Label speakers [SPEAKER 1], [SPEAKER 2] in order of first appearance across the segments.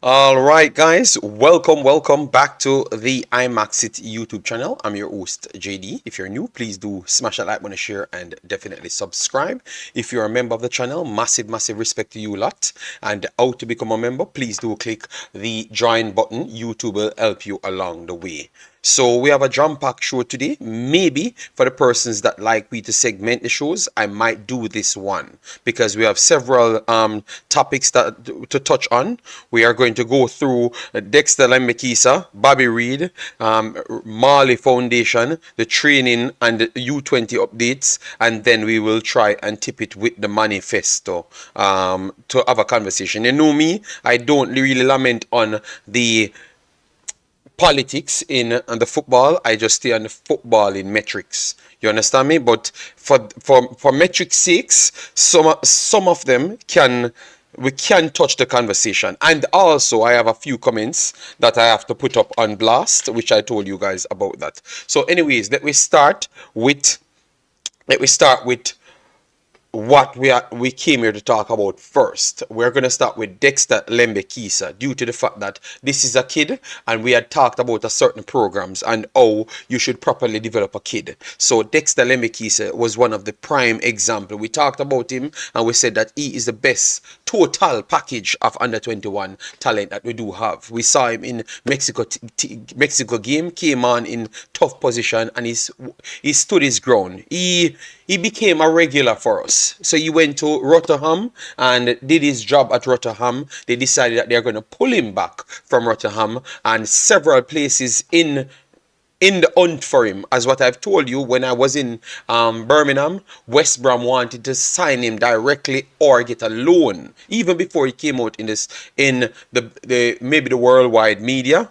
[SPEAKER 1] All right, guys, welcome back to the Imaxit YouTube channel. I'm your host, JD. If you're new, please do smash that like button, share, and definitely subscribe. If you're a member of the channel, massive respect to you lot. And how to become a member, please do click the join button. YouTube will help you along the way. So we have a jam-packed show today. Maybe for the persons that like me to segment the shows, I might do this one because we have several topics to touch on. We are going to go through Dexter Lembikisa, Reid, Marley Foundation, the training and the U20 updates, and then we will try and tip it with the manifesto to have a conversation. You know me, I don't really lament on the politics in the football. I just stay on the football in metrics. You understand me? But for metrics sakes, some of them we can touch the conversation. And also I have a few comments that I have to put up on blast, which I told you guys about that. So anyways, let me start with what we came here to talk about first. We're going to start with Dexter Lembikisa, due to the fact that this is a kid and we had talked about a certain programs and how you should properly develop a kid. So Dexter Lembikisa was one of the prime example. We talked about him and we said that he is the best total package of under 21 talent that we do have. We saw him in Mexico game, came on in tough position, and he stood his ground. He became a regular for us. So he went to Rotterdam and did his job at Rotterdam. They decided that they're going to pull him back from Rotterdam, and several places in the hunt for him. As what I've told you, when I was in Birmingham, West Brom wanted to sign him directly or get a loan, even before he came out in the maybe the worldwide media.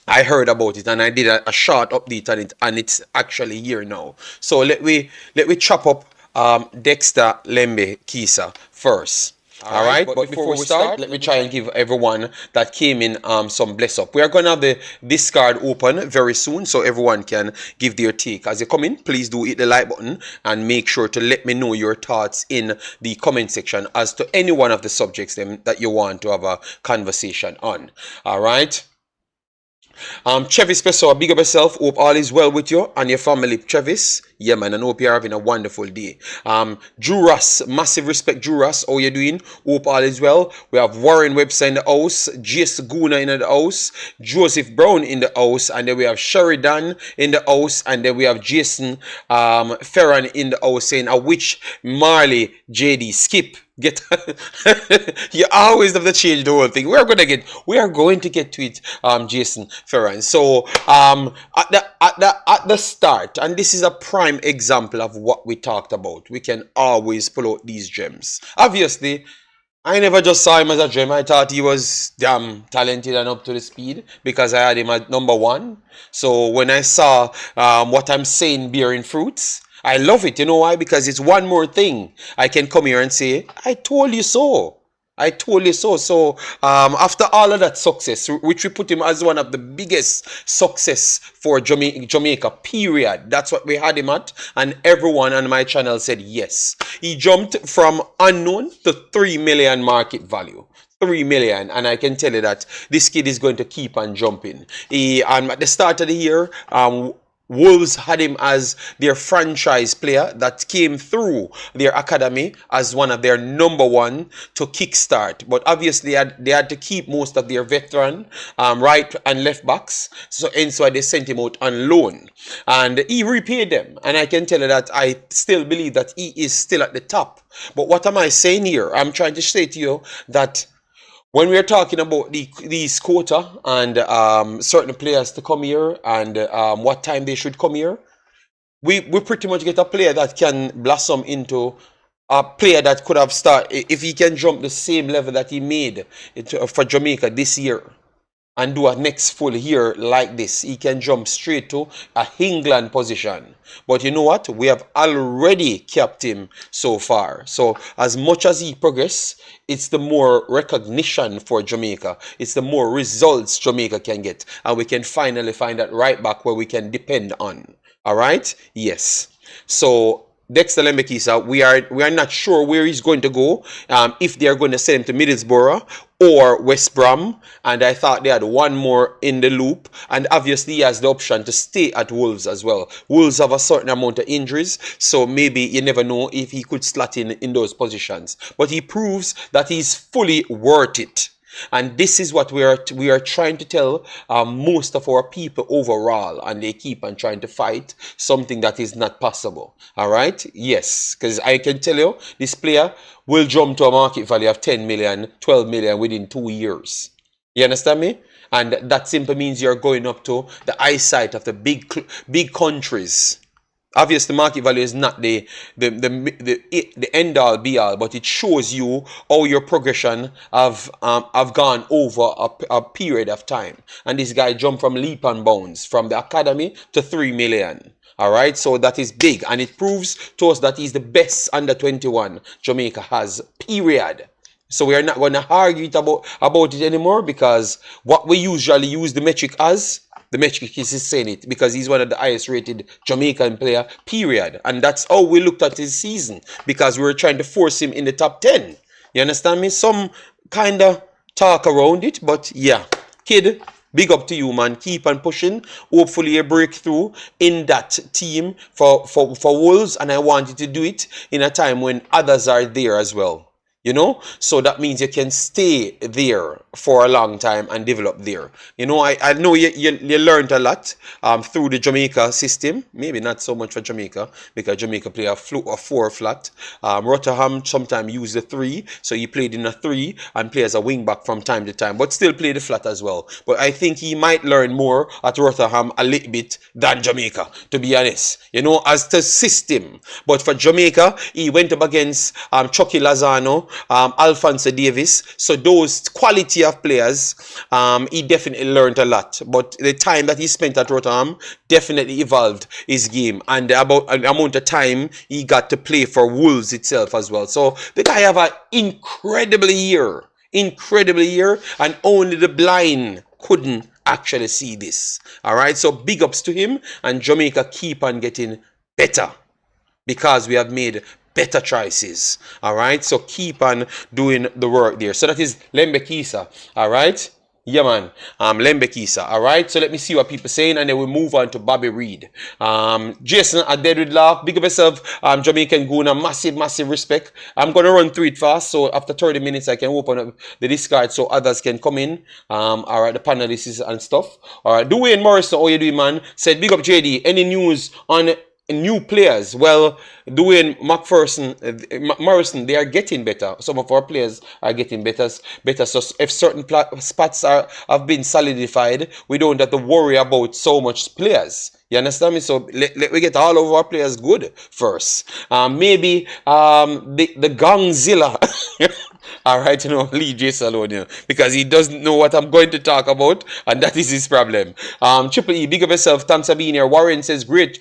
[SPEAKER 1] I heard about it and I did a short update on it, and it's actually here now. So let we chop up Dexter Lembikisa first. All right, but before we start, let me try and give everyone that came in some bless up. We are going to have the Discord open very soon, so everyone can give their take. As you come in, please do hit the like button and make sure to let me know your thoughts in the comment section as to any one of the subjects that you want to have a conversation on. All right. Travis Pessoa, big up yourself. Hope all is well with you and your family, Travis. Yeah, man, and hope you're having a wonderful day. Drew Ross, massive respect, Drew Ross. How you doing? Hope all is well. We have Warren Webster in the house, Jace Guna in the house, Joseph Brown in the house, and then we have Sheridan in the house, and then we have Jason Ferran in the house saying, I wish Marley, JD, skip. You always have to change the whole thing. We are going to get to it, Jason Ferran. So at the start, and this is a prime example of what we talked about, we can always pull out these gems. Obviously, I never just saw him as a gem. I thought he was damn talented and up to the speed because I had him at #1. So when I saw what I'm saying bearing fruits, I love it. You know why? Because it's one more thing I can come here and say, I told you so. I told you so. So after all of that success, which we put him as one of the biggest success for Jamaica, period. That's what we had him at. And everyone on my channel said yes. He jumped from unknown to 3 million market value. 3 million, and I can tell you that this kid is going to keep on jumping. At the start of the year, Wolves had him as their franchise player that came through their academy as one of their #1 to kickstart. But obviously they had to keep most of their veteran right and left backs. So hence why they sent him out on loan. And he repaid them. And I can tell you that I still believe that he is still at the top. But what am I saying here? I'm trying to say to you that when we're talking about these quota and certain players to come here and what time they should come here, we pretty much get a player that can blossom into a player that could have started, if he can jump the same level that he made for Jamaica this year and do a next full year like this, he can jump straight to a England position. But you know what? We have already kept him so far. So as much as he progresses, it's the more recognition for Jamaica. It's the more results Jamaica can get. And we can finally find that right back where we can depend on. All right? Yes. So Dexter Lembikisa, we are not sure where he's going to go. If they are going to send him to Middlesbrough or West Brom, and I thought they had one more in the loop, and obviously he has the option to stay at Wolves as well. Wolves have a certain amount of injuries, so maybe you never know if he could slot in those positions. But he proves that he's fully worth it. And this is what we are trying to tell most of our people overall, and they keep on trying to fight something that is not possible. All right? Yes, because I can tell you this player will jump to a market value of 10 million, 12 million within 2 years. You understand me? And that simply means you're going up to the eyesight of the big countries. Obviously, market value is not the end all be all, but it shows you how your progression have gone over a period of time. And this guy jumped from leap and bounds from the academy to 3 million. All right, so that is big, and it proves to us that he's the best under 21 Jamaica has. Period. So we are not going to argue about it anymore, because what we usually use the metric as. The metric is saying it because he's one of the highest rated Jamaican player, period. And that's how we looked at his season, because we were trying to force him in the top 10. You understand me? Some kind of talk around it, but yeah. Kid, big up to you, man. Keep on pushing. Hopefully a breakthrough in that team for Wolves, and I want you to do it in a time when others are there as well. You know, so that means you can stay there for a long time and develop there. You know, I know you learned a lot through the Jamaica system. Maybe not so much for Jamaica, because Jamaica play a 4 flat. Rotterdam sometimes use the 3, so he played in a 3 and play as a wing back from time to time, but still play the flat as well. But I think he might learn more at Rotterdam a little bit than Jamaica, to be honest. You know, as the system. But for Jamaica, he went up against Chucky Lozano, Alphonso Davis, so those quality of players, he definitely learned a lot. But the time that he spent at Rotterdam definitely evolved his game, and about the amount of time he got to play for Wolves itself as well. So the guy have an incredible year, and only the blind couldn't actually see this. All right, so big ups to him, and Jamaica keep on getting better, because we have made better choices. All right, so keep on doing the work there. So that is Lembikisa. All right, yeah, man. Lembikisa. All right, so let me see what people saying, and then we move on to Bobby Reid. Jason, I dead with laugh. Big up yourself, Jamaican Guna. Massive respect. I'm gonna run through it fast, so after 30 minutes I can open up the discard so others can come in. All right, the panelists and stuff. All right, Dwayne Morrison, how you doing, man? Said big up JD. Any news on new players? Well, Dwayne Morrison, they are getting better. Some of our players are getting better. So if certain spots have been solidified, we don't have to worry about so much players. You understand me? So let we get all of our players good first. Maybe the Gongzilla. All right, you know, leave Jason alone, you know, because he doesn't know what I'm going to talk about, and that is his problem. Triple E, big of yourself. Thanks for being here. Warren says, great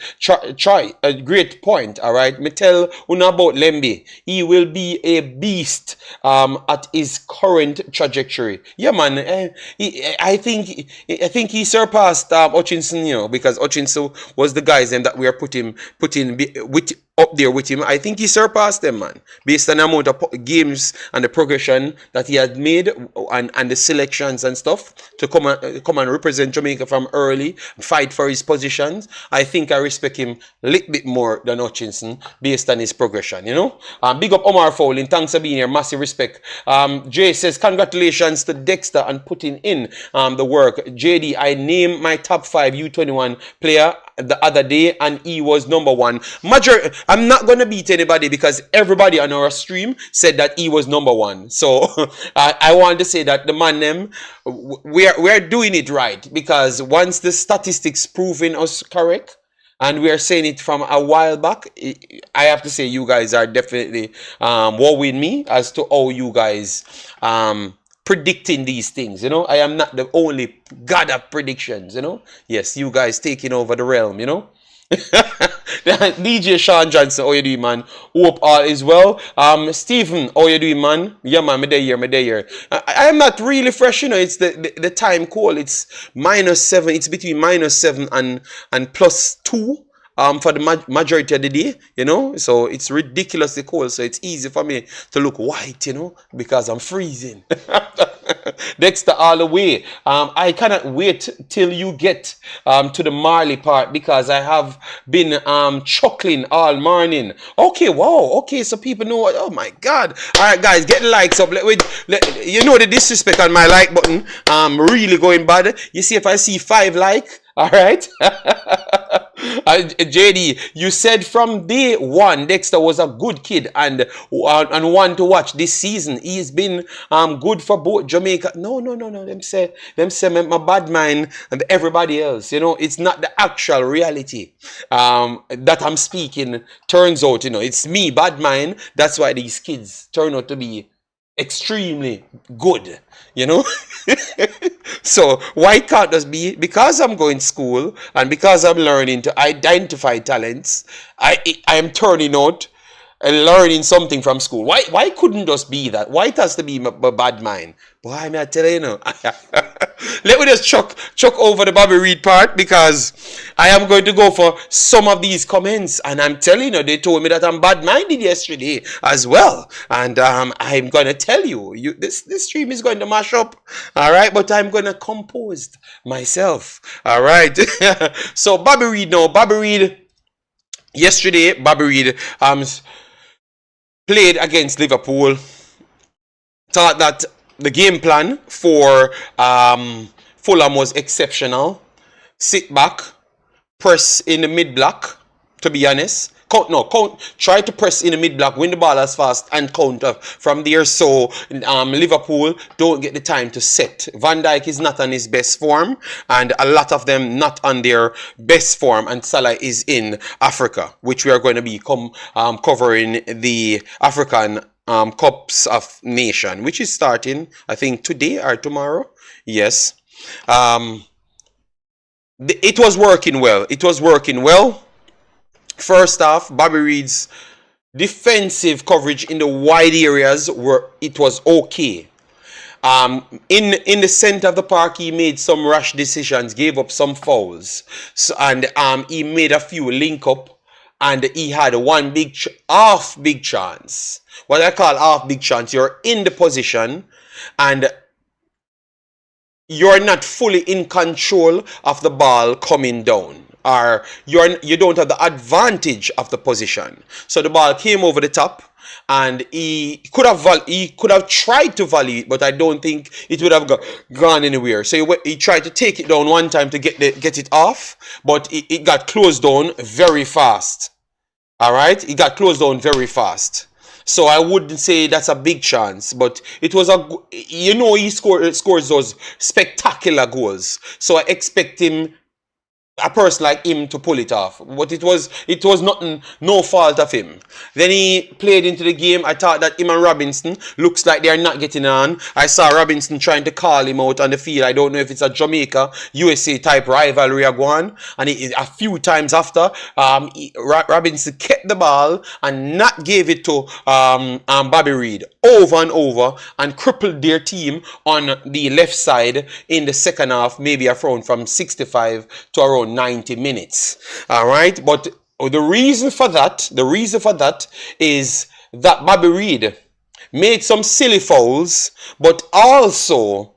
[SPEAKER 1] point. All right, me tell una about Lemby. He will be a beast at his current trajectory. Yeah, man. I think he surpassed Hutchinson, you know, because Hutchinson was the guys that we are putting with up there with him. I think he surpassed them, man, based on the amount of games and the progression that he had made, and the selections and stuff to come and represent Jamaica from early, fight for his positions. I think I respect him a little bit more than Hutchinson based on his progression, you know. Big up Omar Fowling, thanks for being here, massive respect. Jay says congratulations to Dexter and putting in the work. JD, I named my top 5 U21 player the other day and he was number 1. I'm not gonna beat anybody because everybody on our stream said that he was number 1. So I want to say that the man them, we are doing it right, because once the statistics proving us correct, and we are saying it from a while back, I have to say you guys are definitely wowing me as to how you guys predicting these things, you know. I am not the only god of predictions, you know. Yes, you guys taking over the realm, you know. DJ Sean Johnson, how you doing, man? Hope all is well. Stephen, how you doing, man? Yeah, man, me there here. I am not really fresh, you know. It's the time cold. It's -7. It's between -7 and +2. for the majority of the day, you know. So it's ridiculously cold. So it's easy for me to look white, you know, because I'm freezing. Dexter all the way. I cannot wait till you get to the Marley part, because I have been chuckling all morning. Okay, wow. Okay, so people know. Oh my God. All right, guys, get the likes up. You know the disrespect on my like button. Really going bad. You see, if I see 5 like, all right. JD, you said from day one Dexter was a good kid and one to watch this season. He's been good for both Jamaica. No. Them say my bad mind and everybody else. You know, it's not the actual reality that I'm speaking. Turns out, you know, it's me, bad mind. That's why these kids turn out to be extremely good, you know. So why can't this be? Because I'm going to school and because I'm learning to identify talents, I am turning out and learning something from school. Why couldn't this be that? Why it has to be my bad mind? Boy, I'm not telling you. Let me just chuck over the Bobby Reid part, because I am going to go for some of these comments, and I'm telling you, they told me that I'm bad-minded yesterday as well, and I'm going to tell you, this stream is going to mash up, all right, but I'm going to compose myself, all right. So Bobby Reid, yesterday, Bobby Reid played against Liverpool. Thought that the game plan for Fulham was exceptional. Sit back, press in the mid block, to be honest. Try to press in the mid block, win the ball as fast, and counter from there. So Liverpool don't get the time to set. Van Dijk is not on his best form, and a lot of them not on their best form. And Salah is in Africa, which we are going to be covering the African Cups of Nation, which is starting, I think, today or tomorrow. Yes. It was working well. First off, Bobby Reid's defensive coverage in the wide areas was okay. In the center of the park, he made some rash decisions, gave up some fouls, and he made a few link up. And he had one half big chance. What I call half big chance, you're in the position and you're not fully in control of the ball coming down, or you don't have the advantage of the position. So the ball came over the top, and he could have tried to volley it, but I don't think it would have gone anywhere. So he tried to take it down one time to get it off, but it got closed down very fast. All right, it got closed down very fast. So I wouldn't say that's a big chance, but it was he scores those spectacular goals. So I expect a person like him to pull it off, but it was nothing, no fault of him. Then he played into the game. I thought that him and Robinson looks like they're not getting on. I saw Robinson trying to call him out on the field. I don't know if it's a Jamaica USA type rivalry going, and a few times after Robinson kept the ball and not gave it to Bobby Reid over and over, and crippled their team on the left side in the second half, maybe around from 65 to around 90 minutes. All right, but the reason for that is that Bobby Reid made some silly fouls, but also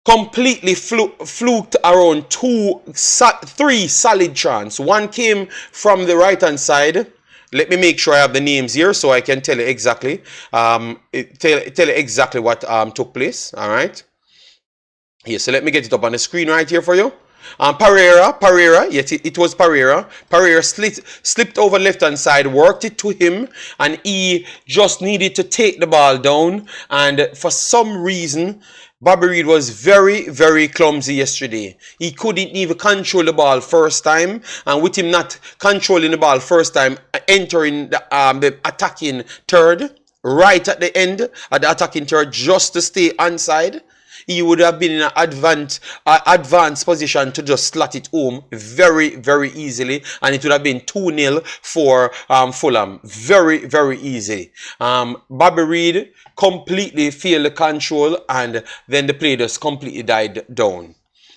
[SPEAKER 1] completely fluked around 3 solid chances. One came from the right hand side. Let me make sure I have the names here so I can tell you exactly tell you exactly what took place. All right, here, so let me get it up on the screen right here for you. Pereira, yes, it was Pereira. Pereira slipped over left hand side, worked it to him, and he just needed to take the ball down. And for some reason, Bobby Reid was very, very clumsy yesterday. He couldn't even control the ball first time, and with him not controlling the ball first time, entering the attacking third, right at the end of the attacking third, just to stay onside, he would have been in an advanced position to just slot it home very, very easily, and it would have been 2-0 for Fulham. Very, very easy. Bobby Reid completely failed the control, and then the play just completely died down.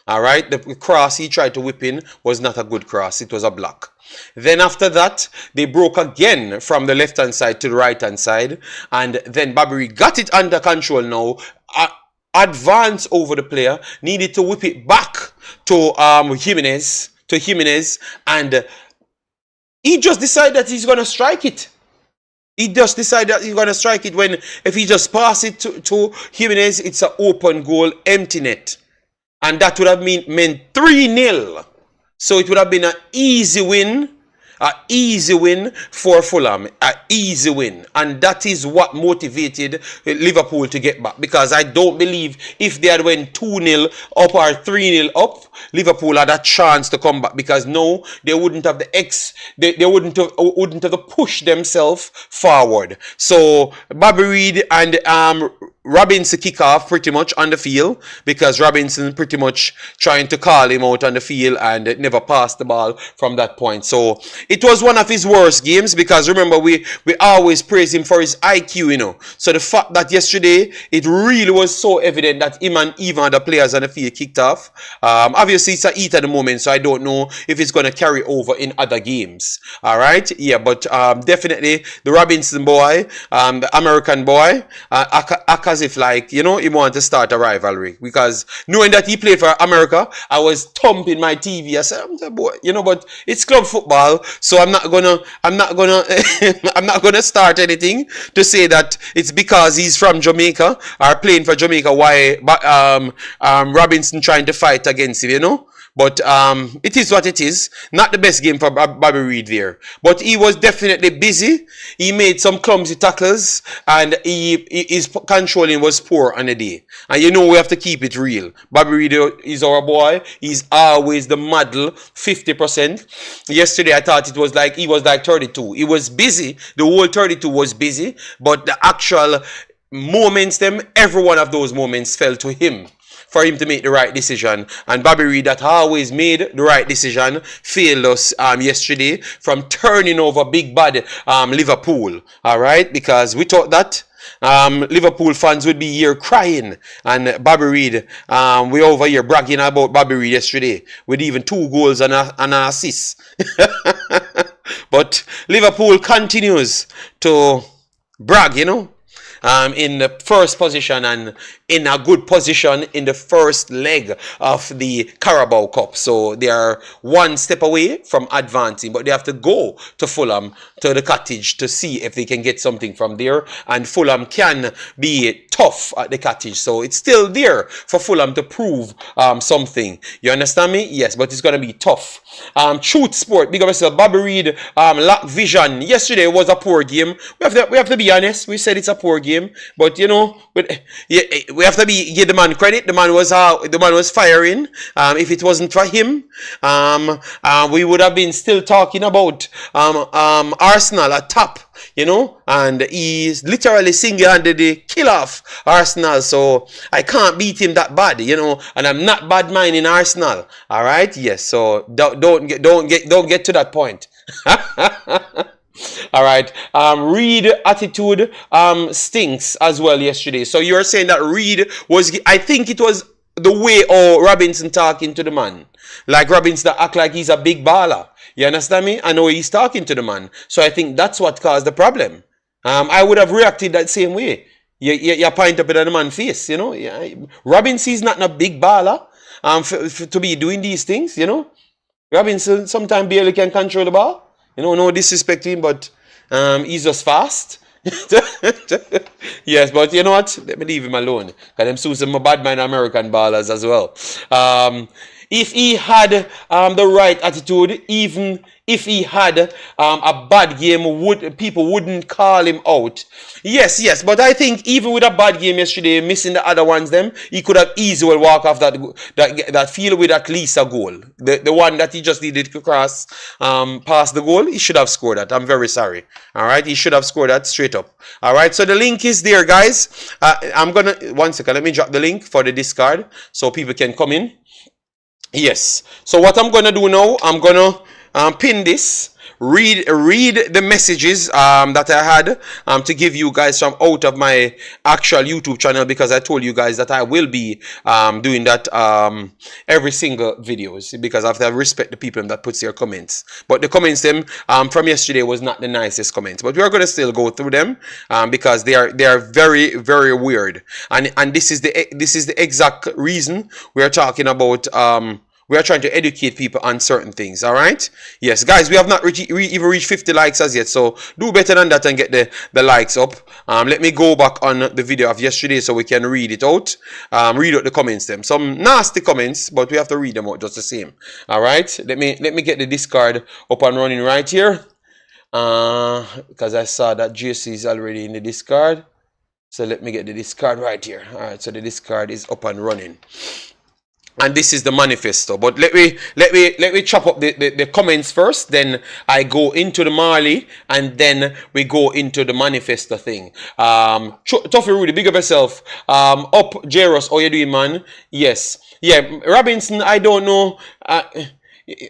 [SPEAKER 1] All right, the cross he tried to whip in was not a good cross. It was a block. Then after that, they broke again from the left-hand side to the right-hand side. And then Bobby Reid got it under control now. Advance over the player. Needed to whip it back to Jimenez. And he just decided that he's going to strike it. He just decided that he's going to strike it when if he just pass it to Jimenez, it's an open goal, empty net. And that would have meant 3-0. So it would have been an easy win. An easy win for Fulham. An easy win. And that is what motivated Liverpool to get back. Because I don't believe if they had went 2-0 up or 3-0 up, Liverpool had a chance to come back. Because no, they wouldn't have they wouldn't have pushed themselves forward. So Bobby Reid and Robinson kick off pretty much on the field because Robinson pretty much trying to call him out on the field and never passed the ball from that point. So it was one of his worst games because remember we always praise him for his IQ, you know. So the fact that yesterday it really was so evident that him and even other players on the field kicked off. Obviously it's a heat at the moment, so I don't know if it's going to carry over in other games. All right, yeah, but definitely the Robinson boy, the American boy, as if like, you know, he wanted to start a rivalry because knowing that he played for America, I was thumping my TV. I said, boy, you know, but it's club football, so I'm not gonna I'm not gonna start anything to say that it's because he's from Jamaica or playing for Jamaica why Robinson trying to fight against him, you know. But it is what it is. Not the best game for Bobby Reid there. But he was definitely busy. He made some clumsy tackles. And his controlling was poor on the day. And you know we have to keep it real. Bobby Reid is our boy. He's always the model, 50%. Yesterday I thought it was like, he was like 32. He was busy. The whole 32 was busy. But the actual moments, every one of those moments fell to him. For him to make the right decision. And Bobby Reid that always made the right decision failed us yesterday from turning over big bad Liverpool. Alright? Because we thought that Liverpool fans would be here crying. And Bobby Reid, we over here bragging about Bobby Reid yesterday with even 2 goals and an assist. But Liverpool continues to brag, you know. In the first position and in a good position in the first leg of the Carabao Cup. So they are one step away from advancing, but they have to go to Fulham, to the Cottage, to see if they can get something from there. And Fulham can be tough at the Cottage. So it's still there for Fulham to prove something. You understand me? Yes, but it's going to be tough. Truth Sport, big up yourself. Bobby Reid, lack vision. Yesterday was a poor game. We have to be honest. We said it's a poor game, but you know, we have to give the man credit. The man was firing. If it wasn't for him, we would have been still talking about Arsenal at top. You know, and he's literally single-handedly kill off Arsenal. So I can't beat him that bad, you know. And I'm not bad minding Arsenal. All right, yes. So don't get to that point. All right. Reid attitude stinks as well yesterday. So you're saying that Reid was, I think it was the way Robinson talking to the man. Like Robinson act like he's a big baller. You understand me? I know he's talking to the man. So I think that's what caused the problem. I would have reacted that same way. You point up at the man's face, you know. Robinson is not a big baller to be doing these things, you know. Robinson sometimes barely can control the ball. You know, no disrespect to him, but he's just fast. Yes, but you know what? Let me leave him alone. Because I'm some bad mind American ballers as well. If he had the right attitude, even if he had a bad game, people wouldn't call him out. Yes, but I think even with a bad game yesterday, missing the other ones, he could have easily walk off that field with at least a goal. The one that he just needed to cross past the goal, he should have scored that. I'm very sorry. All right, he should have scored that straight up. All right, so the link is there, guys. I'm gonna 1 second. Let me drop the link for the Discord so people can come in. Yes. So what I'm gonna do now, I'm gonna pin this read the messages that I had to give you guys from out of my actual YouTube channel, because I told you guys that I will be doing that every single videos, because I have to respect the people that puts their comments. But the comments them from yesterday was not the nicest comments, but we are going to still go through them because they are very, very weird, and this is the exact reason we are talking about. We are trying to educate people on certain things, all right? Yes, guys, we have not even reached 50 likes as yet, so do better than that and get the likes up. Let me go back on the video of yesterday so we can read it out. Read out the comments them. Some nasty comments, but we have to read them out just the same, all right? Let me get the Discord up and running right here, because I saw that JC is already in the Discord. So let me get the Discord right here. All right, so the Discord is up and running. And this is the manifesto. But let me chop up the comments first. Then I go into the Marley, and then we go into the manifesto thing. Toughy Rudy, big up yourself. Up Jairus, how you doing, man? Yes. Yeah, Robinson, I don't know.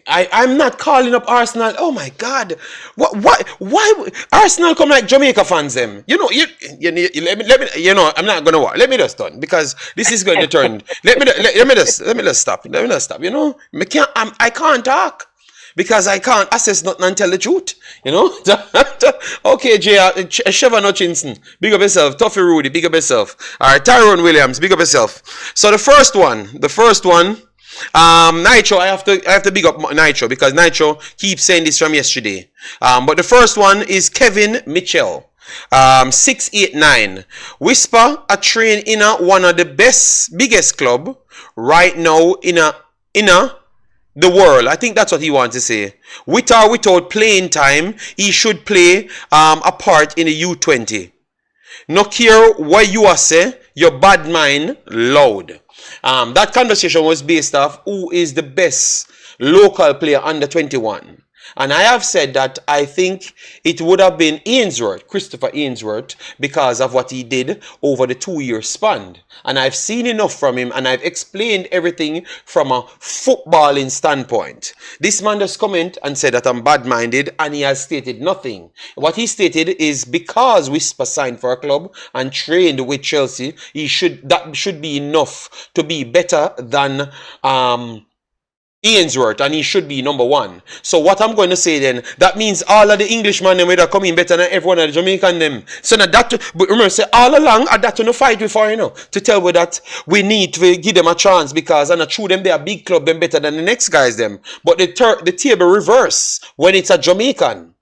[SPEAKER 1] I'm not calling up Arsenal. Oh my God, why Arsenal come like Jamaica fans them? You know, let me. You know, I'm not gonna. Let me just done, because this is going to turn. let me just stop. Let me just stop. You know, I can't talk, because I can't assess nothing and tell the truth. You know. Okay, Sheva Hutchinson, big up yourself. Toughy Rudy, big up yourself. All right, Tyrone Williams, big up yourself. So the first one. Nitro, I have to big up Nitro, because Nitro keeps saying this from yesterday. But the first one is Kevin Mitchell, 689. Whisper a train in one of the biggest club right now in the world. I think that's what he wants to say. With or without playing time, he should play a part in the U20. No care what you are say, your bad mind loud. That conversation was based off who is the best local player under 21. And I have said that I think it would have been Christopher Ainsworth, because of what he did over the 2-year span. And I've seen enough from him, and I've explained everything from a footballing standpoint. This man just comment and said that I'm bad-minded, and he has stated nothing. What he stated is, because Whisper signed for a club and trained with Chelsea, that should be enough to be better than Ainsworth, and he should be number one. So what I'm going to say then, that means all of the Englishmen them are coming better than everyone of the Jamaican them. So now that, but remember, say all along, I that to no fight before, you know, to tell we that we need to give them a chance, because and true them they are big club them better than the next guys them. But the table reverse when it's a Jamaican.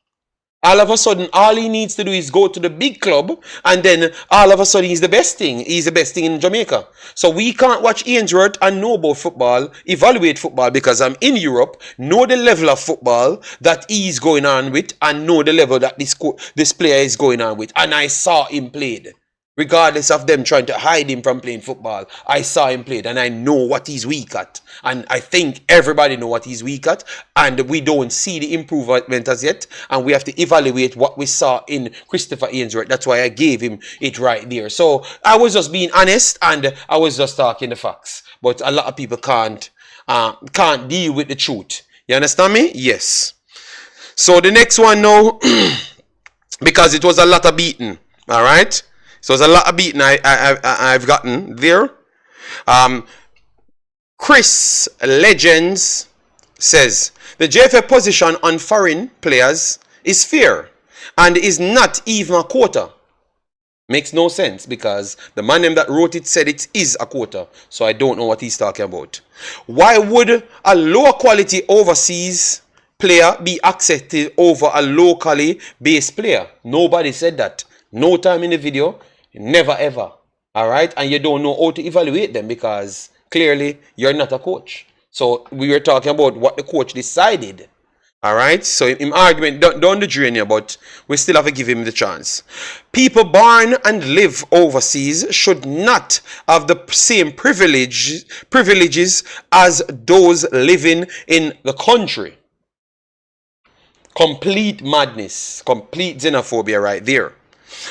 [SPEAKER 1] All of a sudden, all he needs to do is go to the big club, and then all of a sudden he's the best thing. He's the best thing in Jamaica. So we can't watch Ainsworth and know about football, evaluate football, because I'm in Europe, know the level of football that he's going on with, and know the level that this player is going on with. And I saw him played. Regardless of them trying to hide him from playing football, I saw him played, and I know what he's weak at. And I think everybody know what he's weak at, and we don't see the improvement as yet, and we have to evaluate what we saw in Christopher Ainsworth. That's why I gave him it right there. So I was just being honest, and I was just talking the facts. But a lot of people can't deal with the truth. You understand me? Yes. So the next one now, because it was a lot of beating, all right? So there's a lot of beating I've gotten there. Chris Legends says, the JFF position on foreign players is fair and is not even a quota. Makes no sense, because the man that wrote it said it is a quota. So I don't know what he's talking about. Why would a lower quality overseas player be accepted over a locally based player? Nobody said that. No time in the video. Never ever. All right. And you don't know how to evaluate them, because clearly you're not a coach. So we were talking about what the coach decided. All right. So in argument, don't the drain here, but we still have to give him the chance. People born and live overseas should not have the same privileges as those living in the country. Complete madness, complete xenophobia right there.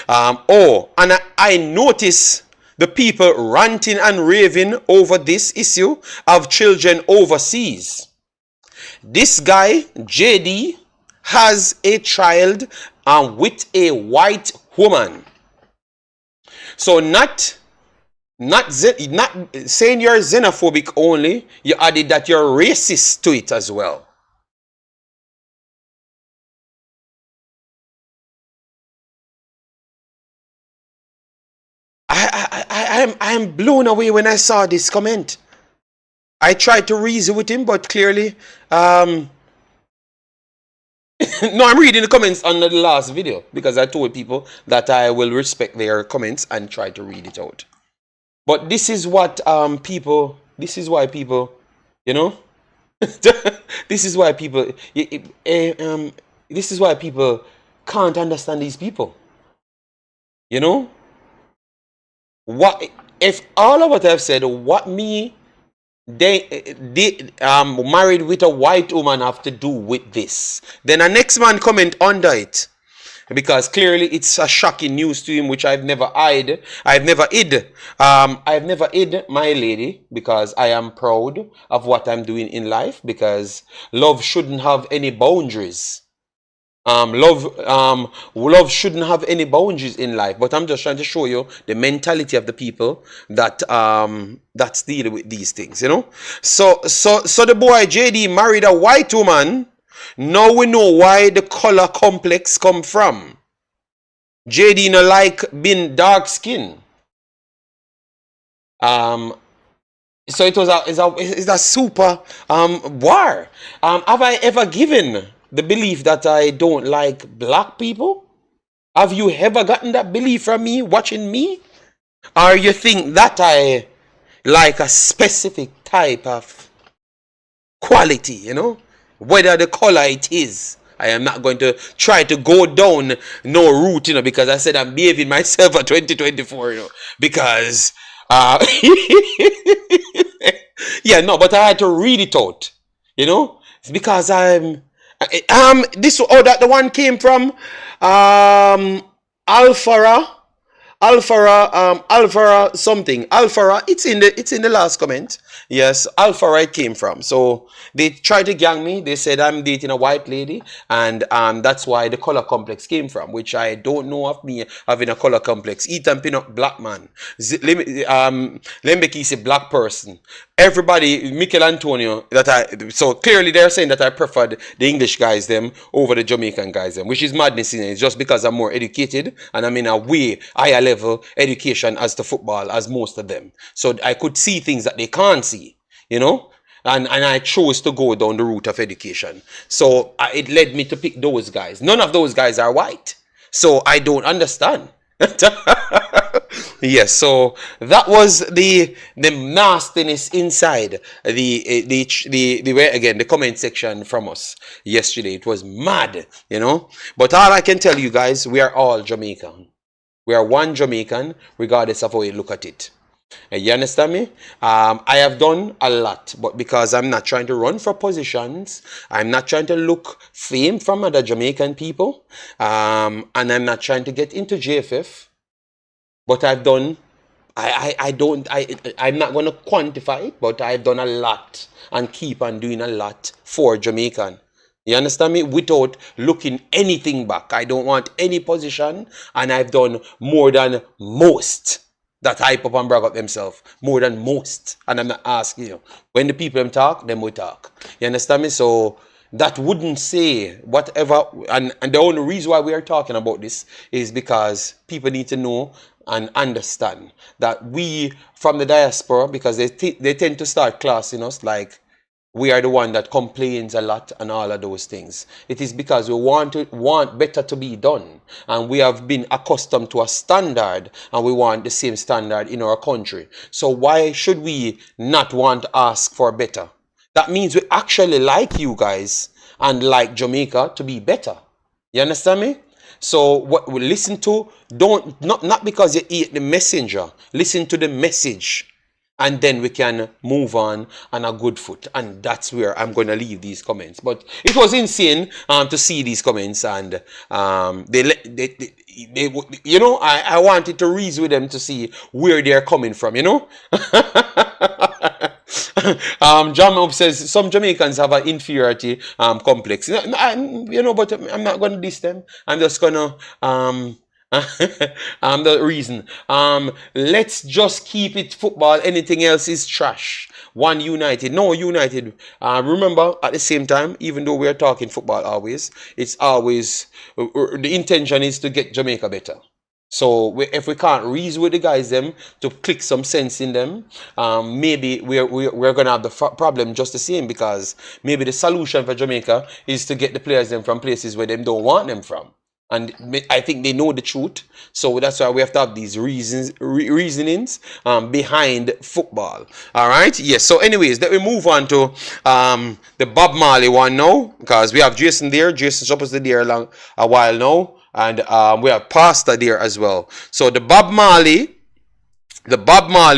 [SPEAKER 1] And I notice the people ranting and raving over this issue of children overseas. This guy, JD, has a child with a white woman. So not saying you're xenophobic only, you added that you're racist to it as well. I'm blown away when I saw this comment. I tried to reason with him, but clearly, no, I'm reading the comments under the last video because I told people that I will respect their comments and try to read it out. But this is what people, this is why people, you know, this is why people, this is why people can't understand these people. You know, what if all of what I've said, what me they married with a white woman have to do with this? Then a next man comment under it, because clearly it's a shocking news to him, which I've never hid. I've never hid my lady, because I am proud of what I'm doing in life, because love shouldn't have any boundaries. Love shouldn't have any boundaries in life. But I'm just trying to show you the mentality of the people that that's dealing with these things, you know. So the boy JD married a white woman. Now we know why the color complex come from. JD no like being dark skin. So it was a super war. Have I ever given the belief that I don't like black people? Have you ever gotten that belief from me watching me? Or you think that I like a specific type of quality, you know? Whether the color it is. I am not going to try to go down no route, you know, because I said I'm behaving myself at 2024, you know, because yeah, no, but I had to read it out, you know. It's because this, oh, that the one came from Alphara something. Alphara, it's in the last comment. Yes, Alphara it came from. So they tried to gang me. They said I'm dating a white lady, and that's why the color complex came from, which I don't know of me having a color complex. Ethan Pinnock, black man. Lembikisa, black person. Everybody, Michael Antonio, so clearly they're saying that I preferred the English guys them over the Jamaican guys them, which is madness in it. It's just because I'm more educated and I'm in a way higher level education as to football as most of them. So I could see things that they can't see, you know? And I chose to go down the route of education. So it led me to pick those guys. None of those guys are white. So I don't understand. Yes, so that was the nastiness inside the comment section from us yesterday. It was mad, you know. But all I can tell you guys, we are all Jamaican. We are one Jamaican, regardless of how you look at it. You understand me? I have done a lot, but because I'm not trying to run for positions, I'm not trying to look fame from other Jamaican people, and I'm not trying to get into JFF. But I've done, I'm not going to quantify it, but I've done a lot and keep on doing a lot for Jamaican. You understand me? Without looking anything back. I don't want any position, and I've done more than most that hype up and brag up themselves. More than most. And I'm not asking you. When the people them talk, them will talk. You understand me? So that wouldn't say whatever, and the only reason why we are talking about this is because people need to know and understand that we from the diaspora, because they tend to start classing us like we are the one that complains a lot and all of those things. It is because we want better to be done, and we have been accustomed to a standard, and we want the same standard in our country. So why should we not want to ask for better? That means we actually like you guys and like Jamaica to be better. You understand me? So what we listen to, not because you eat the messenger, listen to the message, and then we can move on a good foot. And that's where I'm going to leave these comments. But it was insane to see these comments, and they you know, I wanted to reason with them to see where they're coming from, you know. John Hope says some Jamaicans have an inferiority complex. But I'm not going to diss them. I'm just going to the reason. Let's just keep it football. Anything else is trash. One United. No, United. Remember, at the same time, even though we're talking football always, it's always the intention is to get Jamaica better. So if we can't reason with the guys them to click some sense in them, maybe we're gonna have the problem just the same, because maybe the solution for Jamaica is to get the players them from places where them don't want them from. And I think they know the truth, so that's why we have to have these reasonings behind football. All right, yes. So, anyways, let me move on to the Bob Marley one now, because we have Jason there. Jason's supposed to be there a while now, and we have Pastor there as well. So the Bob Marley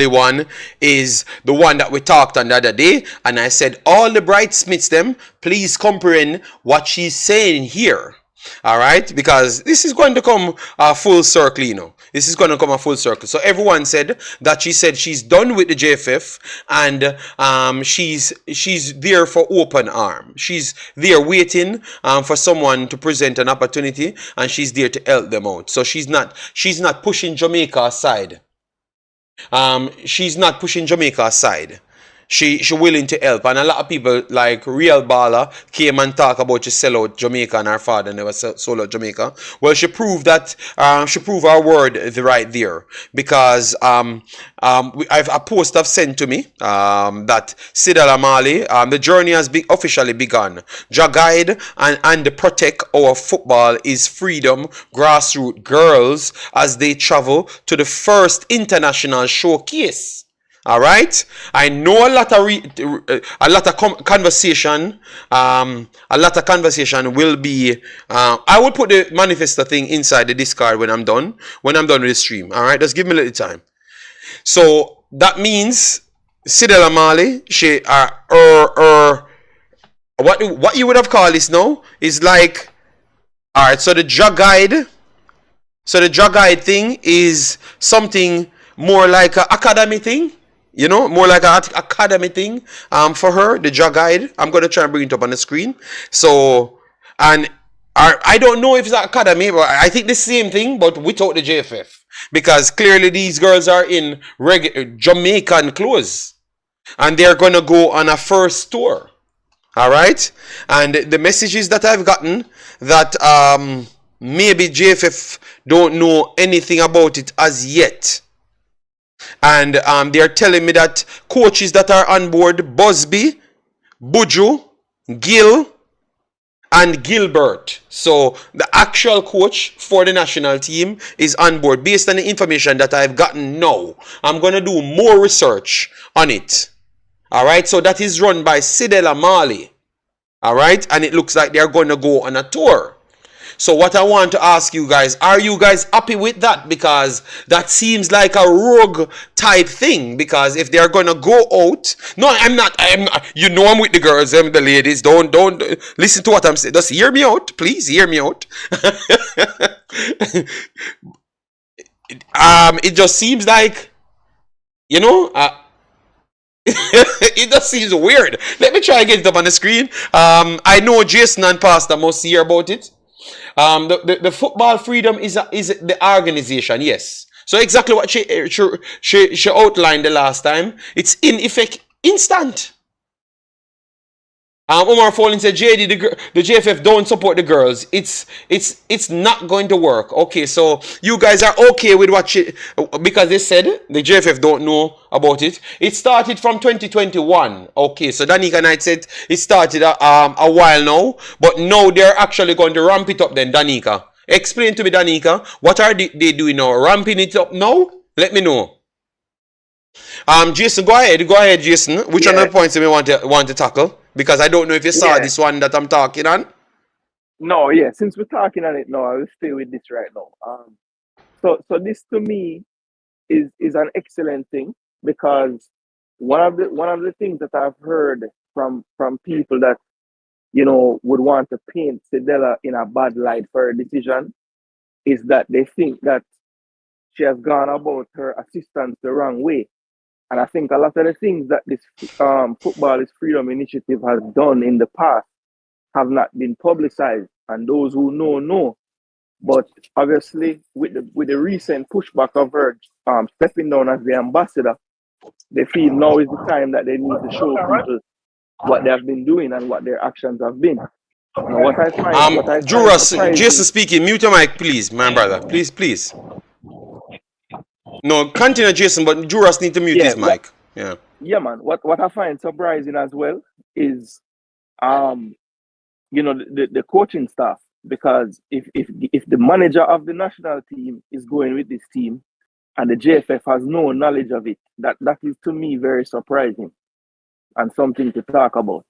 [SPEAKER 1] one is the one that we talked on the other day, and I said all the bridesmaids them, please comprehend what she's saying here. All right, because this is going to come full circle, This is going to come a full circle. So everyone said that she's done with the JFF, and she's there for open arm. She's there waiting for someone to present an opportunity, and she's there to help them out. So she's not pushing Jamaica aside. She's not pushing Jamaica aside. She willing to help, and a lot of people like Real Baller came and talk about she sell out Jamaica and her father never sold out Jamaica. Well, she proved that she proved her word right there, because I've a post have sent to me that Jff Marley, the journey has officially begun. Your guide and the protect our football is freedom grassroots girls as they travel to the first international showcase. All right, I know a lot of conversation. A lot of conversation will be. I will put the manifesto thing inside the Discord when I'm done. When I'm done with the stream. All right, just give me a little time. So that means Jff Marley, she what you would have called this now is like, all right. So the drug guide. So the drug guide thing is something more like an academy thing. More like an academy thing for her, the drug guide. I'm going to try and bring it up on the screen. So, and I don't know if it's an academy, but I think the same thing, but without the JFF. Because clearly these girls are in Jamaican clothes. And they're going to go on a first tour. All right? And the messages that I've gotten that maybe JFF don't know anything about it as yet. And they're telling me that coaches that are on board, Busby, Buju, Gil, and Gilbert. So the actual coach for the national team is on board. Based on the information that I've gotten now, I'm going to do more research on it. All right, so that is run by Jff Marley. All right, and it looks like they're going to go on a tour. So what I want to ask you guys, are you guys happy with that? Because that seems like a rogue type thing. Because if they're going to go out... No, I'm not. I'm with the girls, I'm the ladies. Don't listen to what I'm saying. Just hear me out. Please hear me out. It just seems like, it just seems weird. Let me try and get it up on the screen. I know Jason and Pastor must hear about it. The football freedom is the organization, yes. So exactly what she outlined the last time. It's in effect instant. Omar Folin said, JD, the JFF don't support the girls. It's not going to work. Okay, so you guys are okay with what because they said the JFF don't know about it. It started from 2021. Okay, so Danica Knight said it started a while now, but now they're actually going to ramp it up then, Danica. Explain to me, Danica, what are they doing now? Ramping it up now? Let me know. Jason, go ahead, Jason. Which one of the points do we want to tackle? Because I don't know if you saw this one that I'm talking on.
[SPEAKER 2] No, yeah. Since we're talking on it now, I will stay with this right now. So this to me is an excellent thing, because one of the things that I've heard from people that would want to paint Sedella in a bad light for her decision is that they think that she has gone about her assistance the wrong way. And I think a lot of the things that this Football is Freedom initiative has done in the past have not been publicized, and those who know. But obviously, with the recent pushback of her stepping down as the ambassador, they feel now is the time that they need to show people what they have been doing and what their actions have been. Now, what I find
[SPEAKER 1] Juras, Jason
[SPEAKER 2] surprising.
[SPEAKER 1] speaking. Mute your mic, please, my brother. Please, please. No, continue, Jason, but Juras need to mute
[SPEAKER 2] Yeah,
[SPEAKER 1] his mic. Yeah.
[SPEAKER 2] yeah, man. What I find surprising as well is, the coaching staff, because if the manager of the national team is going with this team and the JFF has no knowledge of it, that is to me very surprising and something to talk about.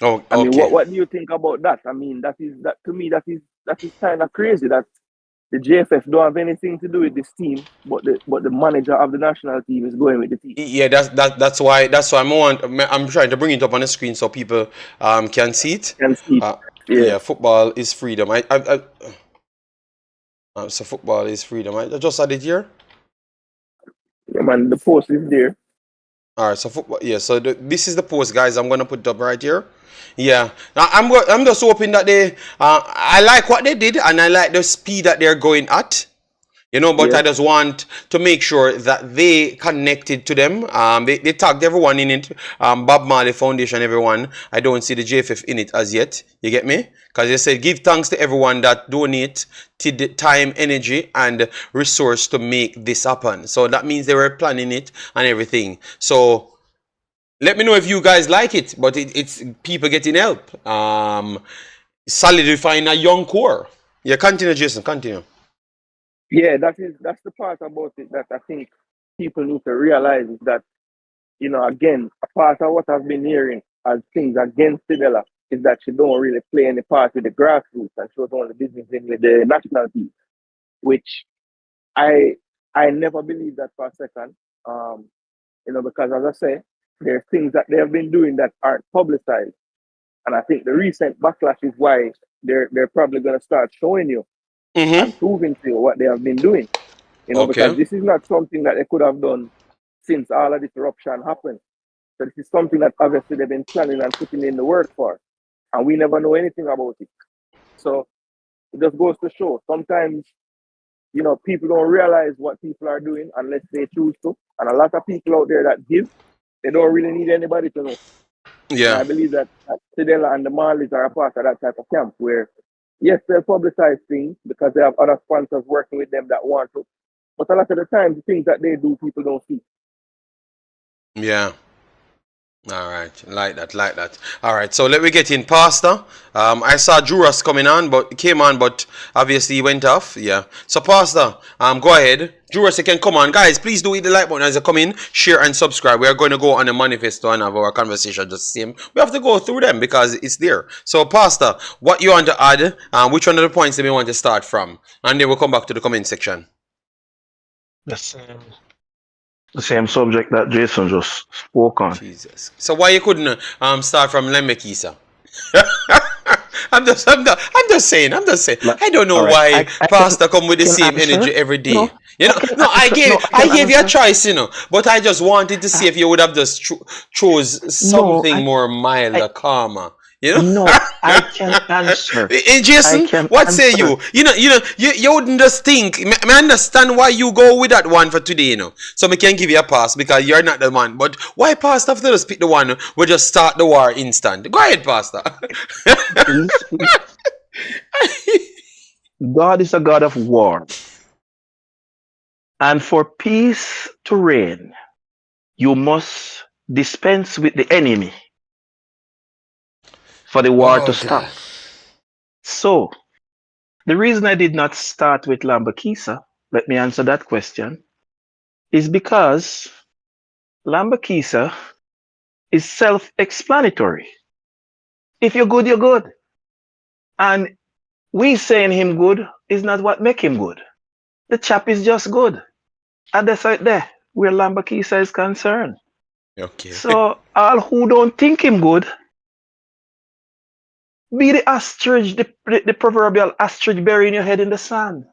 [SPEAKER 1] Oh,
[SPEAKER 2] I mean,
[SPEAKER 1] okay.
[SPEAKER 2] what do you think about that? I mean, that to me that is kind of crazy that the JFF don't have anything to do with this team, but the manager of the national team is going with the team.
[SPEAKER 1] Yeah, that's why I'm trying to bring it up on the screen so people can see it.
[SPEAKER 2] Can see, yeah,
[SPEAKER 1] Yeah, football is freedom. So football is freedom. I just had it here.
[SPEAKER 2] yeah, man. The post is there.
[SPEAKER 1] All right, so football. Yeah, so this is the post, guys. I'm gonna put it up right here. Yeah, I'm just hoping that they. I like what they did, and I like the speed that they're going at. You know, but
[SPEAKER 2] Yeah,
[SPEAKER 1] I just want to make sure that they connected to them. They tagged everyone in it. Bob Marley Foundation, everyone. I don't see the JFF in it as yet. You get me? Because they said give thanks to everyone that donate time, energy, and resource to make this happen. So that means they were planning it and everything. So let me know if you guys like it. But it's people getting help. Solidifying a young core. Yeah, continue, Jason. Continue.
[SPEAKER 2] yeah. That's the part about it that I think people need to realize is that, again, a part of what I've been hearing as things against Fidela is that she don't really play any part with the grassroots and she was only business in with the national team, which I I never believed that for a second. Because as I say, there are things that they have been doing that aren't publicized. And I think the recent backlash is why they're probably gonna start showing you
[SPEAKER 1] Mm-hmm.
[SPEAKER 2] and proving to you what they have been doing. Because
[SPEAKER 1] Okay.
[SPEAKER 2] this is not something that they could have done since all of this eruption happened. So this is something that obviously they've been planning and putting in the work for. And we never know anything about it. So it just goes to show sometimes, people don't realize what people are doing unless they choose to. And a lot of people out there that give, they don't really need anybody to know. And
[SPEAKER 1] Yeah.
[SPEAKER 2] I believe that Sidela and the Marleys are a part of that type of camp where, yes, they'll publicize things because they have other sponsors working with them that want to. But a lot of the time, the things that they do, people don't see.
[SPEAKER 1] Yeah. All right. Like that. All right. So let me get in Pastor. I saw Juras came on, but obviously he went off. Yeah. So Pastor, go ahead. Juras, you can come on. Guys, please do hit the like button as you come in, share and subscribe. We are going to go on a manifesto and have our conversation just the same. We have to go through them because it's there. So Pastor, what you want to add? Which one of the points that we want to start from? And then we'll come back to the comment section.
[SPEAKER 3] The same subject that Jason just spoke on.
[SPEAKER 1] Jesus. So why you couldn't start from Lembikisa? I'm just saying. I don't know why Pastor come with the same energy every day.
[SPEAKER 3] No,
[SPEAKER 1] I gave you a choice, but I just wanted to see if you would have just chose something more mild, calmer.
[SPEAKER 3] No, I can answer.
[SPEAKER 1] Jason, what say you? You wouldn't just think. I understand why you go with that one for today, So I can give you a pass because you're not the man. But why Pastor after just pick the one we just start the war instant? Go ahead, Pastor.
[SPEAKER 3] God is a God of war. And for peace to reign, you must dispense with the enemy for the war to stop.
[SPEAKER 1] God.
[SPEAKER 3] So, the reason I did not start with Lembikisa, let me answer that question, is because Lembikisa is self-explanatory. If you're good, you're good. And we saying him good is not what make him good. The chap is just good. And that's right there, where Lembikisa is concerned.
[SPEAKER 1] Okay.
[SPEAKER 3] So, all who don't think him good, be the ostrich, the proverbial ostrich burying your head in the sand.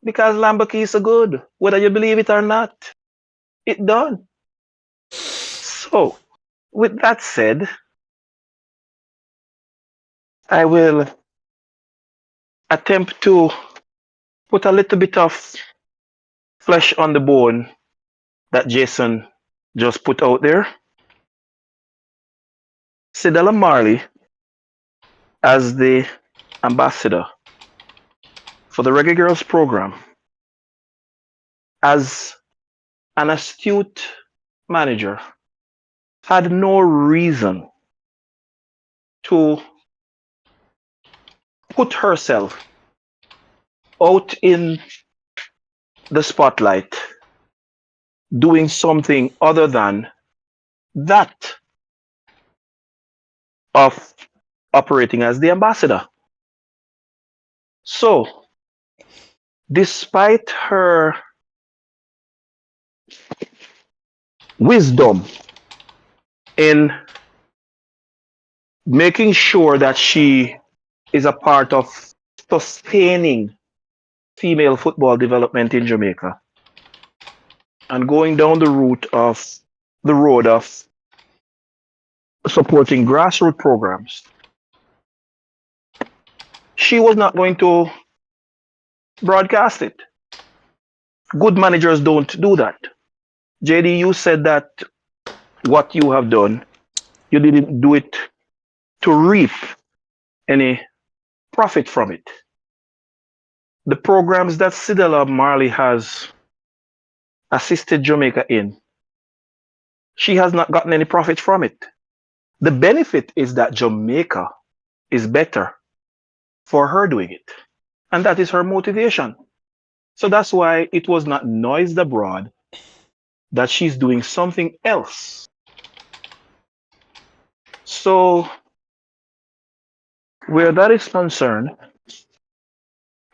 [SPEAKER 3] Because Lembikisa good, whether you believe it or not. It done. So, with that said, I will attempt to put a little bit of flesh on the bone that Jason just put out there. Sidella Marley, as the ambassador for the Reggae Girlz program, as an astute manager, had no reason to put herself out in the spotlight doing something other than that of operating as the ambassador. So, despite her wisdom in making sure that she is a part of sustaining female football development in Jamaica and going down the road of supporting grassroots programs, she was not going to broadcast it. Good managers don't do that. JD, you said that what you have done, you didn't do it to reap any profit from it. The programs that Sidella Marley has assisted Jamaica in, she has not gotten any profit from it. The benefit is that Jamaica is better for her doing it. And that is her motivation. So that's why it was not noised abroad that she's doing something else. So, where that is concerned,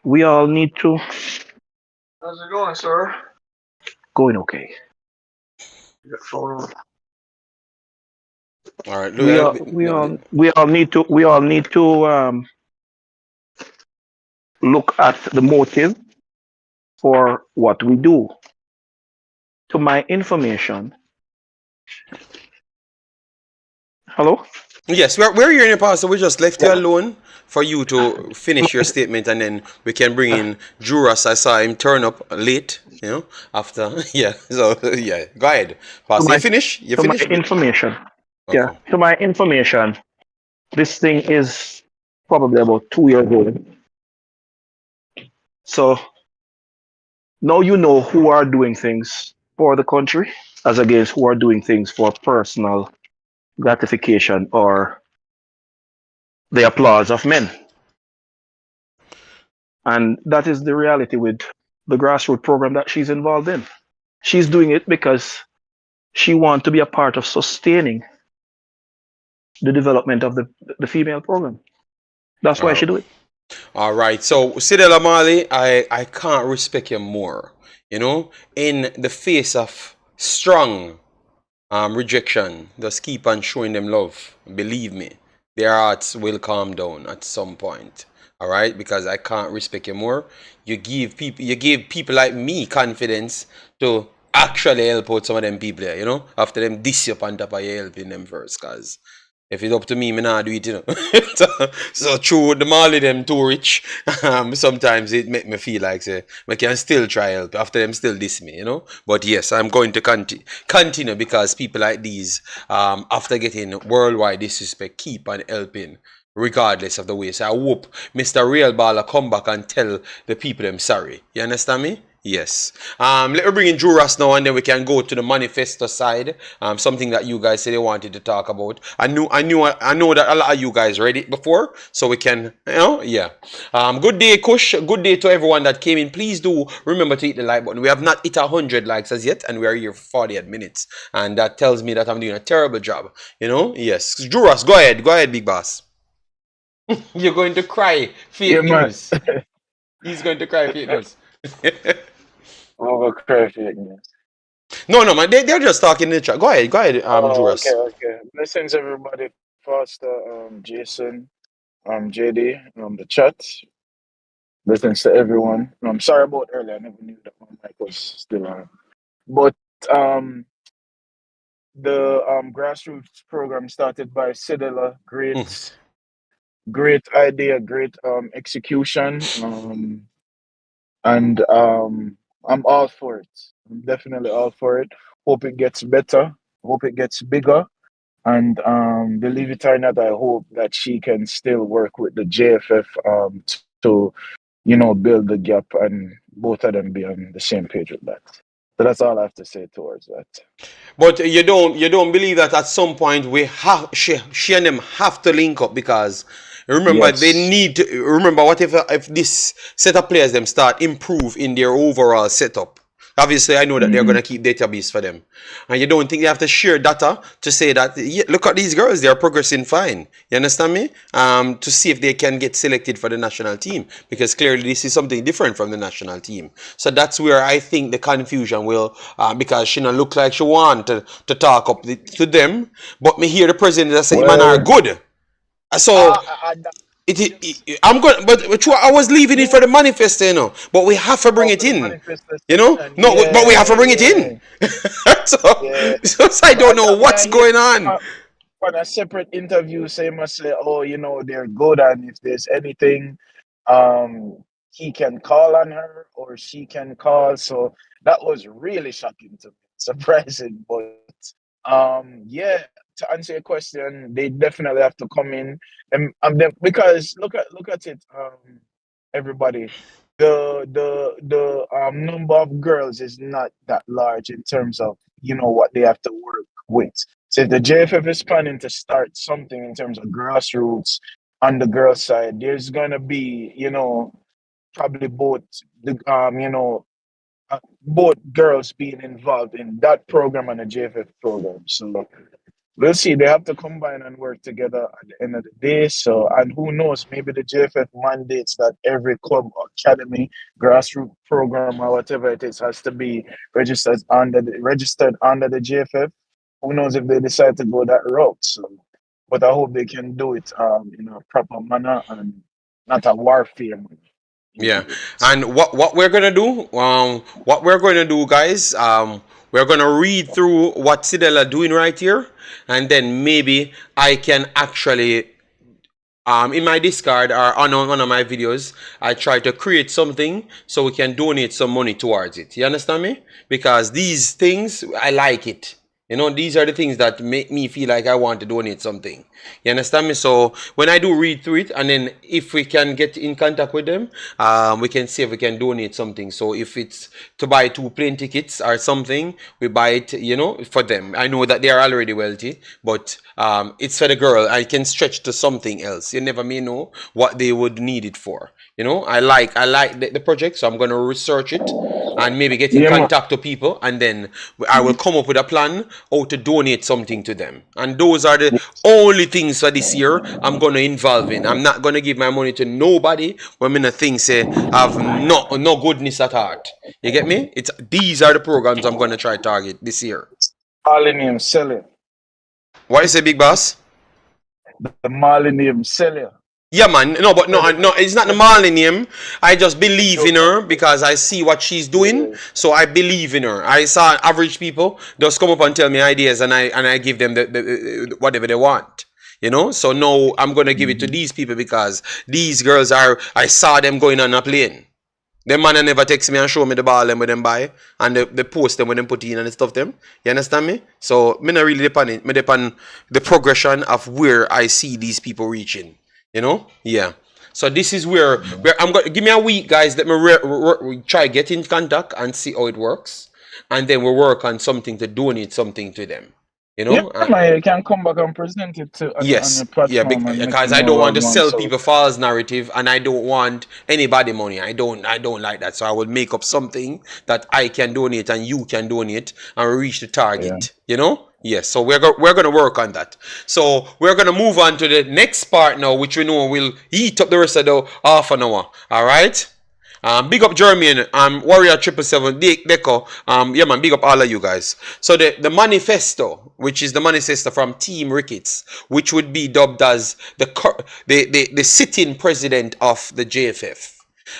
[SPEAKER 3] we all need to. How's it going, sir? Going okay.
[SPEAKER 1] All right.
[SPEAKER 3] We all need to look at the motive for what we do. To my information. Hello?
[SPEAKER 1] Yes, we're here in the past, so we just left you
[SPEAKER 3] Yeah.
[SPEAKER 1] alone for you to finish your statement, and then we can bring in Juras. I saw him turn up late, after. Yeah, so yeah, go ahead. Pastor, you finish? You
[SPEAKER 3] to
[SPEAKER 1] finish?
[SPEAKER 3] my information.
[SPEAKER 1] Okay.
[SPEAKER 3] Yeah, to my information, this thing is probably about 2 years old. So now you know who are doing things for the country as against who are doing things for personal gratification or the applause of men. And that is the reality with the grassroots program that she's involved in. She's doing it because she wants to be a part of sustaining the development of the female program. That's why she do it.
[SPEAKER 1] All right. So, Sidella Marley, I can't respect you more. In the face of strong rejection, just keep on showing them love. Believe me, their hearts will calm down at some point. All right, because I can't respect you more. You give people like me confidence to actually help out some of them people here, after them diss you up on top of you helping them first, cause if it's up to me, nah do it, so true, the Marley them too rich. Sometimes it make me feel like say I can still try help after them still diss me, But yes, I'm going to continue because people like these, after getting worldwide disrespect, keep on helping regardless of the way. So I hope Mr. Real Baller come back and tell the people them sorry. You understand me? Yes. Let me bring in Juras now, and then we can go to the manifesto side. Something that you guys said you wanted to talk about. I know that a lot of you guys read it before, so we can, yeah. Good day, Kush. Good day to everyone that came in. Please do remember to hit the like button. We have not hit 100 likes as yet, and we are here for 48 minutes, and that tells me that I'm doing a terrible job. Yes. Juras, go ahead, big boss. You're going to cry fake news. He's going to cry fake news.
[SPEAKER 4] Oh, cry fake news.
[SPEAKER 1] No, man. They're just talking in the chat. Go ahead, Juras.
[SPEAKER 4] Okay. Blessings, everybody. Pastor, Jason, JD, the chat. Blessings to everyone. I'm sorry about earlier. I never knew that my mic was still on. But the grassroots program started by Sidela.
[SPEAKER 1] Mm.
[SPEAKER 4] Great idea, great execution. And I'm all for it. I'm definitely all for it. Hope it gets better. Hope it gets bigger. And believe it or not, I hope that she can still work with the JFF to, build the gap and both of them be on the same page with that. So that's all I have to say towards that.
[SPEAKER 1] But you don't believe that at some point we have she and them have to link up, because remember they
[SPEAKER 4] Yes.
[SPEAKER 1] need to remember what if this set of players them start improve in their overall setup. Obviously, I know that they're
[SPEAKER 4] Mm-hmm.
[SPEAKER 1] gonna keep database for them, and you don't think they have to share data to say that, yeah, look at these girls, they are progressing fine. You understand me? To see if they can get selected for the national team, because clearly this is something different from the national team. So that's where I think the confusion will, because she don't look like she want to talk up to them, but me hear the president say, man, are
[SPEAKER 4] Well,
[SPEAKER 1] good. So
[SPEAKER 4] I,
[SPEAKER 1] I'm going, but I was leaving it for the manifesto, but we have to bring
[SPEAKER 4] oh,
[SPEAKER 1] it
[SPEAKER 4] for the
[SPEAKER 1] in,
[SPEAKER 4] manifesto session.
[SPEAKER 1] no, but we have to
[SPEAKER 4] Yeah,
[SPEAKER 1] bring it in.
[SPEAKER 4] yeah,
[SPEAKER 1] so,
[SPEAKER 4] yeah.
[SPEAKER 1] so I don't know
[SPEAKER 4] Me, I
[SPEAKER 1] what's
[SPEAKER 4] hear
[SPEAKER 1] going on.
[SPEAKER 4] on a separate interview, say must say, oh, they're good, and if there's anything, um, he can call on her or she can call. So that was really shocking to me, surprising. But yeah, to answer your question, they definitely have to come in because look at it, everybody. The number of girls is not that large in terms of what they have to work with. So if the JFF is planning to start something in terms of grassroots on the girl side, there's gonna be, probably both the both girls being involved in that program and the JFF program. So we'll see. They have to combine and work together at the end of the day. So, and who knows, maybe the JFF mandates that every club, academy, grassroots program, or whatever it is, has to be registered under the JFF. Who knows if they decide to go that route? So, but I hope they can do it in a proper manner and not a warfare manner.
[SPEAKER 1] Yeah,
[SPEAKER 4] Into it.
[SPEAKER 1] and what we're gonna do, guys, we're gonna read through what Sidela doing right here, and then maybe I can actually, in my Discord or on one of my videos, I try to create something so we can donate some money towards it. You understand me? Because these things, I like it. These are the things that make me feel like I want to donate something. You understand me? So when I do read through it, and then if we can get in contact with them, we can see if we can donate something. So if it's to buy 2 plane tickets or something, we buy it, for them. I know that they are already wealthy, but it's for the girl. I can stretch to something else. You never may know what they would need it for. I like the project, so I'm gonna research it and maybe get in
[SPEAKER 4] Yeah, man.
[SPEAKER 1] contact to people, and then I will come up with a plan how to donate something to them. And those are the only things for this year I'm gonna involve in. I'm not gonna give my money to nobody when I think say have no goodness at heart. You get me? These are the programs I'm gonna try target this year.
[SPEAKER 4] Millennium Cellular.
[SPEAKER 1] What is it, big boss?
[SPEAKER 4] The Millennium Cellular.
[SPEAKER 1] Yeah, man. No, but no, it's not the Marley name. I just believe in her
[SPEAKER 4] Okay.
[SPEAKER 1] because I see what she's doing,
[SPEAKER 4] Yeah.
[SPEAKER 1] so I believe in her. I saw average people just come up and tell me ideas, and I give them the whatever they want. So no, I'm gonna give it to these people because these girls I saw them going on a plane. Them man never text me and show me the ball them with them buy and the post them when them put in and the stuff them. You understand me? So me not really depend it. Me depend the progression of where I see these people reaching. Yeah. So this is where I'm gonna give me a week, guys. Let me try get in contact and see how it works, and then we'll work on something to donate something to them.
[SPEAKER 4] Yeah, man, you can come back and present it on
[SPEAKER 1] Yes,
[SPEAKER 4] the
[SPEAKER 1] yeah,
[SPEAKER 4] platform and let
[SPEAKER 1] because
[SPEAKER 4] them
[SPEAKER 1] I
[SPEAKER 4] know
[SPEAKER 1] don't want
[SPEAKER 4] what
[SPEAKER 1] to
[SPEAKER 4] going.
[SPEAKER 1] sell
[SPEAKER 4] So
[SPEAKER 1] people false narrative, and I don't want anybody money. I don't like that. So I will make up something that I can donate and you can donate, and we reach the
[SPEAKER 4] yeah.
[SPEAKER 1] target. Yes. So we're gonna work on that. So we're gonna move on to the next part now, which we know will eat up the rest of the half an hour. All right. Big up Jermaine, Warrior 777, Deco, yeah man, big up all of you guys. So the manifesto, which is the manifesto from Team Ricketts, which would be dubbed as the sitting president of the JFF.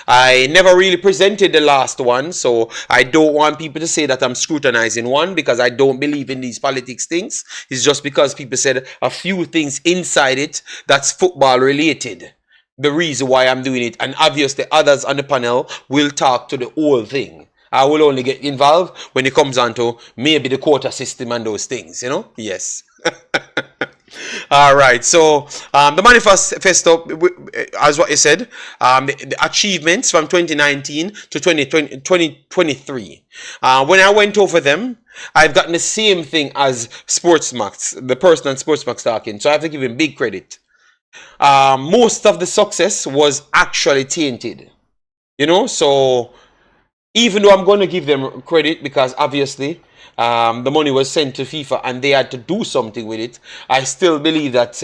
[SPEAKER 1] I never really presented the last one, so I don't want people to say that I'm scrutinizing one, because I don't believe in these politics things. It's just because people said a few things inside it that's football related. The reason why I'm doing it, and obviously others on the panel will talk to the whole thing. I will only get involved when it comes on to maybe the quota system and those things, you know? Yes. All right, so the manifesto, as what you said, the achievements from 2019 to 2023. When I went over them, I've gotten the same thing as Sportsmax, the person on Sportsmax talking, so I have to give him big credit. Most of the success was actually tainted, you know, so even though I'm going to give them credit because obviously the money was sent to FIFA and they had to do something with it, I still believe that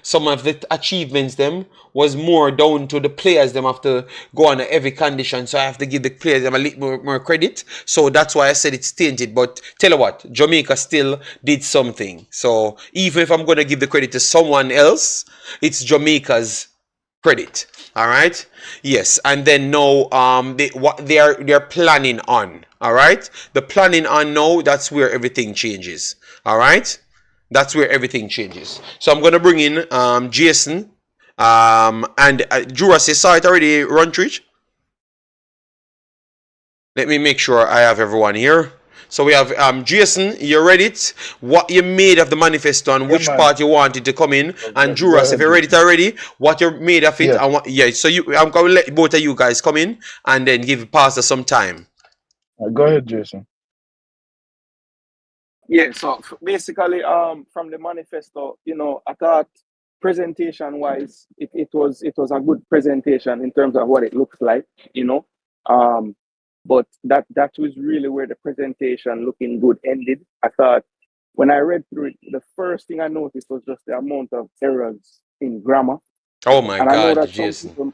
[SPEAKER 1] some of the achievements them was more down to the players. Them have to go on every condition, so I have to give the players them a little more credit. So that's why I said it's tainted. But tell you what, Jamaica still did something. So even if I'm going to give the credit to someone else, it's Jamaica's credit. All right, yes, and then now what they're planning on. All right, the planning on now, that's where everything changes. All right, that's where everything changes. So I'm gonna bring in Jason and Juras. You saw it already, Run Treat. Let me make sure I have everyone here. So we have Jason, you read it, what you made of the manifesto and which part you wanted to come in, and Juras, if you read it already, what you made of it, and so I'm going to let both of you guys come in and then give Pastor some time.
[SPEAKER 4] Go ahead, Jason.
[SPEAKER 2] Yeah, so basically, from the manifesto, you know, I thought presentation-wise, it was a good presentation in terms of what it looks like, you know. But that was really where the presentation looking good ended. I thought when I read through it, the first thing I noticed was just the amount of errors in grammar.
[SPEAKER 1] Oh my
[SPEAKER 2] and
[SPEAKER 1] God,
[SPEAKER 2] I know that
[SPEAKER 1] Jason.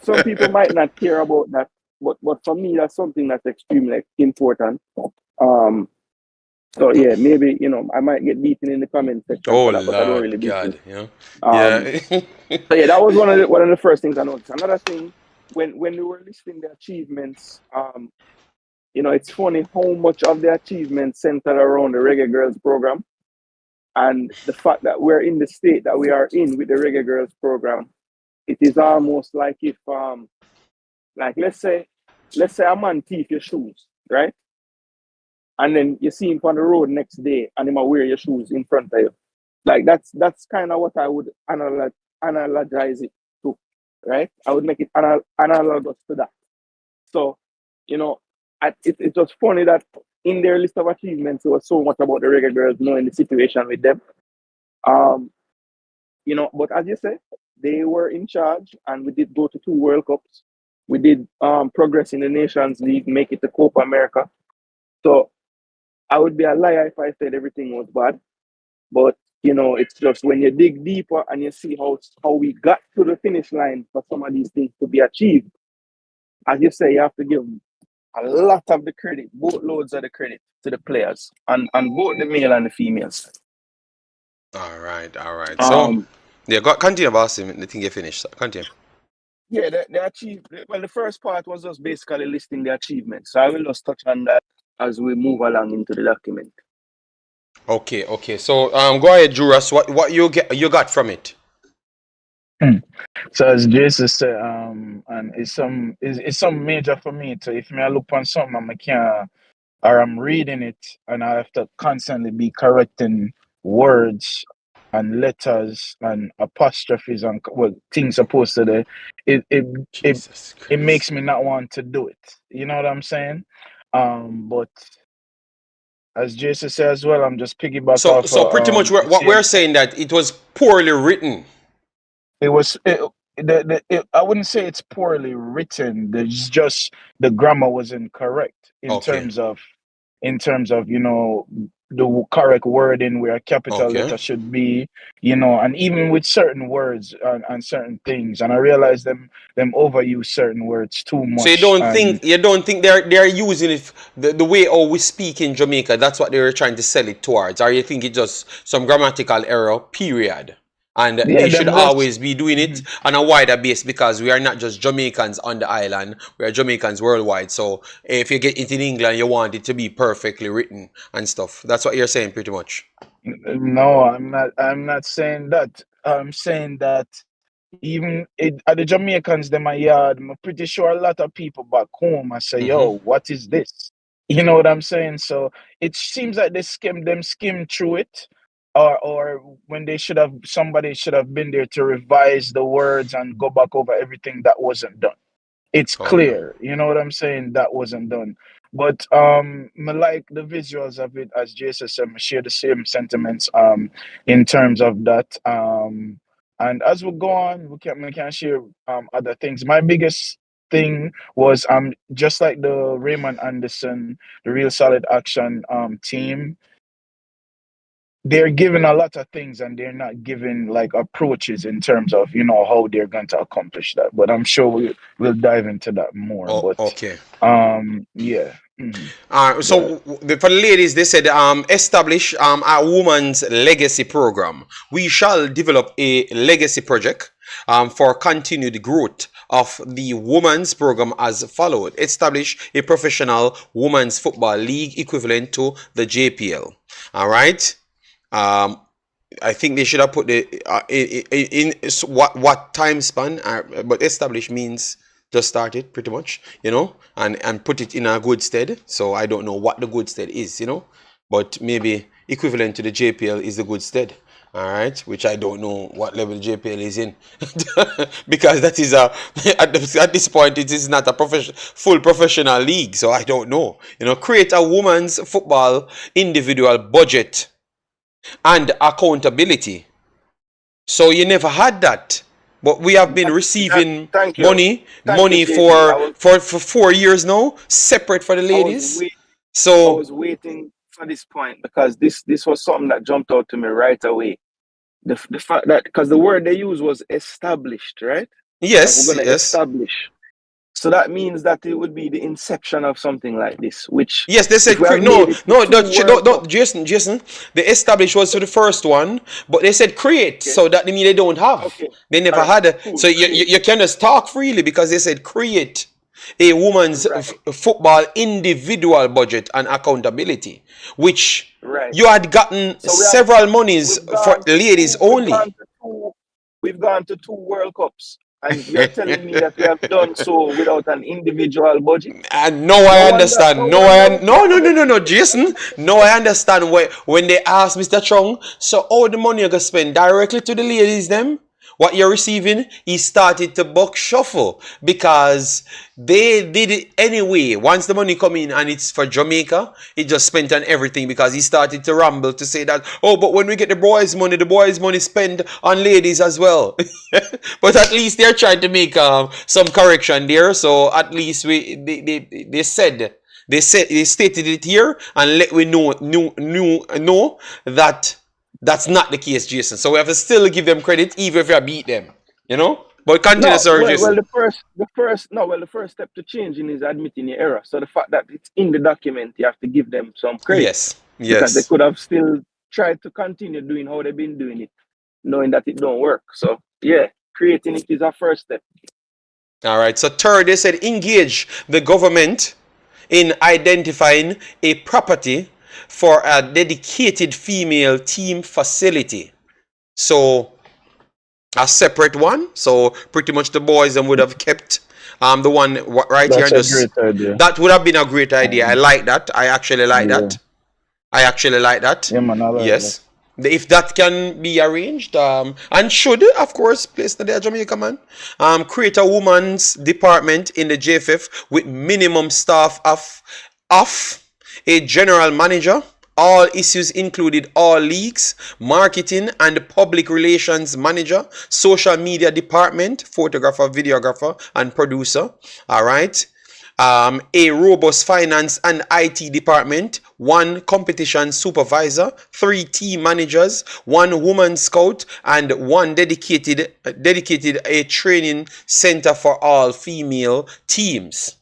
[SPEAKER 2] some people might not care about that, but for me that's something that's extremely important. So yeah, maybe, you know, I might get beaten in the comment section for that, but I don't really beat me.
[SPEAKER 1] Yeah.
[SPEAKER 2] So yeah, that was one of the first things I noticed. Another thing, when we were listing the achievements, you know, it's funny how much of the achievements centered around the Reggae Girlz program, and the fact that we're in the state that we are in with the Reggae Girlz program. It is almost like if like let's say a man thief your shoes, right? And then you see him on the road next day and him a wear your shoes in front of you. Like that's kind of what I would analogize it to, right? I would make it analogous to that. So, you know, it was funny that in their list of achievements, there was so much about the Reggae Girlz knowing the situation with them. You know, but as you say, they were in charge, and we did go to 2 World Cups. We did progress in the Nations League, make it to Copa America. So I would be a liar if I said everything was bad. But, you know, it's just when you dig deeper and you see how we got to the finish line for some of these things to be achieved, as you say, you have to give a lot of the credit, boatloads of the credit to the players, and both the male and the female side.
[SPEAKER 1] All right. So, yeah, continue, boss. The thing you finished. Continue.
[SPEAKER 2] Yeah, the achieved. Well, the first part was just basically listing the achievements. So I will just touch on that as we move along into the document.
[SPEAKER 1] Okay. So, go ahead, Juras. What you got from it?
[SPEAKER 4] So as Jason said, and it's some major for me too. If I look on something, I can't, or I'm reading it and I have to constantly be correcting words and letters and apostrophes and what things supposed to do. It makes me not want to do it. You know what I'm saying? But as Jason said as well, I'm just piggybacking off.
[SPEAKER 1] So pretty much what we're saying that it was poorly written.
[SPEAKER 4] It was. I wouldn't say it's poorly written. There's just the grammar was incorrect in terms of you know the correct wording where a capital letter should be, you know, and even with certain words and certain things. And I realized them overuse certain words too much.
[SPEAKER 1] So you don't think they're using it the way how we speak in Jamaica? That's what they were trying to sell it towards, or you think it's just some grammatical error? Period. And
[SPEAKER 4] Yeah,
[SPEAKER 1] they should
[SPEAKER 4] them rest.
[SPEAKER 1] always be doing it on a wider base because we are not just Jamaicans on the island, we are Jamaicans worldwide. So if you get it in England, you want it to be perfectly written and stuff. That's what you're saying pretty much.
[SPEAKER 4] No, I'm not. I'm not saying that. I'm saying that even at the Jamaicans, them a yard. I'm pretty sure a lot of people back home I say,
[SPEAKER 1] Mm-hmm.
[SPEAKER 4] "Yo, what is this?" You know what I'm saying? So it seems like they skim through it, or when they should have somebody should have been there to revise the words and go back over everything that wasn't done. It's
[SPEAKER 1] Okay.
[SPEAKER 4] clear, you know what I'm saying? That wasn't done. But me like the visuals of it, as Jason said, me share the same sentiments in terms of that. And as we go on, we can share other things. My biggest thing was just like the Raymond Anderson, the Real Solid Action team, they're given a lot of things and they're not given like approaches in terms of how they're going to accomplish that, but I'm sure we'll dive into that more.
[SPEAKER 1] Oh,
[SPEAKER 4] But
[SPEAKER 1] okay.
[SPEAKER 4] yeah. Mhm. Go ahead.
[SPEAKER 1] So for the ladies, they said establish a woman's legacy program. We shall develop a legacy project for continued growth of the women's program as followed. Establish a professional women's football league equivalent to the JPL. All right. Um, I think they should have put the in what time span, but establish means just start it pretty much, and put it in a good stead. So I don't know what the good stead is, but maybe equivalent to the JPL is the good stead. All right, which I don't know what level JPL is in, because that is at this point it is not a full professional league. So I don't know. Create a women's football individual budget and accountability. So you never had that, but we have been receiving
[SPEAKER 2] Thank you. Thank you,
[SPEAKER 1] money
[SPEAKER 2] JP.
[SPEAKER 1] for 4 years now, separate for the
[SPEAKER 2] I was
[SPEAKER 1] ladies.
[SPEAKER 2] wait, I
[SPEAKER 1] So
[SPEAKER 2] was waiting for this point because this was something that jumped out to me right away. The fact that because the word they used was established, right? Like we're
[SPEAKER 1] yes,
[SPEAKER 2] gonna
[SPEAKER 1] yes,
[SPEAKER 2] establish. So that means that it would be the inception of something like this, which
[SPEAKER 1] yes. They
[SPEAKER 2] if
[SPEAKER 1] said
[SPEAKER 2] we have
[SPEAKER 1] no,
[SPEAKER 2] made it to
[SPEAKER 1] no,
[SPEAKER 2] two World
[SPEAKER 1] don't,
[SPEAKER 2] Cup,
[SPEAKER 1] Jason. The established was to the first one, but they said create,
[SPEAKER 2] okay,
[SPEAKER 1] so that mean they don't have.
[SPEAKER 2] okay,
[SPEAKER 1] They
[SPEAKER 2] all
[SPEAKER 1] never
[SPEAKER 2] right,
[SPEAKER 1] had so
[SPEAKER 2] cool,
[SPEAKER 1] you
[SPEAKER 2] create,
[SPEAKER 1] you can just talk freely because they said create a woman's
[SPEAKER 2] right,
[SPEAKER 1] football individual budget and accountability, which
[SPEAKER 2] right.
[SPEAKER 1] you had gotten
[SPEAKER 2] So
[SPEAKER 1] several monies
[SPEAKER 2] we've
[SPEAKER 1] for
[SPEAKER 2] gone to
[SPEAKER 1] ladies
[SPEAKER 2] two,
[SPEAKER 1] only.
[SPEAKER 2] we've gone to two World Cups, and you're telling me that we have done so without an individual budget.
[SPEAKER 1] And no,
[SPEAKER 2] No
[SPEAKER 1] I
[SPEAKER 2] wonder,
[SPEAKER 1] understand.
[SPEAKER 2] no
[SPEAKER 1] No,
[SPEAKER 2] wonder we
[SPEAKER 1] no,
[SPEAKER 2] can't
[SPEAKER 1] no, no,
[SPEAKER 2] get
[SPEAKER 1] no, no,
[SPEAKER 2] through.
[SPEAKER 1] Jason. No, I understand when they asked Mr. Chung, so all the money you gonna spend directly to the ladies, them, what you're receiving, he started to buck shuffle because they did it anyway. Once the money come in and it's for Jamaica, he just spent on everything because he started to ramble to say that, oh, but when we get the boys' money spent on ladies as well. But at least they're trying to make some correction there. So at least they said they stated it here and let we know that that's not the case, Jason. So we have to still give them credit even if we beat them, But continue,
[SPEAKER 2] No,
[SPEAKER 1] sorry, Jason.
[SPEAKER 2] the first step to changing is admitting your error. So the fact that it's in the document, you have to give them some credit
[SPEAKER 1] Yes,
[SPEAKER 2] because they
[SPEAKER 1] yes.
[SPEAKER 2] could have still tried to continue doing how they've been doing it, knowing that it don't work. So yeah, creating it is our first step.
[SPEAKER 1] All right. So third, they said engage the government in identifying a property for a dedicated female team facility. So a separate one. So pretty much the boys them would have kept the one right here
[SPEAKER 4] That's
[SPEAKER 1] and
[SPEAKER 4] a
[SPEAKER 1] just
[SPEAKER 4] great idea.
[SPEAKER 1] that would have been a great idea. I like that. I actually like
[SPEAKER 4] Yeah,
[SPEAKER 1] that. I actually like that.
[SPEAKER 4] yeah, man, I like that.
[SPEAKER 1] Yes. If that can be arranged, and should, of course, place the Jamaica man, create a woman's department in the JFF with minimum staff of a general manager. All issues included all leagues, marketing and public relations manager, social media department, photographer, videographer, and producer. All right. A robust finance and IT department, one competition supervisor, 3 team managers, 1 woman scout, and 1 dedicated a training center for all female teams.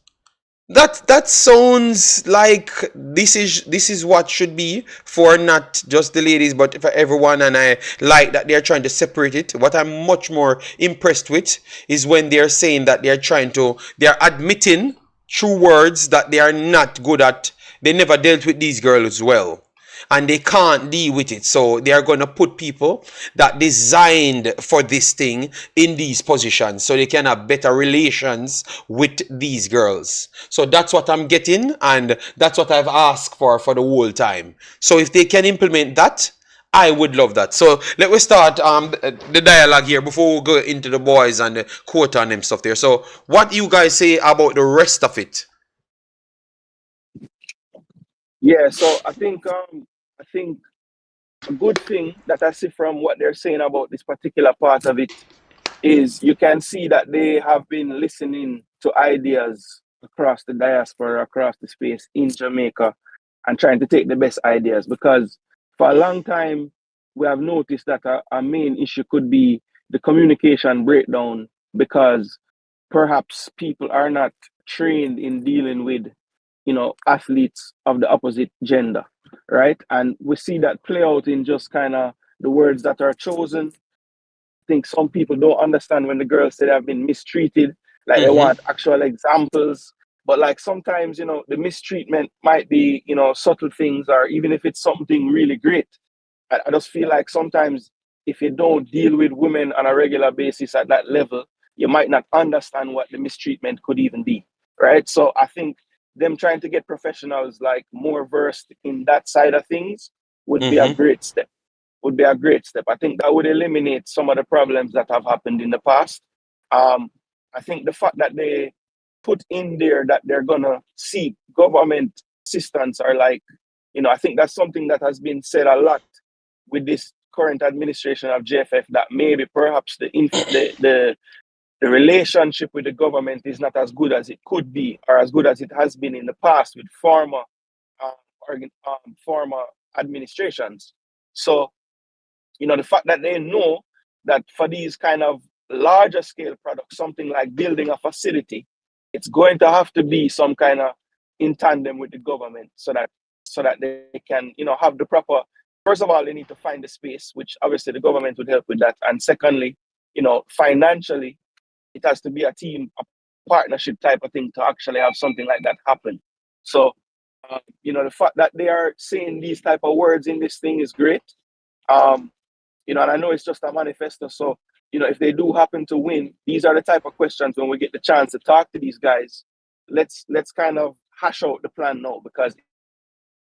[SPEAKER 1] That sounds like this is what should be for not just the ladies but for everyone, and I like that they're trying to separate it. What I'm much more impressed with is when they're saying that they're admitting through words that they are not good at, they never dealt with these girls well and they can't deal with it, so they are going to put people that designed for this thing in these positions so they can have better relations with these girls. So that's what I'm getting, and that's what I've asked for the whole time. So if they can implement that, I would love that. So let me start the dialogue here before we go into the boys and the quota and them stuff there. So what you guys say about the rest of it?
[SPEAKER 2] Yeah, so I think a good thing that I see from what they're saying about this particular part of it is you can see that they have been listening to ideas across the diaspora, across the space in Jamaica, and trying to take the best ideas. Because for a long time, we have noticed that a main issue could be the communication breakdown, because perhaps people are not trained in dealing with, athletes of the opposite gender, right? And we see that play out in just kind of the words that are chosen. Think some people don't understand when the girls say they have been mistreated, like they
[SPEAKER 1] Mm-hmm.
[SPEAKER 2] want actual examples. But like sometimes, the mistreatment might be, subtle things, or even if it's something really great. I just feel like sometimes if you don't deal with women on a regular basis at that level, you might not understand what the mistreatment could even be, right? So I think them trying to get professionals like more versed in that side of things would be a
[SPEAKER 1] Mm-hmm.
[SPEAKER 2] great step. Would be a great step. I think that would eliminate some of the problems that have happened in the past. Um, I think the fact that they put in there that they're gonna seek government assistance, or like, I think that's something that has been said a lot with this current administration of JFF, that maybe perhaps the relationship with the government is not as good as it could be, or as good as it has been in the past with former administrations. So, the fact that they know that for these kind of larger scale products, something like building a facility, it's going to have to be some kind of in tandem with the government, so that they can, have the proper. First of all, they need to find the space, which obviously the government would help with that. And secondly, financially, it has to be a team, a partnership type of thing to actually have something like that happen. So, the fact that they are saying these type of words in this thing is great. Um, and I know it's just a manifesto. So, if they do happen to win, these are the type of questions when we get the chance to talk to these guys. Let's kind of hash out the plan now, because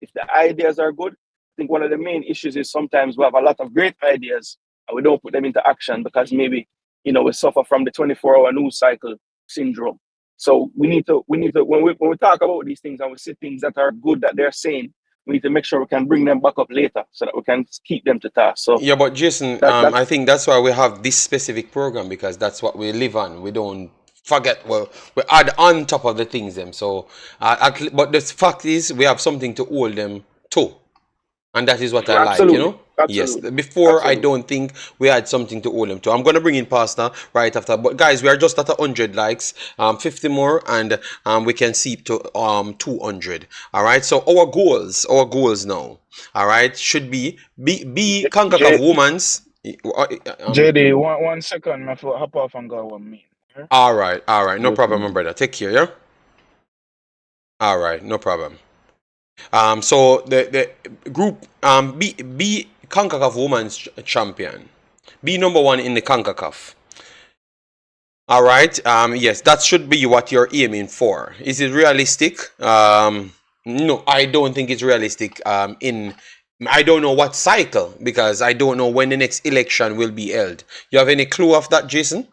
[SPEAKER 2] if the ideas are good, I think one of the main issues is sometimes we have a lot of great ideas and we don't put them into action because maybe, we suffer from the 24-hour news cycle syndrome. So we need to when we talk about these things and we see things that are good that they're saying, we need to make sure we can bring them back up later so that we can keep them to task. So
[SPEAKER 1] Yeah, but Jason,
[SPEAKER 2] that's
[SPEAKER 1] I think that's why we have this specific program, because that's what we live on. We don't forget. Well, we add on top of the things them. So, but the fact is, we have something to hold them to, and that is what I like.
[SPEAKER 2] absolutely,
[SPEAKER 1] Yes.
[SPEAKER 2] absolutely,
[SPEAKER 1] Before, I
[SPEAKER 2] absolutely.
[SPEAKER 1] don't think we had something to hold them to. I'm gonna bring in Pastor right after. But guys, we are just at 100 likes. 50 more, and we can see to 200. All right. So our goals now. All right, should be Concacaf
[SPEAKER 4] J,
[SPEAKER 1] Women's.
[SPEAKER 4] JD, one second, my foot hop off and go 1 minute.
[SPEAKER 1] All right, no
[SPEAKER 2] No
[SPEAKER 1] problem, my
[SPEAKER 2] problem.
[SPEAKER 1] brother. Take care, yeah. All right, no problem. So the group be Concacaf Women's Champion, be number one in the Concacaf. All right. Yes, that should be what you're aiming for. Is it realistic? No, I don't think it's realistic. I don't know what cycle, because I don't know when the next election will be held. You have any clue of that, Jason?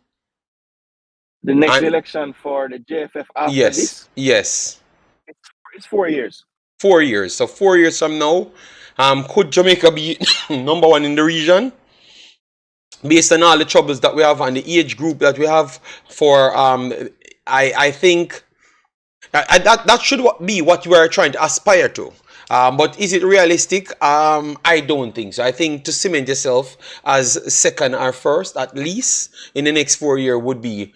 [SPEAKER 2] The next
[SPEAKER 1] And
[SPEAKER 2] election for the JFF after
[SPEAKER 1] yes,
[SPEAKER 2] this,
[SPEAKER 1] yes,
[SPEAKER 2] it's 4 years.
[SPEAKER 1] 4 years. So 4 years from now, could Jamaica be number one in the region, based on all the troubles that we have and the age group that we have for I think that should be what we are trying to aspire to. But is it realistic? I don't think so. I think to cement yourself as second or first, at least in the next 4 years, would be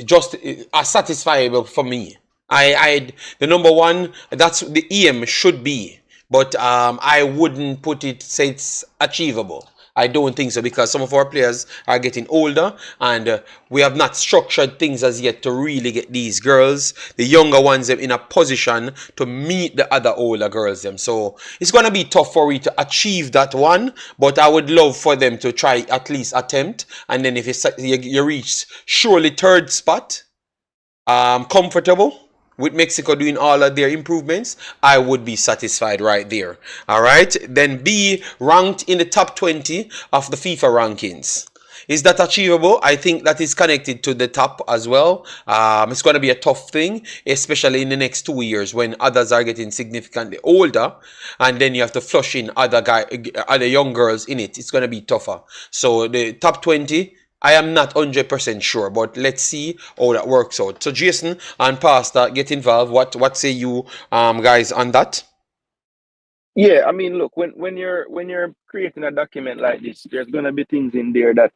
[SPEAKER 1] just satisfiable for me. The number one, that's the aim should be, but I wouldn't put it, say it's achievable. I don't think so, because some of our players are getting older, and we have not structured things as yet to really get these girls, the younger ones, them in a position to meet the other older girls them. So it's gonna be tough for we to achieve that one, but I would love for them to try at least attempt, and then if you reach surely third spot, comfortable with Mexico doing all of their improvements, I would be satisfied right there. All right. Then be ranked in the top 20 of the FIFA rankings. Is that achievable? I think that is connected to the top as well. It's going to be a tough thing, especially in the next 2 years when others are getting significantly older, and then you have to flush in other young girls in it. It's going to be tougher. So the top 20, I am not 100% sure, but let's see how that works out. So Jason and Pastor, get involved. What say you guys on that?
[SPEAKER 2] Yeah, I mean, look, when you're creating a document like this, there's gonna be things in there that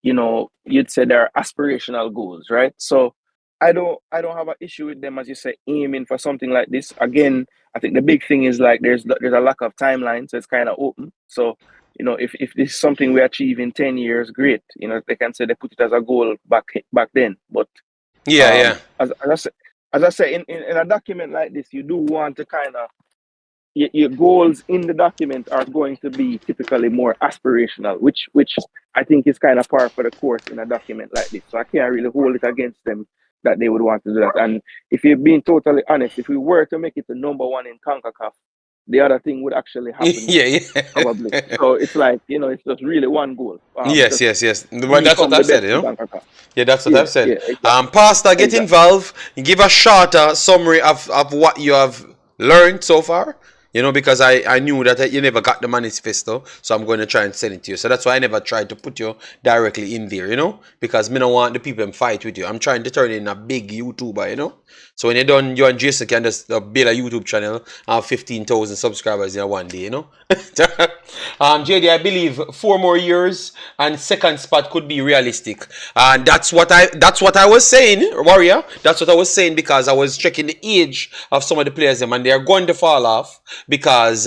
[SPEAKER 2] you'd say they're aspirational goals, right? So I don't have an issue with them, as you say, aiming for something like this. Again, I think the big thing is like there's a lack of timeline, so it's kind of open. So if this is something we achieve in 10 years, great. They can say they put it as a goal back then. But
[SPEAKER 1] Yeah.
[SPEAKER 2] as I say, in a document like this, you do want to kind of your goals in the document are going to be typically more aspirational, which I think is kind of par for the course in a document like this. So I can't really hold it against them that they would want to do that. And if you're being totally honest, if we were to make it the number one in CONCACAF, the other thing would actually happen.
[SPEAKER 1] Yeah.
[SPEAKER 2] Probably. So it's like, it's just really one goal.
[SPEAKER 1] Yes. Well, that's what I've said, Yeah, that's what I've said.
[SPEAKER 2] Yeah, exactly.
[SPEAKER 1] Pastor, get involved. Give a shorter summary of what you have learned so far. Because I knew that you never got the manifesto, so I'm going to try and send it to you. So that's why I never tried to put you directly in there, because me don't want the people to fight with you. I'm trying to turn in a big YouTuber, So when you're done, you and Jason can just build a YouTube channel and have 15,000 subscribers in one day, JD, I believe 4 more years and second spot could be realistic. And that's what I was saying, Warrior. That's what I was saying, because I was checking the age of some of the players and they are going to fall off because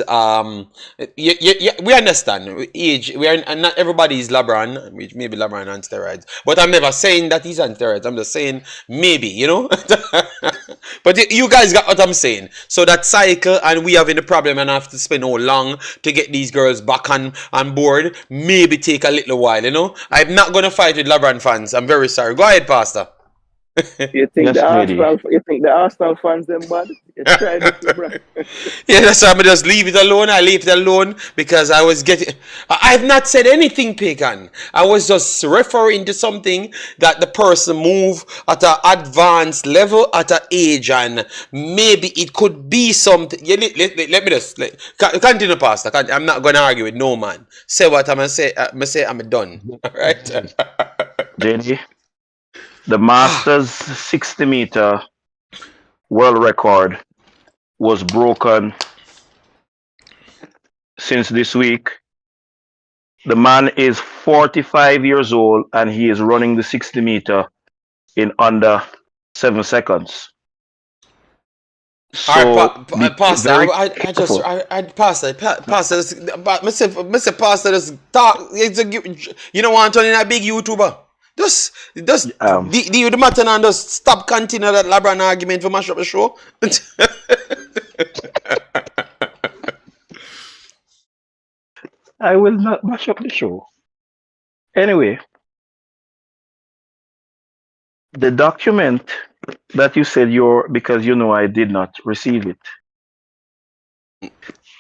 [SPEAKER 1] we understand age. Not everybody is LeBron, which maybe LeBron on steroids. But I'm never saying that he's on steroids. I'm just saying maybe, But you guys got what I'm saying. So that cycle, and we having the problem and have to spend how long to get these girls back on board, maybe take a little while, I'm not going to fight with LeBron fans. I'm very sorry. Go ahead, Pastor.
[SPEAKER 2] You think the Arsenal fans them bad? You try this, bro.
[SPEAKER 1] Yeah, that's why I'm just leave it alone. I leave it alone because I was getting. I've not said anything, Pagan. I was just referring to something that the person move at an advanced level at an age, and maybe it could be something. Yeah, let me just continue, Pastor. I'm not going to argue with no man. Say what I'm gonna say. I'm done. All right.
[SPEAKER 3] JD, the Masters 60-meter world record was broken since this week. The man is 45 years old and he is running the 60-meter in under 7 seconds. So,
[SPEAKER 1] Pastor, Pastor, Mr. Pastor, just talk. You don't want to turn in a big YouTuber. Just the matter and just stop continuing that LeBron argument for mash up the show.
[SPEAKER 3] I will not mash up the show. Anyway, the document that you said because I did not receive it.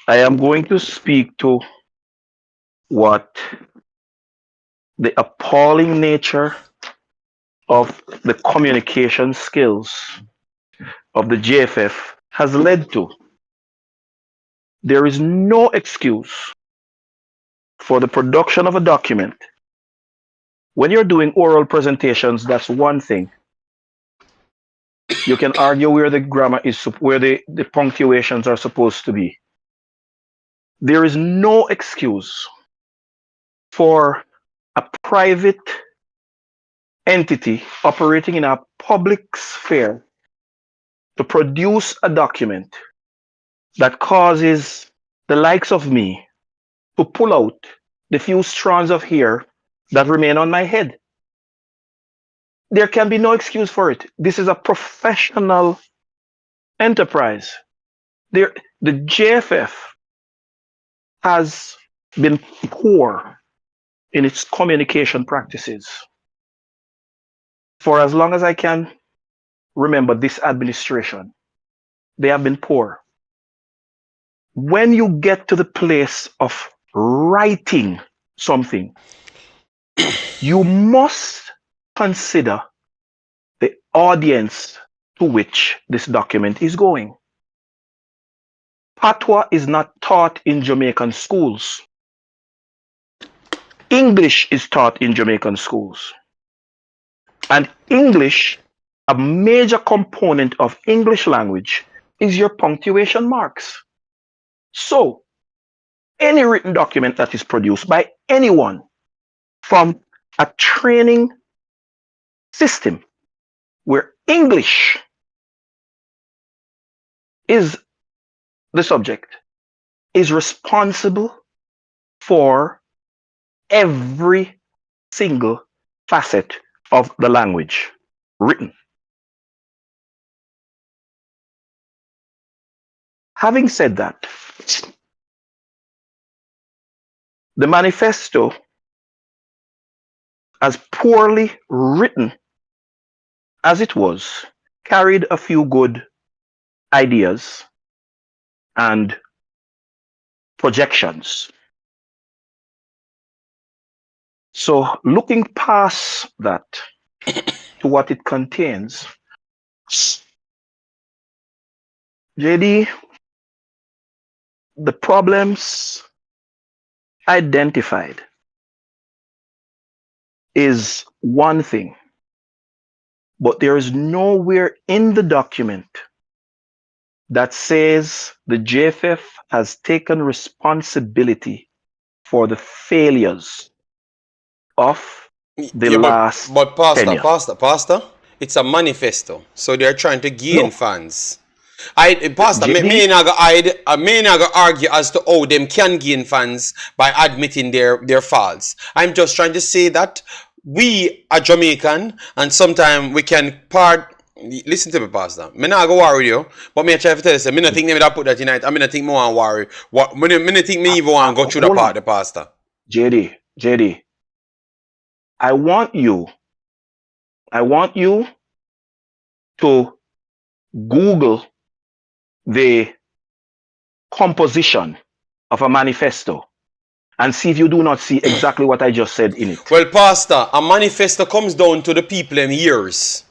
[SPEAKER 3] I am going to speak to what the appalling nature of the communication skills of the JFF has led to. There is no excuse for the production of a document. When you're doing oral presentations, that's one thing. You can argue where the grammar is, where the punctuations are supposed to be. There is no excuse for a private entity operating in a public sphere to produce a document that causes the likes of me to pull out the few strands of hair that remain on my head. There can be no excuse for it. This is a professional enterprise. The JFF has been poor in its communication practices for as long as I can remember this administration. They have been poor. When you get to the place of writing something, you must consider the audience to which this document is going. Patois is not taught in Jamaican schools. English is taught in Jamaican schools. And English, a major component of English language, is your punctuation marks. So, any written document that is produced by anyone from a training system where English is the subject is responsible for every single facet of the language written. Having said that, the manifesto, as poorly written as it was, carried a few good ideas and projections. So looking past that to what it contains, JD, the problems identified is one thing, but there is nowhere in the document that says the JFF has taken responsibility for the failures of the last
[SPEAKER 1] but
[SPEAKER 3] tenure.
[SPEAKER 1] Pastor, it's a manifesto, so they're trying to gain funds. Pastor, me not go argue as to how them can gain funds by admitting their faults. I'm just trying to say that we are Jamaican, and sometimes we can listen to me, Pastor. Me not go worry you, but me try to tell you, say, me not think me that put that tonight. I mean, I think me want worry. Me not think me even want go through the part, the Pastor.
[SPEAKER 3] JD, I want you to Google the composition of a manifesto and see if you do not see exactly what I just said in it.
[SPEAKER 1] Well, Pastor, a manifesto comes down to the people in years.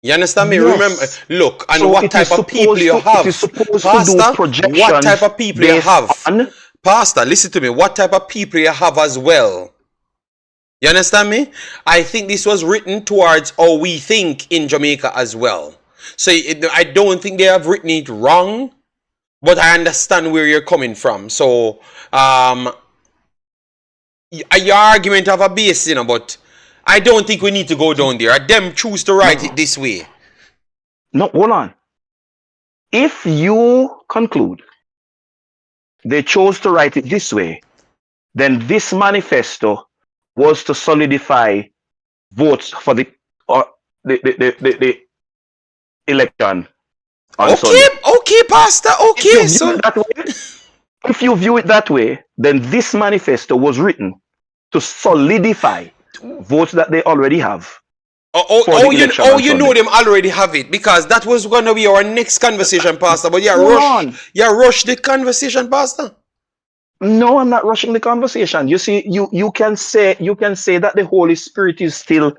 [SPEAKER 1] You understand me?
[SPEAKER 3] Yes.
[SPEAKER 1] Remember, look, and
[SPEAKER 3] So
[SPEAKER 1] what type of people you have.
[SPEAKER 3] It is supposed
[SPEAKER 1] Pastor,
[SPEAKER 3] to do projections
[SPEAKER 1] what type of people you have.
[SPEAKER 3] on,
[SPEAKER 1] Pastor, listen to me. What type of people you have as well. You understand me? I think this was written towards how we think in Jamaica as well. So I don't think they have written it wrong, but I understand where you're coming from. So your argument have a base, you know, but I don't think we need to go down there. Them choose to write it this way.
[SPEAKER 3] No, hold on. If you conclude they chose to write it this way, then this manifesto was to solidify votes for the election on Sunday.
[SPEAKER 1] Okay, Pastor. Okay, so
[SPEAKER 3] if you view it that way, then this manifesto was written to solidify votes that they already have.
[SPEAKER 1] You know them already have it, because that was going to be our next conversation, Pastor. But rush the conversation, Pastor.
[SPEAKER 3] No, I'm not rushing the conversation. You see, you can say that the Holy Spirit is still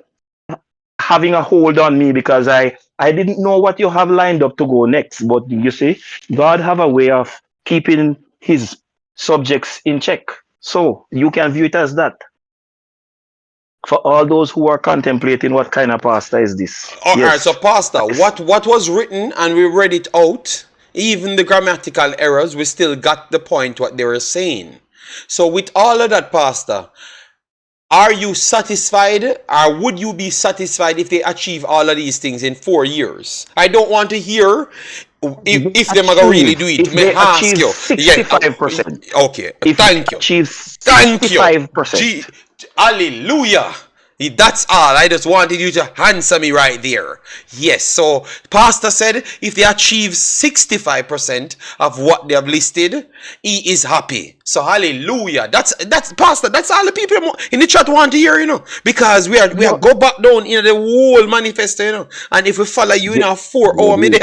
[SPEAKER 3] having a hold on me because I didn't know what you have lined up to go next. But you see, God have a way of keeping his subjects in check. So you can view it as that. For all those who are contemplating what kind of pastor is this.
[SPEAKER 1] All right, so Pastor, what was written and we read it out, even the grammatical errors, we still got the point what they were saying. So with all of that, Pastor, Are you satisfied, or would you be satisfied if they achieve all of these things in 4 years? I don't want to hear if them are gonna really do it.
[SPEAKER 3] If
[SPEAKER 1] May
[SPEAKER 3] they
[SPEAKER 1] ask
[SPEAKER 3] achieve
[SPEAKER 1] you. Yeah.
[SPEAKER 3] 65%,
[SPEAKER 1] Okay.
[SPEAKER 3] if they
[SPEAKER 1] Thank you.
[SPEAKER 3] achieve
[SPEAKER 1] Thank you.
[SPEAKER 3] 65%,
[SPEAKER 1] Hallelujah. That's all. I just wanted you to answer me right there. Yes. So Pastor said if they achieve 65% of what they have listed, he is happy. So hallelujah. That's Pastor. That's all the people in the chat want to hear, because we are go back down in the whole manifesto, and if we follow you in a 4 hour midday,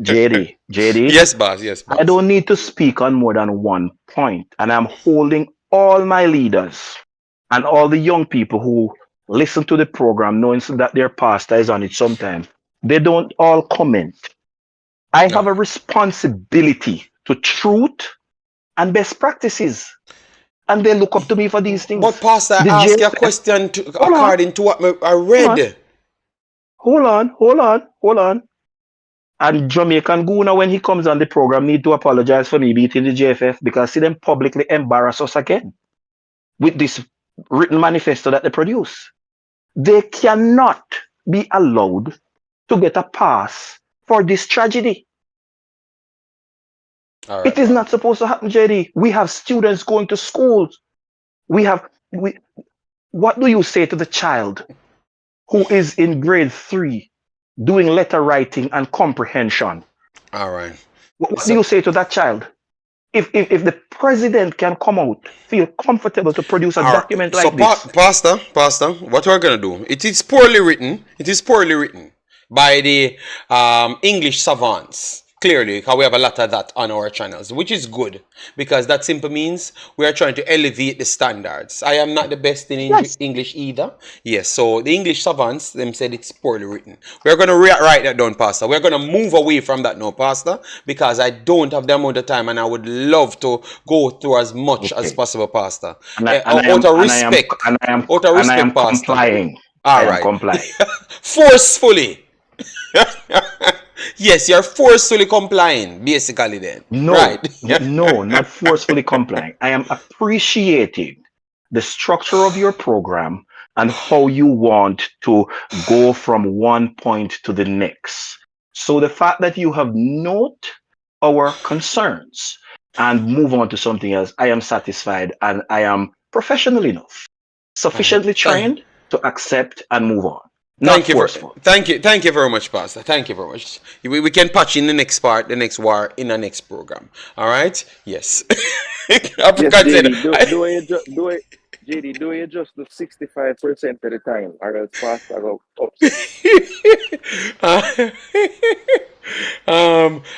[SPEAKER 3] JD,
[SPEAKER 1] Yes, boss. Yes, boss.
[SPEAKER 3] I don't need to speak on more than one point, and I'm holding all my leaders and all the young people who listen to the program, knowing that their pastor is on it sometime. They don't all comment. I have a responsibility to truth and best practices, and they look up to me for these things.
[SPEAKER 1] But Pastor, I ask you a question according to what I read.
[SPEAKER 3] Hold on. And Jamaican Guna, when he comes on the program, need to apologize for me beating the JFF, because see them publicly embarrass us again with this written manifesto that they produce. They cannot be allowed to get a pass for this tragedy.
[SPEAKER 1] Right,
[SPEAKER 3] it is not supposed to happen, JD. We have students going to schools. What do you say to the child who is in grade 3 doing letter writing and comprehension?
[SPEAKER 1] All right.
[SPEAKER 3] What do you say to that child? If the president can come out, feel comfortable to produce a document like this.
[SPEAKER 1] Pastor, what we're going to do, it is poorly written. It is poorly written by the English savants. Clearly, because we have a lot of that on our channels, which is good, because that simply means we are trying to elevate the standards. I am not the best in English either. Yes, so the English savants, them said it's poorly written. We're going to write that down, Pastor. We're going to move away from that now, Pastor, because I don't have the amount of time, and I would love to go through as much as possible, Pastor. Out of respect, Pastor.
[SPEAKER 3] Complying.
[SPEAKER 1] All right.
[SPEAKER 3] Complying.
[SPEAKER 1] Forcefully. Yes, you're forcefully complying, basically then.
[SPEAKER 3] No,
[SPEAKER 1] right.
[SPEAKER 3] No, not forcefully complying. I am appreciating the structure of your program and how you want to go from one point to the next. So the fact that you have noted our concerns and move on to something else, I am satisfied, and I am professional enough, sufficiently trained to accept and move on.
[SPEAKER 1] Thank you very much, Pastor. Thank you very much. We can patch in the next part, the next war, in the next program. All right? Yes.
[SPEAKER 2] JD, do it just the 65% of the time, or else Pastor go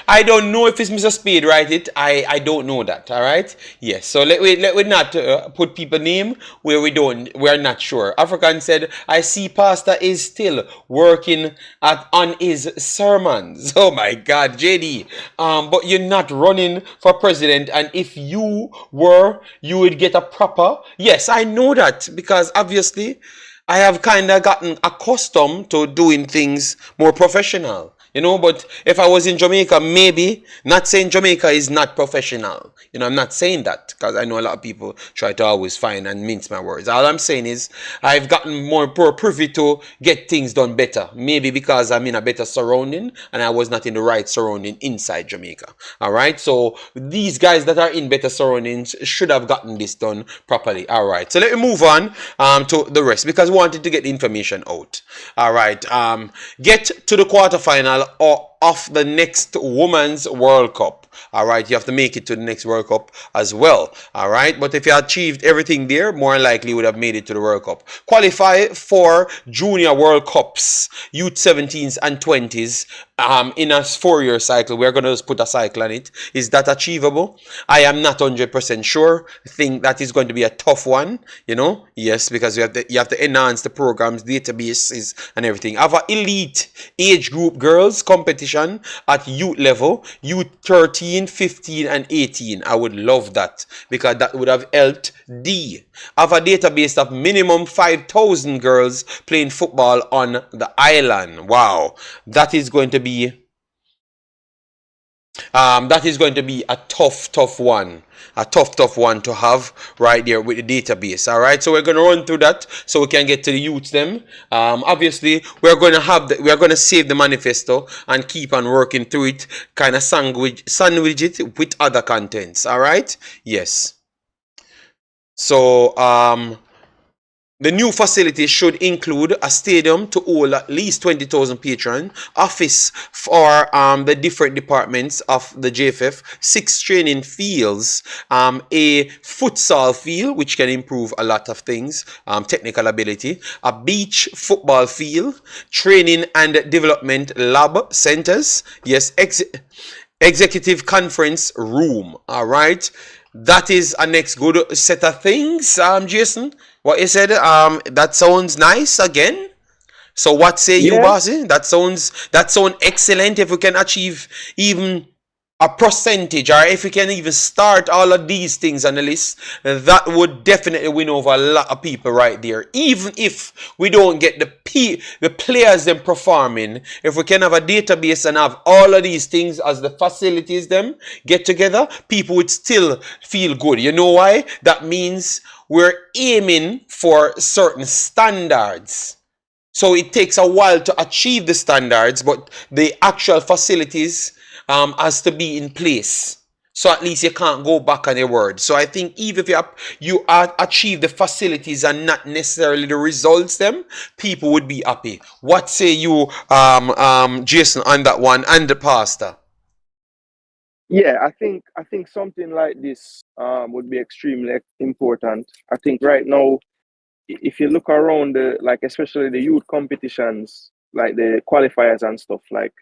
[SPEAKER 1] I don't know if it's Mr. Speed write it. I don't know that. All right. Yes. So let we not put people name where we're not sure. African said, I see Pastor is still working on his sermons. Oh my God, JD. But you're not running for president, and if you were, you would get a proper. Yes, I know that, because obviously I have kind of gotten accustomed to doing things more professional. But if I was in Jamaica, maybe, not saying Jamaica is not professional. I'm not saying that, because I know a lot of people try to always find and mince my words. All I'm saying is I've gotten more privy to get things done better. Maybe because I'm in a better surrounding and I was not in the right surrounding inside Jamaica. All right. So these guys that are in better surroundings should have gotten this done properly. All right. So let me move on to the rest, because we wanted to get the information out. All right. Get to the quarterfinal of the next Women's World Cup. All right, you have to make it to the next World Cup as well. All right, but if you achieved everything there, more likely you would have made it to the World Cup. Qualify for Junior World Cups, Youth 17s and 20s in a 4-year cycle. We're going to just put a cycle on it. Is that achievable? I am not 100% sure. I think that is going to be a tough one, Yes, because you have to enhance the programs, databases, and everything. Have an elite age group girls competition at youth level, youth 13, 15, and 18. I would love that, because that would have helped have a database of minimum 5,000 girls playing football on the island. Wow, that is going to be That is going to be a tough one. A tough one to have right there with the database. All right, so we're going to run through that so we can get to the youths them. Obviously, we're going to we're going to save the manifesto and keep on working through it, kind of sandwich it with other contents. All right, yes. So the new facility should include a stadium to hold at least 20,000 patrons, office for the different departments of the JFF, 6 training fields, a futsal field, which can improve a lot of things, technical ability, a beach football field, training and development lab centers, yes, executive conference room. All right, that is a next good set of things, Jason. What you said, that sounds nice again. So what say you,
[SPEAKER 2] Yeah,
[SPEAKER 1] bossy? That sounds excellent. If we can achieve even a percentage, or if we can even start all of these things on the list, that would definitely win over a lot of people right there. Even if we don't get the players them performing, if we can have a database and have all of these things as the facilities them get together, people would still feel good. You know why? That means we're aiming for certain standards. So it takes a while to achieve the standards, but the actual facilities has to be in place. So at least you can't go back on your word. So I think even if you achieve the facilities and not necessarily the results, them people would be happy. What say you, Jason, on that one, and the pastor?
[SPEAKER 2] yeah. I think something like this would be extremely important. I think right now, if you look around the like, especially the youth competitions, like the qualifiers and stuff, like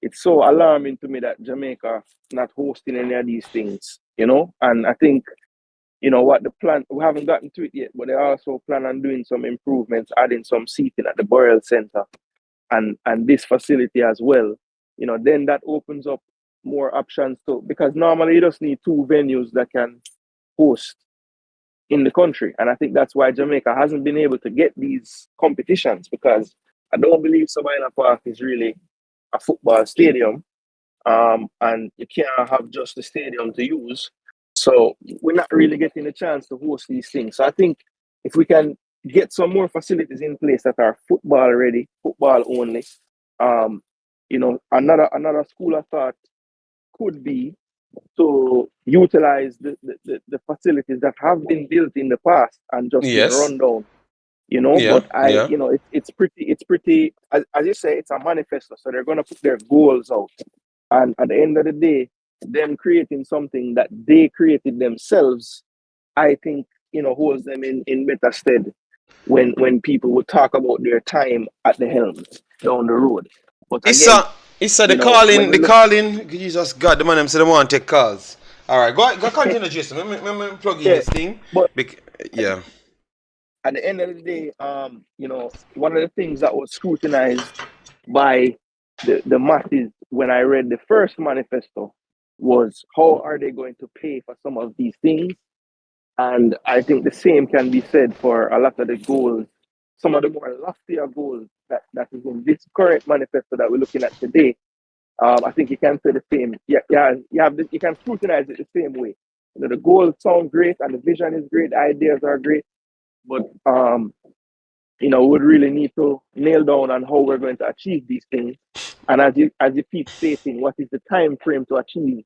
[SPEAKER 2] it's so alarming to me that Jamaica not hosting any of these things, you know. And I think what the plan. We haven't gotten to it yet, but they also plan on doing some improvements, adding some seating at the Burial Center and this facility as well. Then that opens up more options too, because normally you just need two venues that can host in the country. And I think that's why Jamaica hasn't been able to get these competitions, because I don't believe Sabina Park is really a football stadium. And you can't have just the stadium to use. So we're not really getting a chance to host these things. So I think if we can get some more facilities in place that are football ready, football only, another school of thought could be to utilize the facilities that have been built in the past and just been
[SPEAKER 1] Yes.
[SPEAKER 2] run down.
[SPEAKER 1] Yeah.
[SPEAKER 2] But
[SPEAKER 1] Yeah.
[SPEAKER 2] it's pretty as you say, it's a manifesto, so they're going to put their goals out, and at the end of the day, them creating something that they created themselves, I think, holds them in better stead when people would talk about their time at the helm down the road. But again,
[SPEAKER 1] It's the
[SPEAKER 2] when
[SPEAKER 1] calling,
[SPEAKER 2] we
[SPEAKER 1] the
[SPEAKER 2] look,
[SPEAKER 1] calling. Jesus God, the man them say they want to take calls. All right, go continue, Jason. Let me plug in
[SPEAKER 2] yeah,
[SPEAKER 1] this thing.
[SPEAKER 2] but
[SPEAKER 1] Yeah.
[SPEAKER 2] at the end of the day, one of the things that was scrutinized by the masses when I read the first manifesto was how are they going to pay for some of these things? And I think the same can be said for a lot of the goals, some of the more loftier goals that is in this current manifesto that we're looking at today. I think you can say the same. Yeah, yeah, you can scrutinize it the same way. The goals sound great and the vision is great, ideas are great, but we would really need to nail down on how we're going to achieve these things. And as you keep stating, what is the time frame to achieve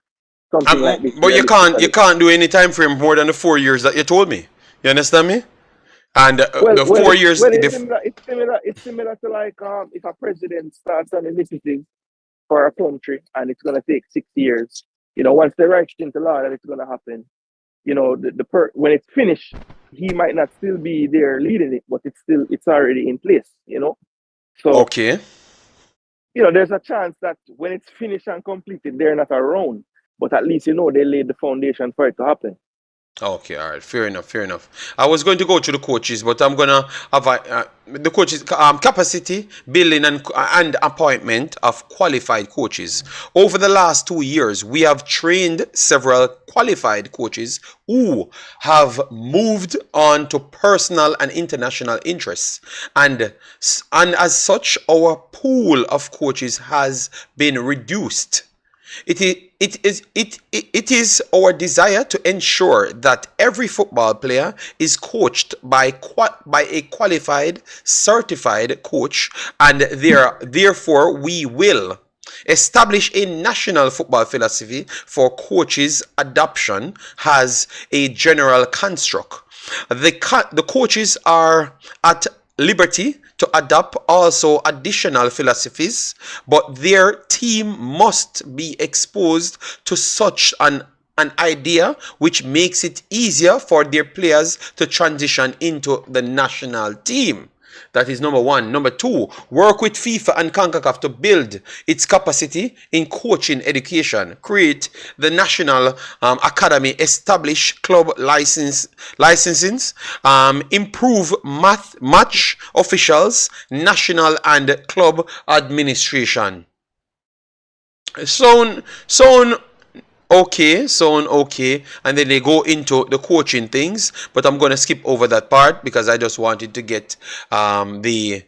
[SPEAKER 2] something like this
[SPEAKER 1] But you
[SPEAKER 2] realistically?
[SPEAKER 1] can't do any time frame more than the 4 years that you told me. You understand me? And
[SPEAKER 2] Well,
[SPEAKER 1] the
[SPEAKER 2] well,
[SPEAKER 1] 4 years,
[SPEAKER 2] well, it's similar. It's similar. It's similar to like if a president starts an initiative for a country and it's gonna take 6 years. Once they write it into law that it's gonna happen, when it's finished, he might not still be there leading it, but it's already in place. So
[SPEAKER 1] okay.
[SPEAKER 2] there's a chance that when it's finished and completed, they're not around, but at least they laid the foundation for it to happen.
[SPEAKER 1] Okay, all right, fair enough, fair enough. I was going to go to the coaches, but I'm gonna have the coaches capacity building and appointment of qualified coaches. Over the last 2 years, we have trained several qualified coaches who have moved on to personal and international interests, and as such, our pool of coaches has been reduced. It it is our desire to ensure that every football player is coached by a qualified, certified coach, and therefore we will establish a national football philosophy for coaches' adoption as a general construct. The coaches are at liberty to adopt also additional philosophies, but their team must be exposed to such an idea, which makes it easier for their players to transition into the national team. That is number one. Number two, work with FIFA and Concacaf to build its capacity in coaching education, create the national academy, establish club licensings, improve match officials, national and club administration. Sound okay, and then they go into the coaching things, but I'm going to skip over that part because I just wanted to get the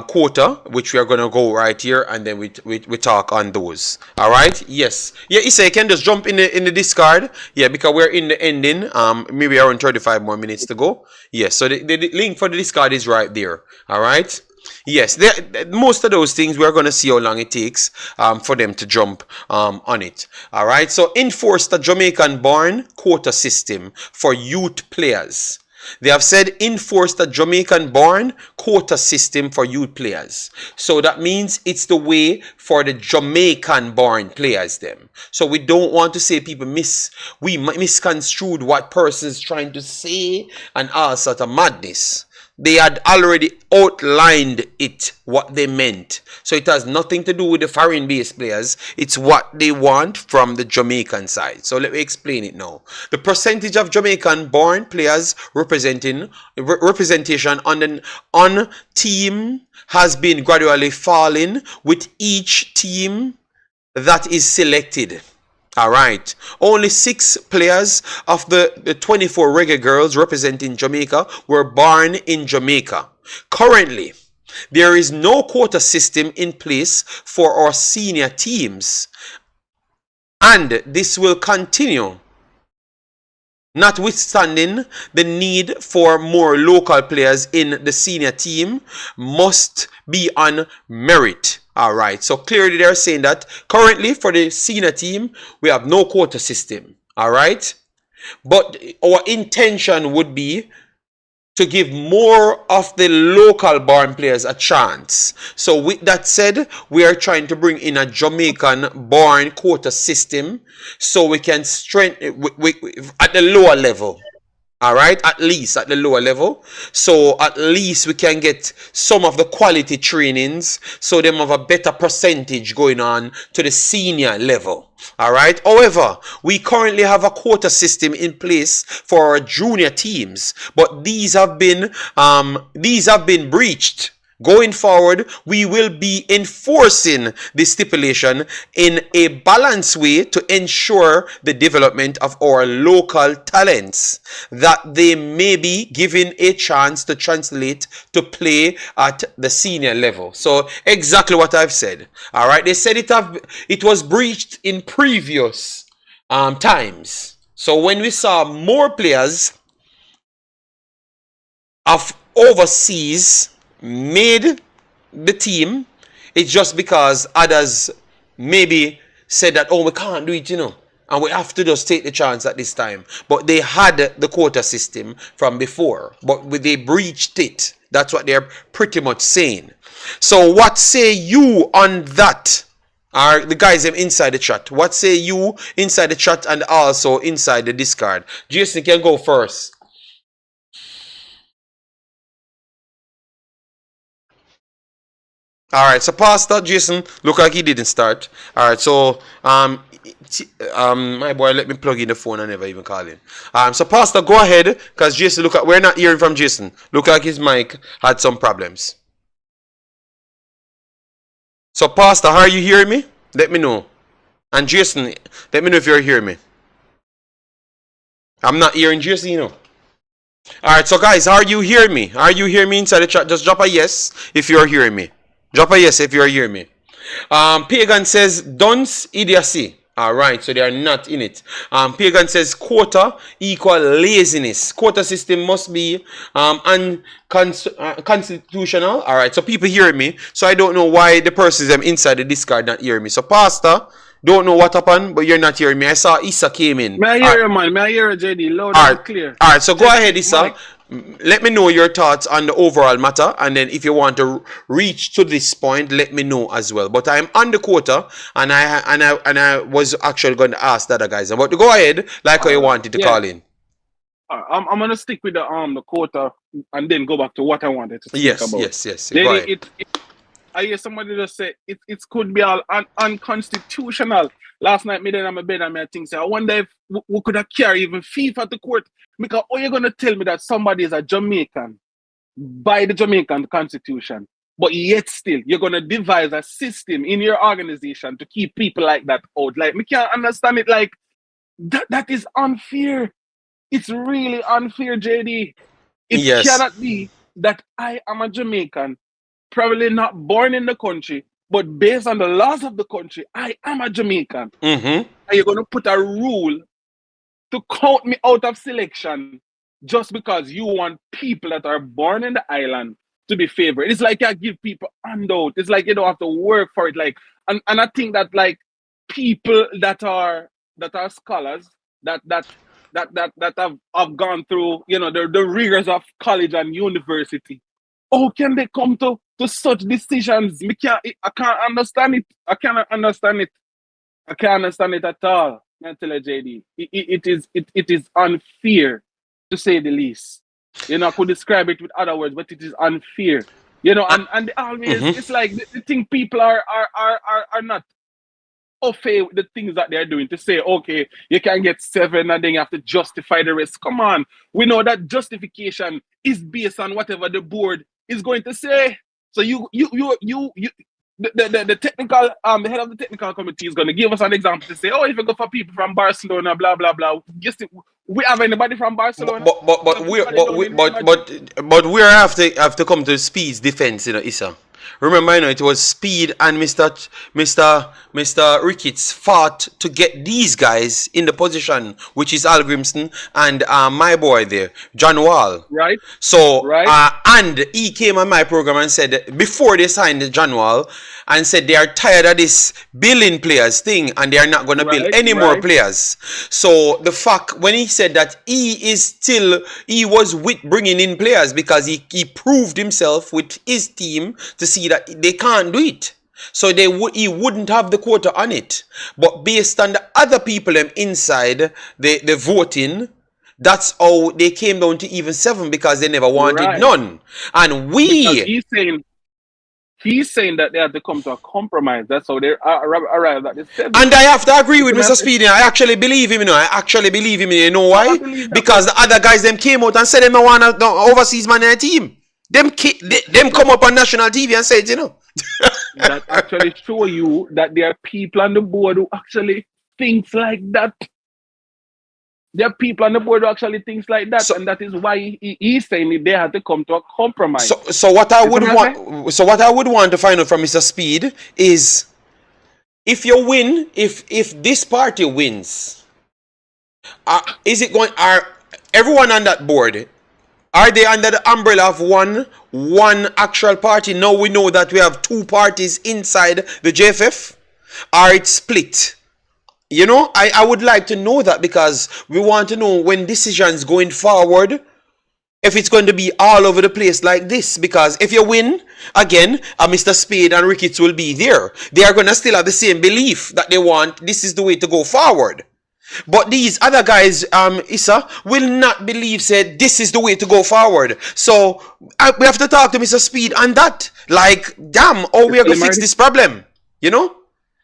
[SPEAKER 1] quota, which we are going to go right here, and then we talk on those. All right, yes, yeah, Issa, you can just jump in the discard, yeah, because we're in the ending, maybe around 35 more minutes to go. Yes, so the link for the discard is right there. All right. Yes, most of those things we're going to see how long it takes for them to jump on it. All right, so enforce the Jamaican-born quota system for youth players. They have said enforce the Jamaican-born quota system for youth players. So that means it's the way for the Jamaican-born players them. So we don't want to say people misconstrued what person is trying to say and all sort of madness. They had already outlined it, what they meant. So it has nothing to do with the foreign-based players. It's what they want from the Jamaican side. So let me explain it now. The percentage of Jamaican-born players representation on team has been gradually falling with each team that is selected. All right, only 6 players of the 24 reggae girls representing Jamaica were born in Jamaica. Currently, there is no quota system in place for our senior teams, and this will continue, notwithstanding the need for more local players in the senior team must be on merit. All right, so clearly they're saying that currently for the senior team, we have no quota system. All right, but our intention would be to give more of the local born players a chance. So with that said, we are trying to bring in a Jamaican born quota system so we can strengthen at the lower level. All right, at least at the lower level. So at least we can get some of the quality trainings so them have a better percentage going on to the senior level. All right. However, we currently have a quota system in place for our junior teams, but these have been breached. Going forward, we will be enforcing this stipulation in a balanced way to ensure the development of our local talents, that they may be given a chance to translate to play at the senior level. So exactly what I've said. All right, they said it was breached in previous times. So when we saw more players of overseas made the team, it's just because others maybe said that, oh, we can't do it, and we have to just take the chance at this time. But they had the quota system from before, but they breached it. That's what they're pretty much saying. So what say you on that? Are the guys inside the chat? What say you inside the chat and also inside the Discord? Jason can go first. All right, so Pastor Jason look like he didn't start. All right, so my boy let me plug in the phone. I never even call him. So Pastor, go ahead, because Jason we're not hearing from Jason. Look like his mic had some problems. So Pastor, are you hearing me? Let me know. And Jason, let me know if you're hearing me. I'm not hearing Jason, All right, so guys, are you hearing me? Are you hearing me inside the chat? Just drop a yes if you're hearing me. Drop a yes if you're hearing me. Pagan says dunce idiocy. All right, so they are not in it. Pagan says quota equal laziness. Quota system must be unconstitutional. All right, so people hear me. So I don't know why the persons them inside the Discord not hearing me. So Pastor, don't know what happened, but you're not hearing me. I saw Issa came in.
[SPEAKER 5] May I hear you, man? May I hear you, JD? Loud
[SPEAKER 1] All
[SPEAKER 5] and
[SPEAKER 1] right,
[SPEAKER 5] clear.
[SPEAKER 1] all right. So go ahead, Issa.
[SPEAKER 5] Mike.
[SPEAKER 1] Let me know your thoughts on the overall matter, and then if you want to reach to this point, let me know as well. But I'm on the quota, and I was actually going to ask the other guys. But go ahead, like how you wanted to call in.
[SPEAKER 5] I'm gonna stick with the quota and then go back to what I wanted to speak about.
[SPEAKER 1] Yes. Go ahead.
[SPEAKER 5] I hear somebody just say it could be all unconstitutional. Last night, me then on my bed and I think, I wonder if we could have carried even FIFA to court. Because are you gonna tell me that somebody is a Jamaican by the Jamaican constitution, but yet still you're gonna devise a system in your organization to keep people like that out? Like, me can't understand it. Like that is unfair. It's really unfair, JD. It cannot be that I am a Jamaican, probably not born in the country, but based on the laws of the country, I am a Jamaican.
[SPEAKER 1] Mm-hmm.
[SPEAKER 5] And you're going to put a rule to count me out of selection just because you want people that are born in the island to be favored. It's like I give people handout. It's like you don't have to work for it. Like, and I think that like people that are scholars that have gone through, you know, the rigors of college and university, how can they come to such decisions? I can't understand it. I cannot understand it. I can't understand it at all. I tell you, JD, it is unfair, to say the least. You know, I could describe it with other words, but it is unfair. You know, and always it's like the thing people are not okay with the things that they're doing, to say, okay, you can get 7 and then you have to justify the rest. Come on. We know that justification is based on whatever the board is going to say. So the technical the head of the technical committee is going to give us an example to say, oh, if you go for people from Barcelona, blah blah blah. Just we have anybody from Barcelona?
[SPEAKER 1] But we have to come to Speed's defense, you know, Issa. Remember, you know, it was Speed and Mr. Ricketts fought to get these guys in the position, which is Al Grimston and my boy there, John Wall.
[SPEAKER 5] Right.
[SPEAKER 1] So, and he came on my program and said, before they signed John Wall, and said they are tired of this billing players thing and they are not going to bill any more players. So the fact when he said that he was with bringing in players because he proved himself with his team to see that they can't do it. So he wouldn't have the quota on it. But based on the other people inside the voting, that's how they came down to even 7 because they never wanted none. And
[SPEAKER 5] He's saying that they have to come to a compromise. That's how they arrived at this 7.
[SPEAKER 1] And I have to agree with Mr. Speedy. I actually believe him, you know. You know why? Because the other guys them came out and said they don't want an overseas man in a team. Them come up on national TV and said, you know.
[SPEAKER 5] That actually show you that there are people on the board who actually thinks like that. There are people on the board who actually thinks like that, and that is why he's saying they had to come to a compromise.
[SPEAKER 1] So what I would want to find out from Mr. Speed is, if you win, if this party wins, is it going? Are everyone on that board? Are they under the umbrella of one actual party? Now we know that we have 2 parties inside the JFF. Are it split? You know, I would like to know that, because we want to know when decisions going forward, if it's going to be all over the place like this. Because if you win, again, Mr. Spade and Ricketts will be there. They are going to still have the same belief that they want this is the way to go forward. But these other guys, Issa, will not believe, said this is the way to go forward. So we have to talk to Mr. Speed on that. Like, damn, we are going to fix this problem. You know?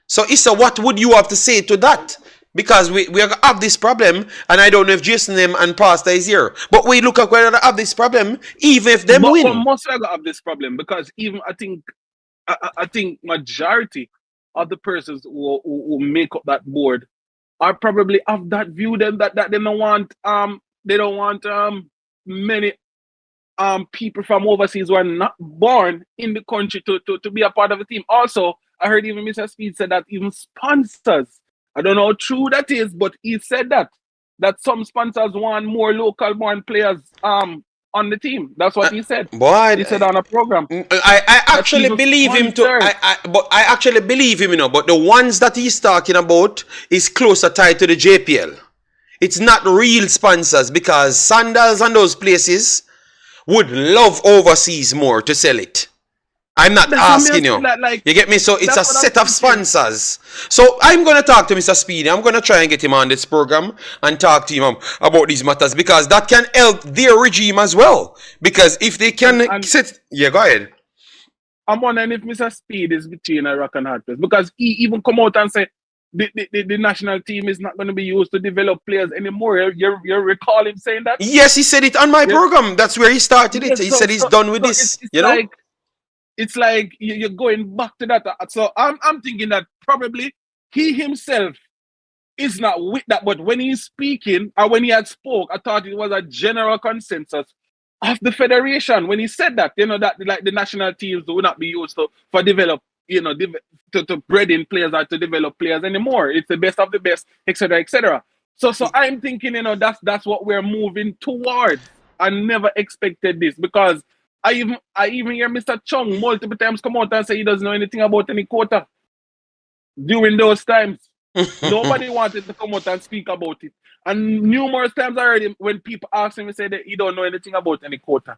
[SPEAKER 1] So Issa, what would you have to say to that? Because we have this problem, and I don't know if Jason and Pastor is here. But we look at whether they have this problem, even if them win.
[SPEAKER 5] But most have this problem, because even I think majority of the persons who make up that board are probably of that view that they don't want many people from overseas who are not born in the country to be a part of the team. Also, I heard even Mr. Speed said that even sponsors, I don't know how true that is, but he said that some sponsors want more local born players on the team. That's what he said.
[SPEAKER 1] Boy,
[SPEAKER 5] He said on a program.
[SPEAKER 1] I actually believe him but I actually believe him, but the ones that he's talking about is closer tied to the JPL. It's not real sponsors, because Sandals and those places would love overseas more to sell it. I'm not asking you. You get me? So it's a set of sponsors. So I'm going to talk to Mr. Speedy. I'm going to try and get him on this program and talk to him about these matters, because that can help their regime as well. Because if they can sit... Yeah, go ahead.
[SPEAKER 5] I'm wondering if Mr. Speed is between a rock and hard place, because he even come out and say the national team is not going to be used to develop players anymore. You recall him saying that?
[SPEAKER 1] Yes, he said it on my program. That's where he started it. He said he's done with this.
[SPEAKER 5] It's like you're going back to that. So I'm thinking that probably he himself is not with that. But when he's speaking, or when he had spoke, I thought it was a general consensus of the federation. When he said that, that like the national teams will not be used for develop, to bred in players or to develop players anymore. It's the best of the best, etc., etc. So I'm thinking, that's what we're moving towards. I never expected this, because I even hear Mr. Chung multiple times come out and say he doesn't know anything about any quota. During those times, nobody wanted to come out and speak about it. And numerous times I heard him, when people ask him, he said that he don't know anything about any quota.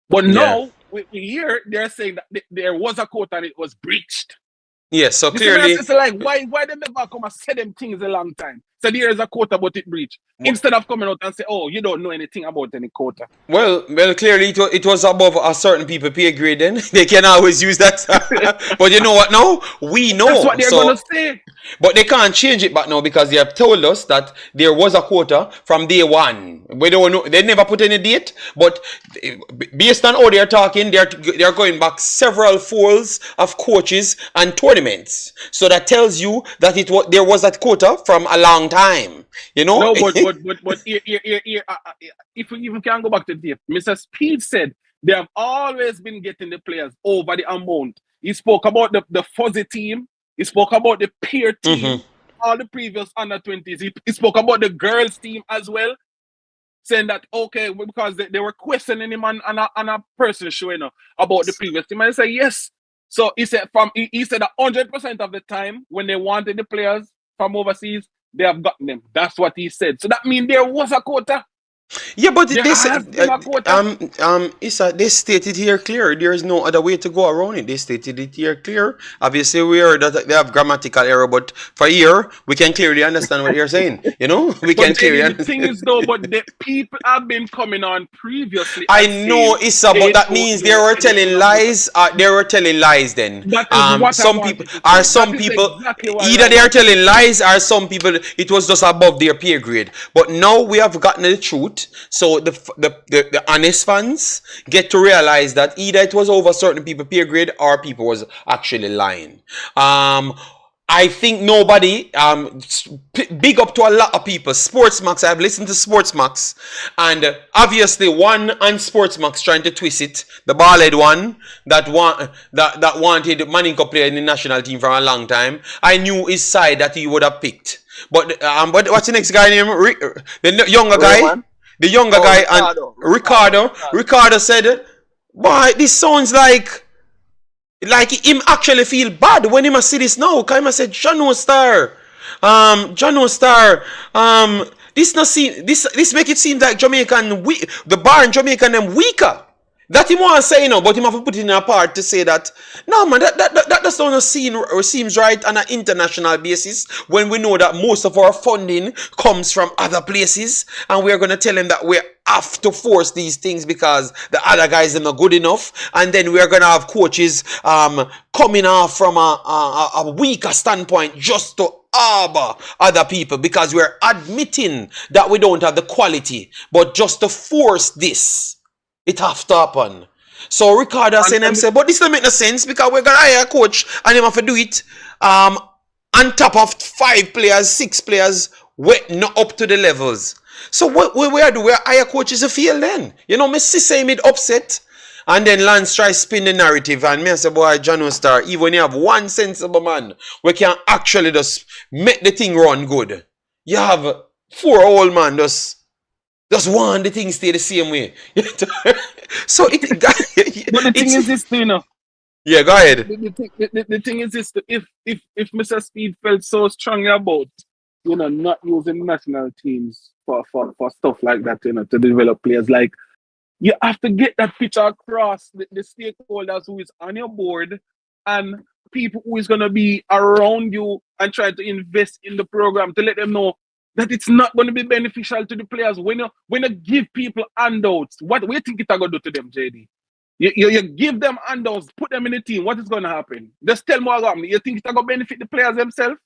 [SPEAKER 5] But now, we hear they're saying that there was a quota and it was breached.
[SPEAKER 1] Yes, so clearly...
[SPEAKER 5] It's like, why they never come and say them things a long time? So there is a quota, but it breached. Instead of coming out and say, oh, you don't know anything about any quota.
[SPEAKER 1] Well, clearly it was above a certain people pay grade then. They can always use that. But you know what now? We know.
[SPEAKER 5] That's what they're going to say.
[SPEAKER 1] But they can't change it back now, because they have told us that there was a quota from day one. We don't know. They never put any date. But based on how they're talking, they're going back several folds of coaches and tournaments. So that tells you that there was that quota from a long time.
[SPEAKER 5] No, but here, if we even can go back to the tape, Mr. Speed said they have always been getting the players over the amount. He spoke about the fuzzy team. He spoke about the peer team, all the previous under 20s. He spoke about the girls team as well, saying that, okay, because they were questioning him on a person show, about the previous team. And he said, yes. So he said he said 100% of the time when they wanted the players from overseas, they have gotten them. That's what he said. So that means there was a quota.
[SPEAKER 1] Yeah, but they stated here clear. There is no other way to go around it. They stated it here clear. Obviously, we heard that they have grammatical error, but for here, we can clearly understand what they're saying. We can clearly understand.
[SPEAKER 5] The thing is, though, but the people have been coming on previously.
[SPEAKER 1] I know, Issa, but that means they were telling lies. They were telling lies then. Some people, exactly either they are telling lies, or some people, it was just above their pay grade. But now we have gotten the truth. So the honest fans get to realize that either it was over certain people pay grade, or people was actually lying. I think nobody, big up to a lot of people. Sportsmax, I've listened to Sportsmax, and obviously one on Sportsmax trying to twist it, the bald-head one that wanted Maninko player in the national team for a long time. I knew his side that he would have picked. But what's the next guy name? The younger guy? The younger guy, and Ricardo said, boy, this sounds like him actually feel bad when he must see this now. Because he said, John Star, this make it seem like Jamaican, the bar in Jamaica them weaker. That he want to say, but he have to put it in a part to say that, no man, that doesn't seems right on an international basis, when we know that most of our funding comes from other places, and we're going to tell him that we have to force these things because the other guys are not good enough, and then we're going to have coaches coming off from a weaker standpoint just to harbor other people, because we're admitting that we don't have the quality, but just to force this, it have to happen. So Ricardo saying him say, but this don't make no sense, because we're gonna hire a coach and him have to do it on top of 5 players, 6 players, not up to the levels. So what we do? We hire coaches to fail then. Me see say made upset. And then Lance try spin the narrative and me I say, boy, John Star, even when you have one sensible man, we can actually just make the thing run good. You have 4 old man just want the thing stay the same way. So
[SPEAKER 5] But the thing is this, you know.
[SPEAKER 1] Yeah, go ahead.
[SPEAKER 5] The thing is this: if Mr. Speed felt so strongly about not using national teams for stuff like that, to develop players, like you have to get that picture across the stakeholders who is on your board and people who is gonna be around you and try to invest in the program to let them know that it's not going to be beneficial to the players when you give people handouts. What do you think it's gonna do to them, JD? You give them handouts, put them in the team. What is going to happen? Just tell me what happened. You think it's going to benefit the players themselves?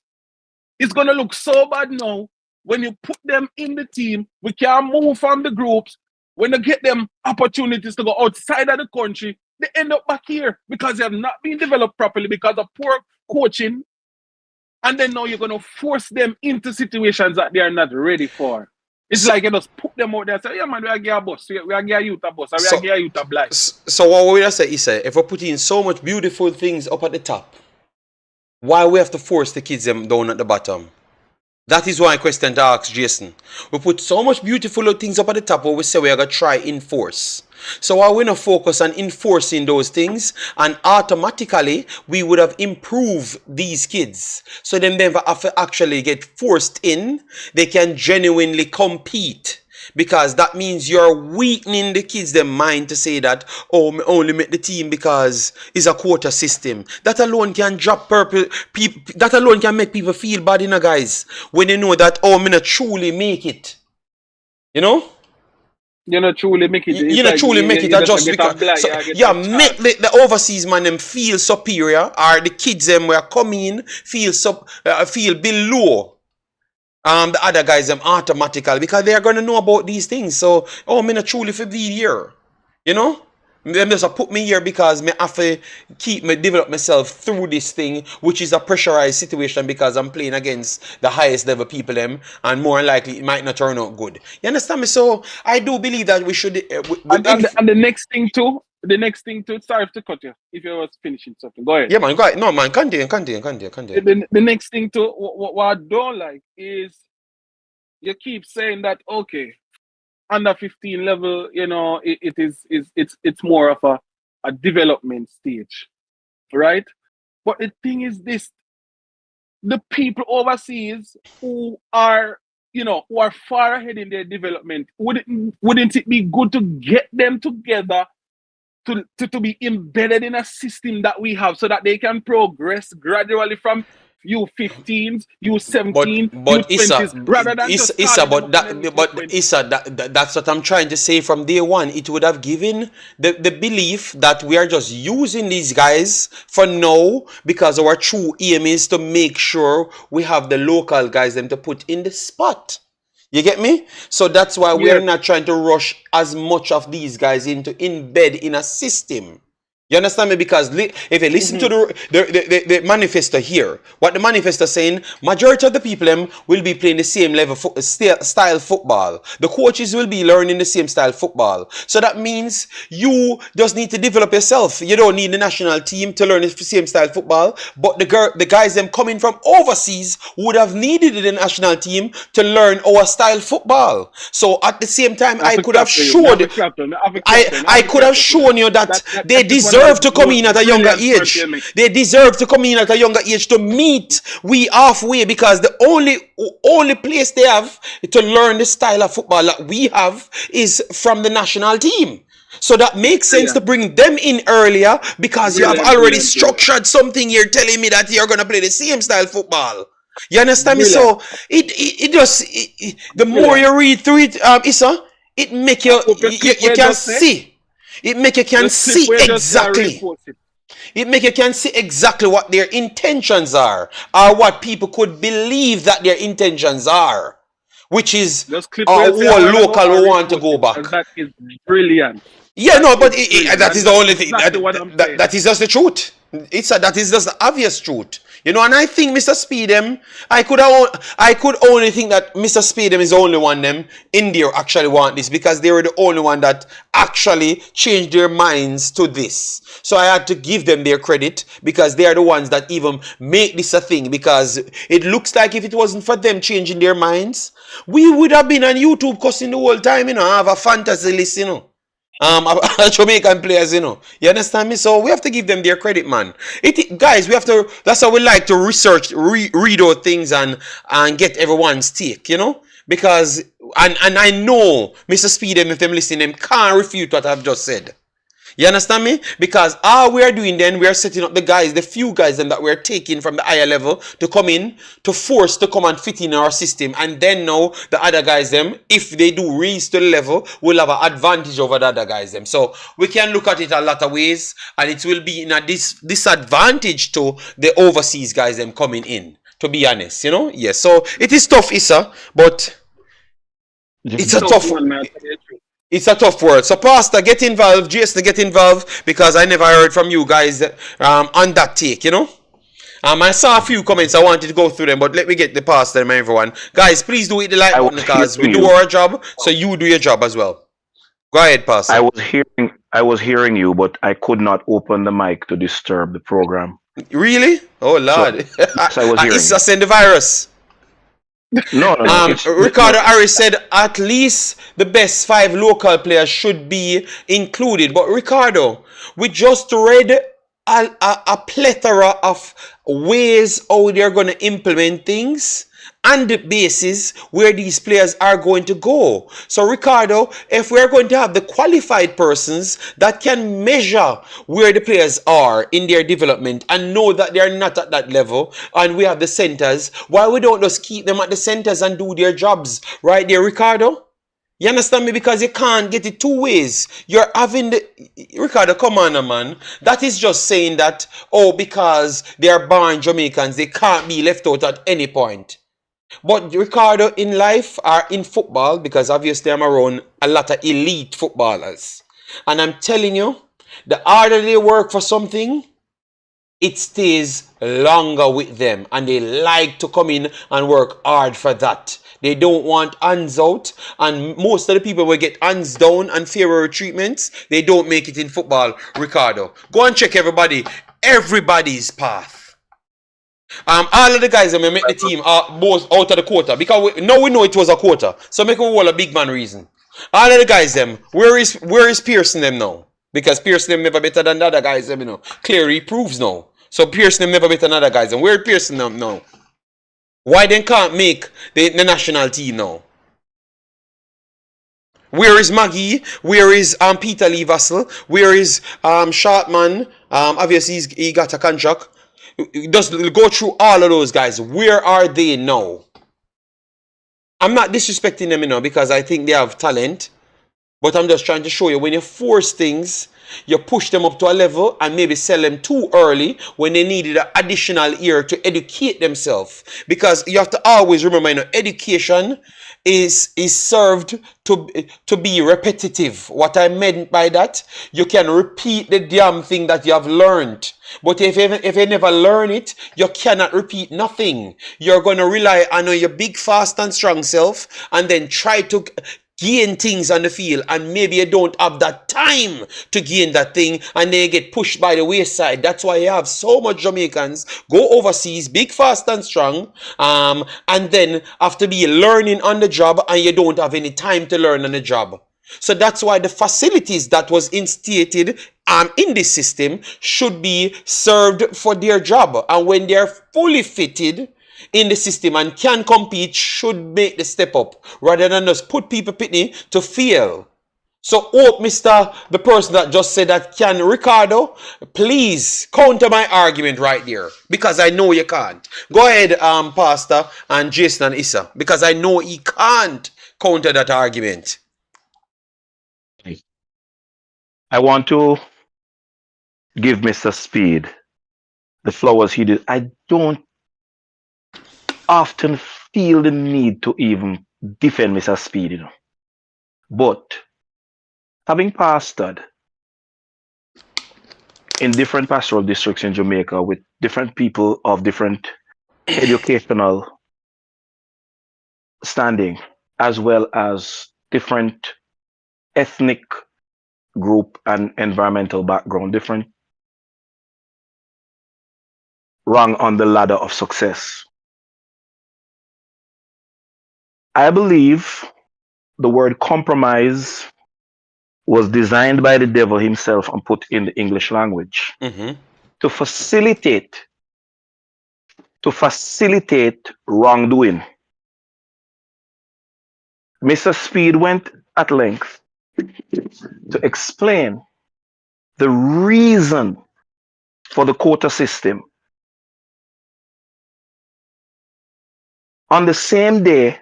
[SPEAKER 5] It's going to look so bad now when you put them in the team. We can't move from the groups. When you get them opportunities to go outside of the country, they end up back here because they have not been developed properly because of poor coaching. And then now you're going to force them into situations that they are not ready for. It's like you just put them out there and say, yeah, man, we are getting a bus. We are getting a youth a bus. We are getting a youth a blind.
[SPEAKER 1] So what we just say is, if we put in so much beautiful things up at the top, why we have to force the kids them down at the bottom? That is one question to ask Jason. We put so much beautiful things up at the top where we say we are going to try enforce. So why we not focus on enforcing those things, and automatically we would have improved these kids. So then they have to actually get forced in. They can genuinely compete. Because that means you're weakening the kids' their mind to say that, oh, me only make the team because it's a quota system. That alone can drop people. That alone can make people feel bad, guys. When they know that, oh, me not truly make it. You know?
[SPEAKER 5] You not truly make it.
[SPEAKER 1] You not truly make it. Just because. Make the overseas man them feel superior, or the kids them where come in feel below. The other guys them automatically because they are gonna know about these things. So, oh, me not truly for be here, Them just put me here because me have to develop myself through this thing, which is a pressurized situation because I'm playing against the highest level people them, and more likely it might not turn out good. You understand me? So I do believe that we should.
[SPEAKER 5] And the next thing too. Sorry to cut you. If you was finishing something, go ahead.
[SPEAKER 1] Yeah, man. Go ahead. No, man. Continue.
[SPEAKER 5] The next thing too. What I don't like is you keep saying that okay, under 15 level, it's more of a development stage, right? But the thing is this: the people overseas who are far ahead in their development, wouldn't it be good to get them together to be embedded in a system that we have so that they can progress gradually from U15s, U17,
[SPEAKER 1] but
[SPEAKER 5] U20s, rather than
[SPEAKER 1] that's what I'm trying to say from day one. It would have given the belief that we are just using these guys for now because our true aim is to make sure we have the local guys them to put in the spot. You get me? So that's why we are not trying to rush as much of these guys into embed in a system. You understand me? Because if you listen to the manifesto here, what the manifesto is saying, majority of the people will be playing the same level style football. The coaches will be learning the same style football. So that means you just need to develop yourself. You don't need the national team to learn the same style football. But the guys them coming from overseas would have needed the national team to learn our style football. So at the same time, I could have shown you that they deserve to come in at a younger age. They deserve to come in at a younger age to meet we halfway, because the only place they have to learn the style of football that we have is from the national team. So that makes sense to bring them in earlier, because you have already structured something here telling me that you're going to play the same style football. You understand me? So the more you read through it, Issa, it make you can see. It make you can see exactly. It make you can see exactly what their intentions are, or what people could believe that their intentions are, which is our local who want to go back.
[SPEAKER 5] And that is brilliant.
[SPEAKER 1] Yeah,
[SPEAKER 5] That
[SPEAKER 1] no, but
[SPEAKER 5] is crazy.
[SPEAKER 1] that is
[SPEAKER 5] And
[SPEAKER 1] the
[SPEAKER 5] that's
[SPEAKER 1] only thing.
[SPEAKER 5] exactly what I'm saying.
[SPEAKER 1] That is just the truth. That is just the obvious truth. You know, and I think Mr. Speedem, I could only think that Mr. Speedem is the only one them in there actually want this because they were the only one that actually changed their minds to this. So I had to give them their credit because they are the ones that even make this a thing, because it looks like if it wasn't for them changing their minds, we would have been on YouTube cussing the whole time, you know, have a fantasy list, you know. Jamaican players, you know. You understand me? So we have to give them their credit, man. Guys, we have to. That's how we like to research, read out things and get everyone's take, you know. Because and I know Mr. Speedem, if them listening, them can't refute what I've just said. You understand me? Because all we are doing then, we are setting up the guys, the few guys then that we're taking from the higher level to come in, to force to come and fit in our system. And then now, the other guys them, if they do raise to the level, will have an advantage over the other guys them. So, we can look at it a lot of ways, and it will be in a disadvantage to the overseas guys them coming in, to be honest, you know? Yes, so it is tough, Issa, but it's a
[SPEAKER 5] Tough
[SPEAKER 1] tough...
[SPEAKER 5] one, man. To tell you the truth.
[SPEAKER 1] It's a tough word. So, Pastor, get involved. Jason, get involved, because I never heard from you guys on that take, you know. I saw a few comments. I wanted to go through them, but let me get the Pastor and everyone. Guys, please do hit the like button because we do our job, so you do your job as well. Go ahead, Pastor.
[SPEAKER 3] I was hearing you, but I could not open the mic to disturb the program.
[SPEAKER 1] Really? Oh, Lord.
[SPEAKER 3] So, yes, I was hearing
[SPEAKER 1] Issa send the virus.
[SPEAKER 3] No.
[SPEAKER 1] Ricardo Harris said at least the best 5 local players should be included. But Ricardo, we just read a plethora of ways how they're going to implement things and the basis where these players are going to go. So Ricardo, if we're going to have the qualified persons that can measure where the players are in their development and know that they're not at that level, and we have the centers, why we don't just keep them at the centers and do their jobs right there, Ricardo? You understand me? Because you can't get it two ways. You're having the... Ricardo, come on, man. That is just saying that, oh, because they are born Jamaicans, they can't be left out at any point. But Ricardo, in life or in football, because obviously I'm around a lot of elite footballers, and I'm telling you, the harder they work for something, it stays longer with them, and they like to come in and work hard for that. They don't want hands out, and most of the people will get hands down and fairer treatments. They don't make it in football, Ricardo. Go and check everybody's path. All of the guys that make the team are both out of the quota, because now we know it was a quota, so make a whole a big man reason. All of the guys them, where is Pearson them now? Because Pearson them never better than the other guys them, you know. Clearly proves now. So Pearson them never better than other guys, and where Pearson them now? Why they can't make the national team now? Where is Maggie? Where is Peter Lee Vassell? Where is Shartman? Obviously he got a contract. Just go through all of those guys. Where are they now? I'm not disrespecting them, you know, because I think they have talent. But I'm just trying to show you, when you force things, you push them up to a level and maybe sell them too early when they needed an additional year to educate themselves. Because you have to always remember, you know, education is served to be repetitive. What I meant by that, you can repeat the damn thing that you have learned. But if you never learn it, you cannot repeat nothing. You're going to rely on your big, fast and strong self and then try to gain things on the field, and maybe you don't have that time to gain that thing, and then you get pushed by the wayside. That's why you have so much Jamaicans go overseas, big, fast and strong, and then have to be learning on the job, and you don't have any time to learn on the job. So that's why the facilities that was instated in this system should be served for their job, and when they're fully fitted in the system and can compete, should make the step up rather than just put people pitney to fail. So hope the person that just said that, can Ricardo please counter my argument right there, because I know you can't. Go ahead, Pastor and Jason and Issa, because I know he can't counter that argument.
[SPEAKER 3] I want to give Mr. Speed the flowers he did. I don't often feel the need to even defend Mr. Speed, you know. But having pastored in different pastoral districts in Jamaica with different people of different educational standing, as well as different ethnic group and environmental background, different rung on the ladder of success. I believe the word compromise was designed by the devil himself and put in the English language to facilitate wrongdoing. Mr. Speed went at length to explain the reason for the quota system. On the same day,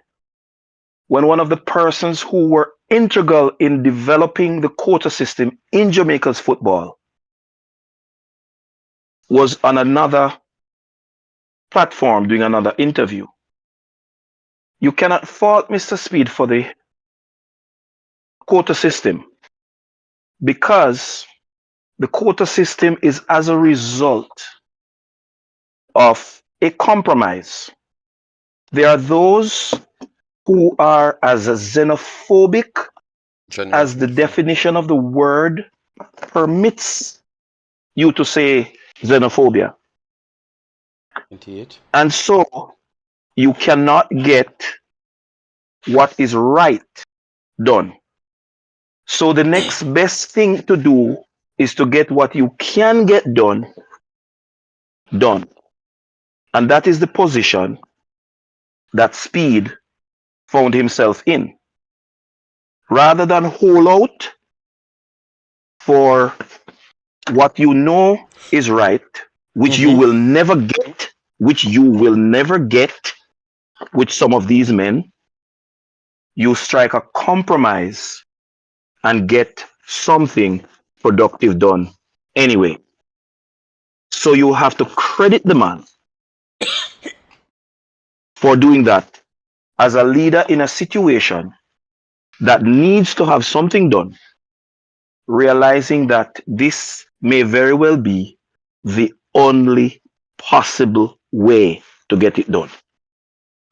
[SPEAKER 3] when one of the persons who were integral in developing the quota system in Jamaica's football was on another platform doing another interview. You cannot fault Mr. Speed for the quota system, because the quota system is as a result of a compromise. There are those who are as xenophobic as the definition of the word permits you to say xenophobia.
[SPEAKER 1] Indeed.
[SPEAKER 3] And so you cannot get what is right done. So the next best thing to do is to get what you can get done. And that is the position that Speed found himself in. Rather than hold out for what you know is right, which you will never get, with some of these men, you strike a compromise and get something productive done anyway. So you have to credit the man for doing that as a leader in a situation that needs to have something done, realizing that this may very well be the only possible way to get it done.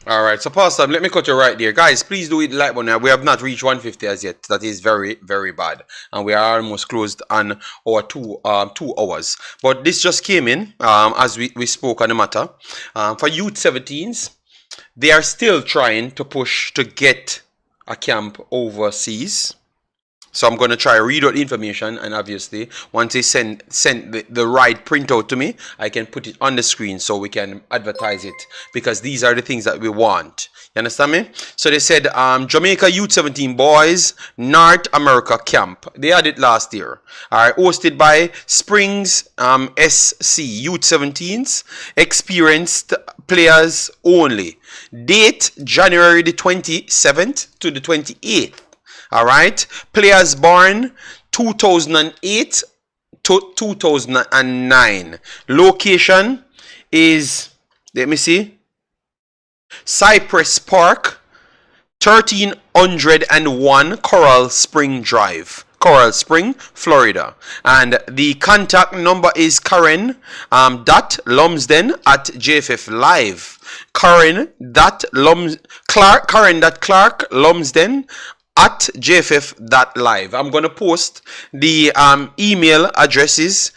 [SPEAKER 1] All right, so Pastor, let me cut you right there. Guys, please do it like one. We have not reached 150 as yet. That is very, very bad. And we are almost closed on our 2 hours. But this just came in as we spoke on the matter. For youth 17s, they are still trying to push to get a camp overseas. So I'm going to try to read out the information, and obviously once they send the right printout to me, I can put it on the screen so we can advertise it, because these are the things that we want. You understand me? So they said Jamaica Youth 17 Boys North America Camp. They had it last year. Alright, hosted by Springs SC Youth 17s, experienced players only. Date January the 27th to the 28th. All right, players born 2008 to 2009. Location is, let me see, Cypress Park, 1301 Coral Spring Drive, Coral Spring, Florida. And the contact number is Karen Lumsden at JFF Live. Karen Clark Lumsden at jff.live. I'm going to post the email addresses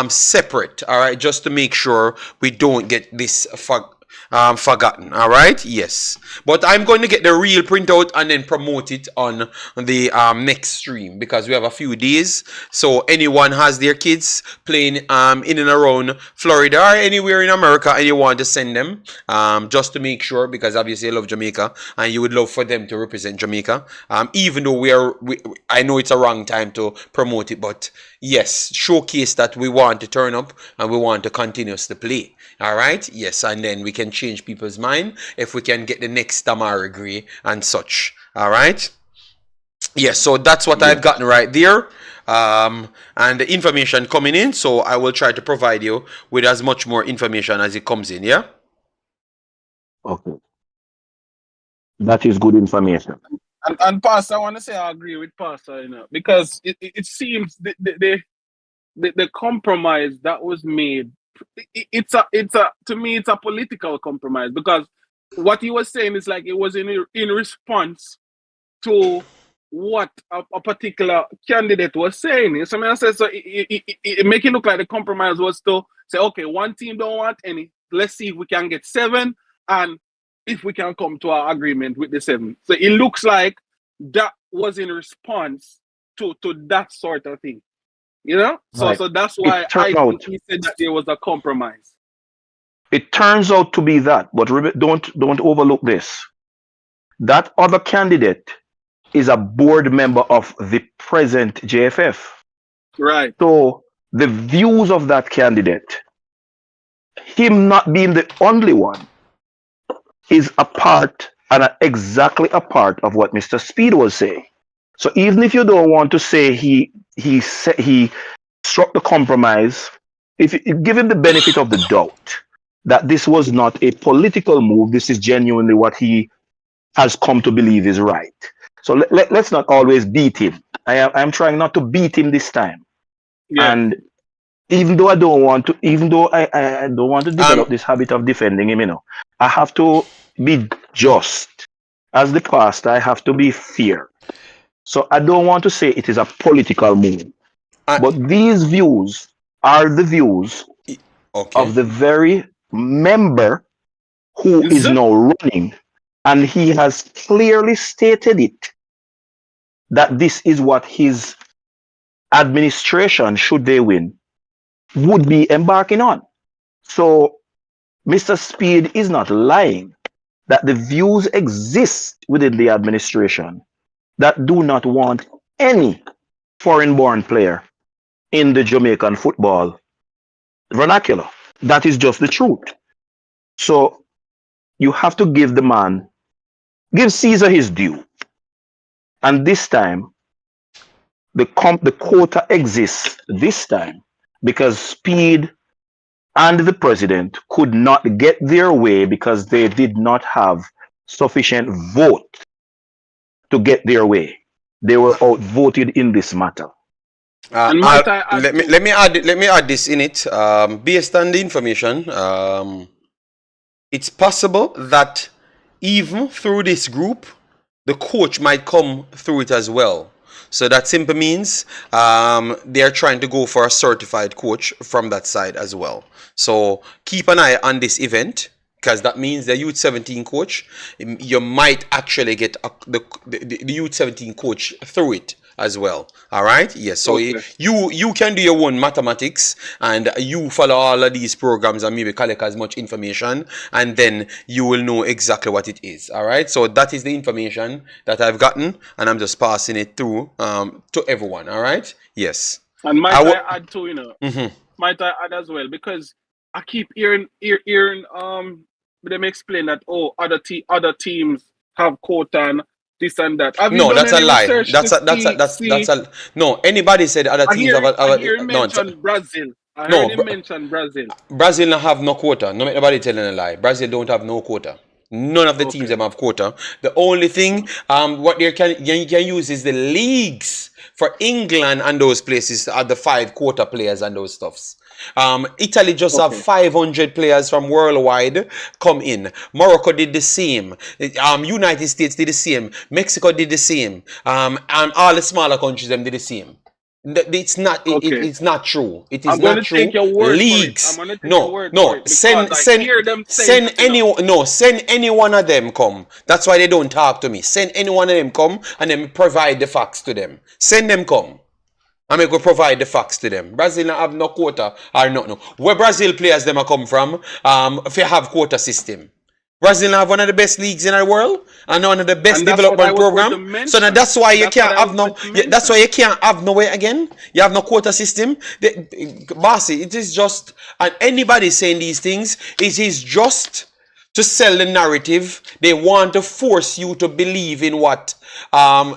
[SPEAKER 1] separate, all right, just to make sure we don't get this forgotten. All right, yes, but I'm going to get the real printout and then promote it on the next stream, because we have a few days. So anyone has their kids playing in and around Florida or anywhere in America and you want to send them, just to make sure, because obviously I love Jamaica and you would love for them to represent Jamaica, even though I know it's a wrong time to promote it, but yes, showcase that we want to turn up and we want to continuously play. All right, yes, and then we can change people's mind if we can get the next Tamara Gray and such. All right, yes, so that's what I've gotten right there, and the information coming in, so I will try to provide you with as much more information as it comes in.
[SPEAKER 3] Okay, that is good information.
[SPEAKER 5] And Pastor, I want to say I agree with Pastor, because it seems the compromise that was made, it's a to me it's a political compromise, because what he was saying is like it was in response to what a particular candidate was saying. So I say, so it make it look like the compromise was to say, okay, one team don't want any. Let's see if we can get 7, and if we can come to an agreement with the 7. So it looks like that was in response to that sort of thing. So
[SPEAKER 3] Right.
[SPEAKER 5] so that's
[SPEAKER 3] It
[SPEAKER 5] why I
[SPEAKER 3] turned
[SPEAKER 5] think
[SPEAKER 3] out.
[SPEAKER 5] he said that there was a compromise.
[SPEAKER 3] It turns out to be that, but don't overlook this. That other candidate is a board member of the present JFF.
[SPEAKER 5] Right.
[SPEAKER 3] So the views of that candidate, him not being the only one, is a part and exactly a part of what Mr. Speed was saying. So even if you don't want to say he struck the compromise, if you give him the benefit of the doubt that this was not a political move, this is genuinely what he has come to believe is right. So let's not always beat him. I'm trying not to beat him this time.
[SPEAKER 5] Yeah.
[SPEAKER 3] And even though I don't want to, even though I don't want to develop
[SPEAKER 1] Um,
[SPEAKER 3] this habit of defending him, I have to be just. As the pastor, I have to be fair. So I don't want to say it is a political move.
[SPEAKER 1] I,
[SPEAKER 3] But these views are the views
[SPEAKER 1] okay.
[SPEAKER 3] of the very member who
[SPEAKER 5] Is
[SPEAKER 3] is
[SPEAKER 5] it?
[SPEAKER 3] now running. And he has clearly stated it, that this is what his administration, should they win, would be embarking on. So Mr. Speed is not lying that the views exist within the administration that do not want any foreign-born player in the Jamaican football vernacular. That is just the truth. So you have to give Caesar his due. And this time, the quota exists this time because Speed and the president could not get their way because they did not have sufficient vote to get their way. They were outvoted in this matter.
[SPEAKER 5] And might I add to?
[SPEAKER 1] let me add this in it. Based on the information, it's possible that even through this group, the coach might come through it as well. So that simply means they're trying to go for a certified coach from that side as well. So keep an eye on this event, because that means the Youth 17 coach, you might actually get the Youth 17 coach through it as well. All right. Yes. So
[SPEAKER 5] Okay.
[SPEAKER 1] you can do your own mathematics, and you follow all of these programs and maybe collect as much information, and then you will know exactly what it is. All right. So that is the information that I've gotten, and I'm just passing it through to everyone. All right. Yes.
[SPEAKER 5] And might I add to,
[SPEAKER 1] Mhm.
[SPEAKER 5] might I add as well, because I keep hearing them explain that other teams have quota and this and that. Have you
[SPEAKER 1] No,
[SPEAKER 5] done
[SPEAKER 1] that's a
[SPEAKER 5] any
[SPEAKER 1] lie.
[SPEAKER 5] research to
[SPEAKER 1] That's
[SPEAKER 5] see?
[SPEAKER 1] a no. Anybody said other teams have
[SPEAKER 5] I hear him
[SPEAKER 1] no.
[SPEAKER 5] mention Brazil. I
[SPEAKER 1] No,
[SPEAKER 5] heard him mention Brazil.
[SPEAKER 1] Brazil don't have no quota. No, nobody telling a lie. Brazil don't have no quota. None of the teams
[SPEAKER 5] Okay.
[SPEAKER 1] them have quota. The only thing what they you can use is the leagues for England and those places are the 5 quota players and those stuffs. Italy just have
[SPEAKER 5] Okay.
[SPEAKER 1] 500 players from worldwide come in. Morocco did the same. United States did the same. Mexico did the same. And all the smaller countries them did the same. It's not.
[SPEAKER 5] Okay.
[SPEAKER 1] It's not true. It is
[SPEAKER 5] I'm going
[SPEAKER 1] not
[SPEAKER 5] to take
[SPEAKER 1] true.
[SPEAKER 5] your word for it. I'm
[SPEAKER 1] Leagues.
[SPEAKER 5] going to take your
[SPEAKER 1] No,
[SPEAKER 5] word for
[SPEAKER 1] no.
[SPEAKER 5] it, because I hear them saying that,
[SPEAKER 1] Send any one of them come. That's why they don't talk to me. Send any one of them come, and then provide the facts to them. Send them come. And I go provide the facts to them. Brazil not have no quota or no. Where Brazil players them are come from, if you have quota system. Brazil have one of the best leagues in the world and one of the best
[SPEAKER 5] and that's what I
[SPEAKER 1] development
[SPEAKER 5] was going to
[SPEAKER 1] program. So now
[SPEAKER 5] mention.
[SPEAKER 1] that's why you
[SPEAKER 5] That's what
[SPEAKER 1] can't
[SPEAKER 5] I
[SPEAKER 1] have
[SPEAKER 5] was
[SPEAKER 1] no.
[SPEAKER 5] going to
[SPEAKER 1] That's why
[SPEAKER 5] mention.
[SPEAKER 1] you can't have no way again. You have no quota system. Bossy, it is just, and anybody saying these things, it is just to sell the narrative. They want to force you to believe in what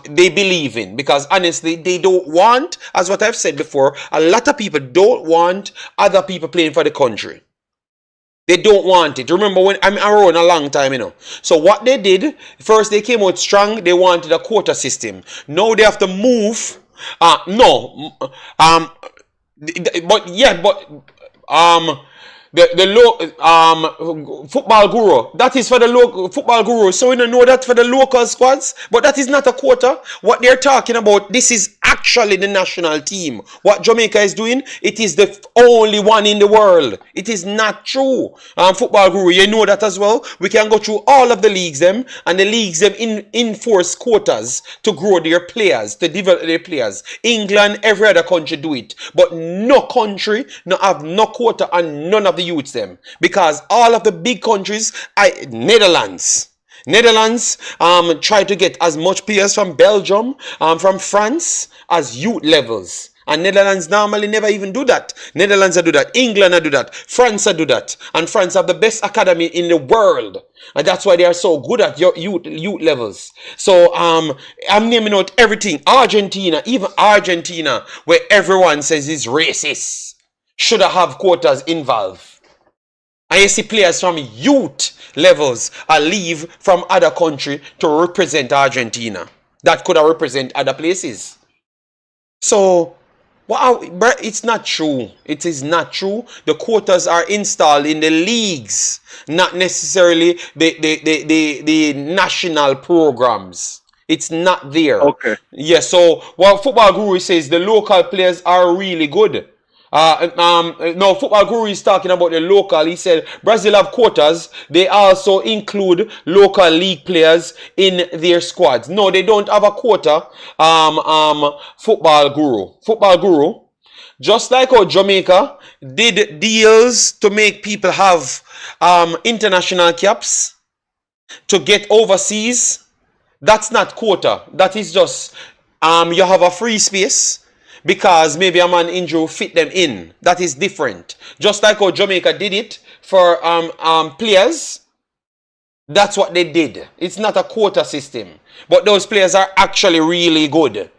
[SPEAKER 1] they believe in, because honestly they don't want, as what I've said before, a lot of people don't want other people playing for the country. They don't want it. Remember when I'm around a long time, So what they did, first they came out strong, they wanted a quota system. Now they have to move. No. But yeah, but football guru, that is for the local football guru, so we don't know that for the local squads, but that is not a quota. What they're talking about, this is actually the national team. What Jamaica is doing, it is the only one in the world. It is not true. Football guru, you know that as well. We can go through all of the leagues them, and the leagues them enforce quotas to grow their players, to develop their players. England, every other country do it, but no country no have no quota, and none of the youths them, because all of the big countries, Netherlands try to get as much players from Belgium, from France as youth levels. And Netherlands normally never even do that. Netherlands do that. England do that. France do that. And France have the best academy in the world. And that's why they are so good at your youth levels. So I'm naming out everything. Argentina, even Argentina, where everyone says is racist, should have quotas involved. And you see players from youth levels leave from other country to represent Argentina. That could have represent other places. So, it's not true. It is not true. The quotas are installed in the leagues, not necessarily the national programs. It's not there.
[SPEAKER 2] Okay.
[SPEAKER 1] Yeah, so what Football Guru says, the local players are really good. No, Football Guru is talking about the local. He said Brazil have quotas. They also include local league players in their squads. No, they don't have a quota. Football Guru, just like how Jamaica did deals to make people have international caps to get overseas. That's not quota. That is just you have a free space, because maybe a man injury fit them in. That is different. Just like how Jamaica did it for players. That's what they did. It's not a quota system. But those players are actually really good.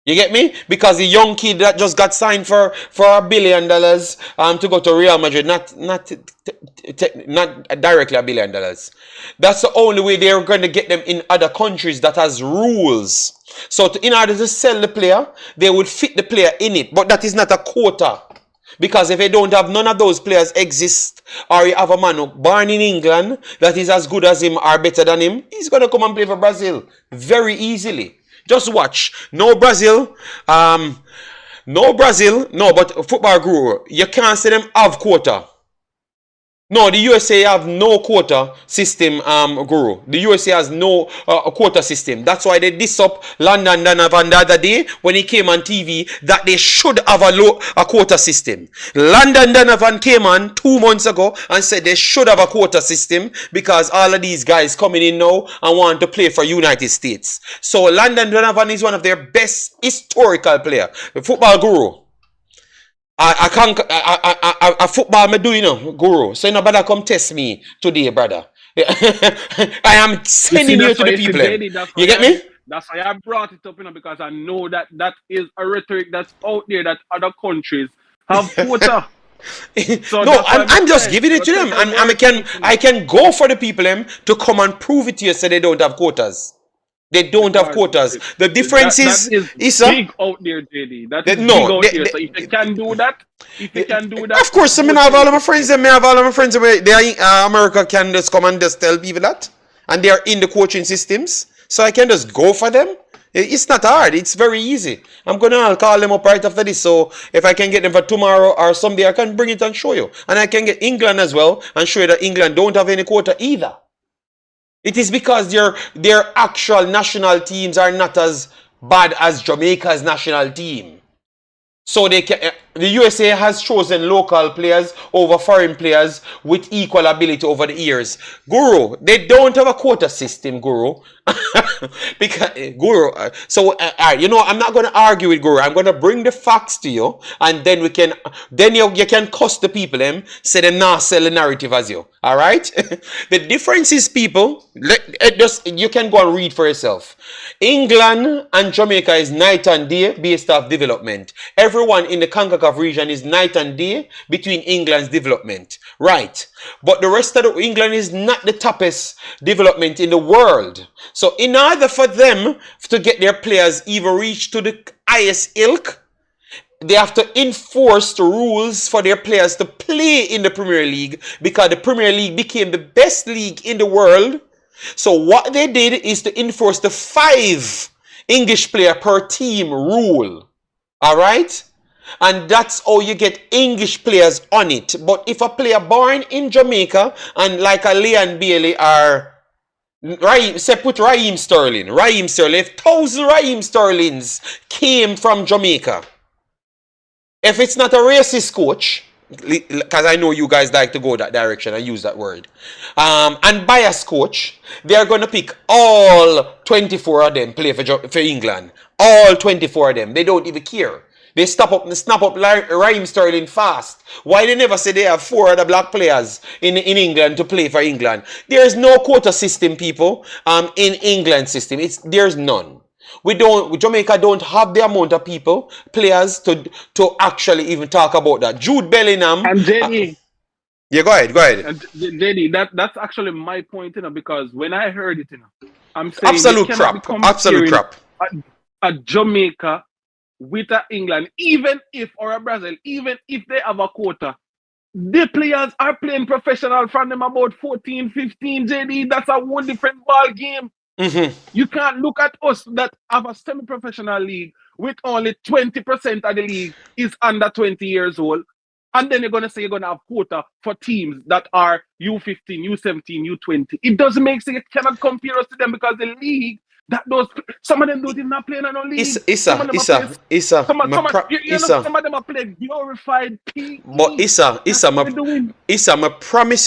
[SPEAKER 1] You get me? Because the young kid that just got signed for $1 billion to go to Real Madrid, not directly $1 billion. That's the only way they're going to get them in other countries that has rules. So in order to sell the player, they would fit the player in it. But that is not a quota. Because if they don't have none of those players exist, or you have a man born in England that is as good as him or better than him, he's going to come and play for Brazil very easily. Just watch. No Brazil, but Football Guru, you can't say them have quota. No, the USA have no quota system, Guru. The USA has no quota system. That's why they diss up London Donovan the other day when he came on TV that they should have a quota system. London Donovan came on 2 months ago and said they should have a quota system because all of these guys coming in now and want to play for United States. So London Donovan is one of their best historical player. The Football Guru. I football me do, Guru. So nobody come test me today, brother. I am sending you to the people. You get me?
[SPEAKER 5] That's why I brought it up, because I know that is a rhetoric that's out there that other countries have quota.
[SPEAKER 1] So no, I'm just giving it to them. I can go for the people to come and prove it to you so they don't have quotas. They don't have quotas. The difference is
[SPEAKER 5] big out there, JD. That is big out there. So if you can do that,
[SPEAKER 1] of course, I have all of my friends. America can just come and just tell people that, and they are in the coaching systems, so I can just go for them. It's not hard. It's very easy. I'm gonna call them up right after this. So if I can get them for tomorrow or someday, I can bring it and show you, and I can get England as well and show you that England don't have any quota either. It is because their actual national teams are not as bad as Jamaica's national team. So the USA has chosen local players over foreign players with equal ability over the years. Guru, they don't have a quota system, Guru. Because Guru, I'm not going to argue with Guru. I'm going to bring the facts to you, and then you can cuss the people say them not sell the narrative as you. All right? The difference is, people, you can go and read for yourself. England and Jamaica is night and day based off development. Everyone in the Concacaf CONCACAF region is night and day between England's development. Right. But the rest of England is not the toughest development in the world. So in order for them to get their players even reach to the highest ilk, they have to enforce the rules for their players to play in the Premier League, because the Premier League became the best league in the world. So what they did is to enforce the 5 English player per team rule. All right? And that's how you get English players on it. But if a player born in Jamaica and like a Leon Bailey or put Raheem Sterling, if 1,000 Raheem Sterlings came from Jamaica, if it's not a racist coach, because I know you guys like to go that direction and use that word, and biased coach, they are going to pick all 24 of them play for England. All 24 of them. They don't even care. They snap up Raheem Sterling fast. Why they never say they have 4 other black players in England to play for England? There is no quota system, people, in England system. There's none. Jamaica don't have the amount of people, players to actually even talk about that. Jude Bellingham.
[SPEAKER 5] And Jenny.
[SPEAKER 1] Yeah, go ahead.
[SPEAKER 5] And Jenny, that's actually my point, because when I heard it, I'm saying
[SPEAKER 1] absolute crap.
[SPEAKER 5] A Jamaica with a England, even if, or a Brazil, even if they have a quota, the players are playing professional from them about 14, 15, JD. That's a whole different ball game.
[SPEAKER 1] Mm-hmm.
[SPEAKER 5] You can't look at us that have a semi-professional league with only 20% of the league is under 20 years old. And then you're going to say you're going to have quota for teams that are U15, U17, U20. It doesn't make sense. You cannot compare us to them, because the league, some of them don't even play in no league. Some of them are playing glorified P.
[SPEAKER 1] But I promise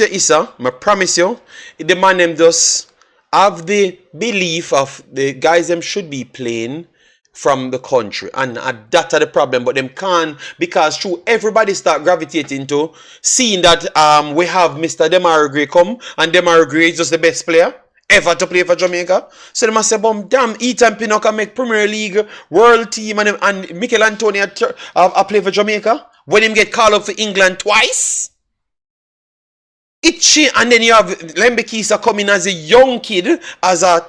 [SPEAKER 1] you, the man them just have the belief of the guys them should be playing from the country, and that's the problem. But them can't, because through everybody start gravitating to seeing that we have Mr. Demar Gray come, and Demar Gray is just the best player ever to play for Jamaica. So they must say, damn, Ethan Pinnock can make Premier League world team, and Mikel Antonio play for Jamaica when him get called up for England twice. And then you have Lembikisa coming as a young kid, as a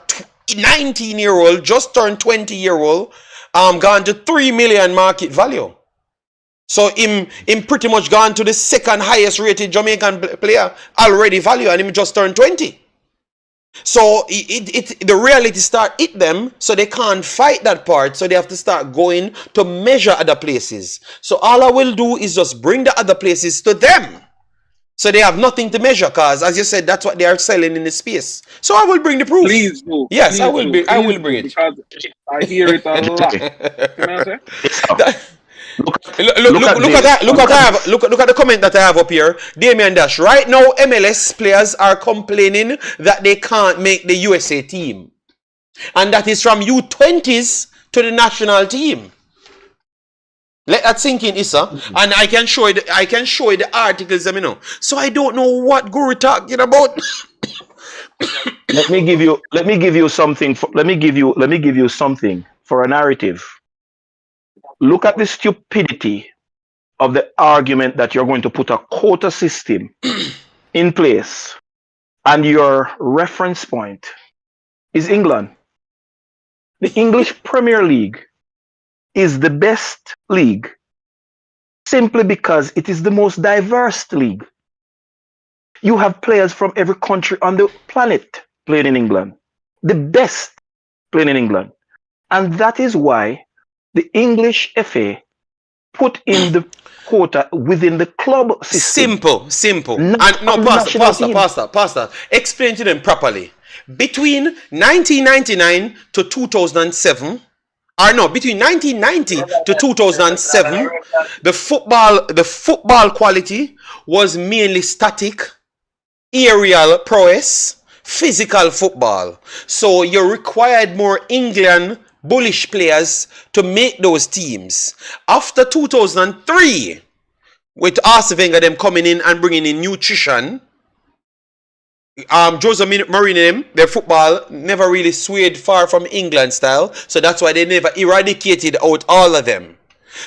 [SPEAKER 1] 19-year-old, just turned 20-year-old, gone to 3 million market value. So him pretty much gone to the second highest rated Jamaican player already value, and him just turned 20. So the reality start hit them, so they can't fight that part, so they have to start going to measure other places. So all I will do is just bring the other places to them. So they have nothing to measure, because as you said, that's what they are selling in the space. So I will bring the proof.
[SPEAKER 5] Please do.
[SPEAKER 1] Yes,
[SPEAKER 5] Please
[SPEAKER 1] I will
[SPEAKER 5] do.
[SPEAKER 1] I will bring it.
[SPEAKER 5] Because I hear it a lot. Can I say?
[SPEAKER 1] Look at the comment that I have up here. Damian Dash. Right now, MLS players are complaining that they can't make the USA team. And that is from U20s to the national team. Let that sink in, Issa. And I can show you the articles, So I don't know what Guru talking about.
[SPEAKER 3] Let me give you something for a narrative. Look at the stupidity of the argument that you're going to put a quota system in place, and your reference point is England. The English Premier League is the best league simply because it is the most diverse league. You have players from every country on the planet playing in England. The best playing in England. And that is why the English FA put in the quota within the club system.
[SPEAKER 1] Simple. Pastor. Explain to them properly. Between 1999 to 2007, between 1990 to 2007, the football quality was mainly static, aerial prowess, physical football. So you required more England bullish players to make those teams. After 2003, with Arsene Wenger them coming in and bringing in nutrition, Jose Mourinho, their football never really swayed far from England style, so that's why they never eradicated out all of them.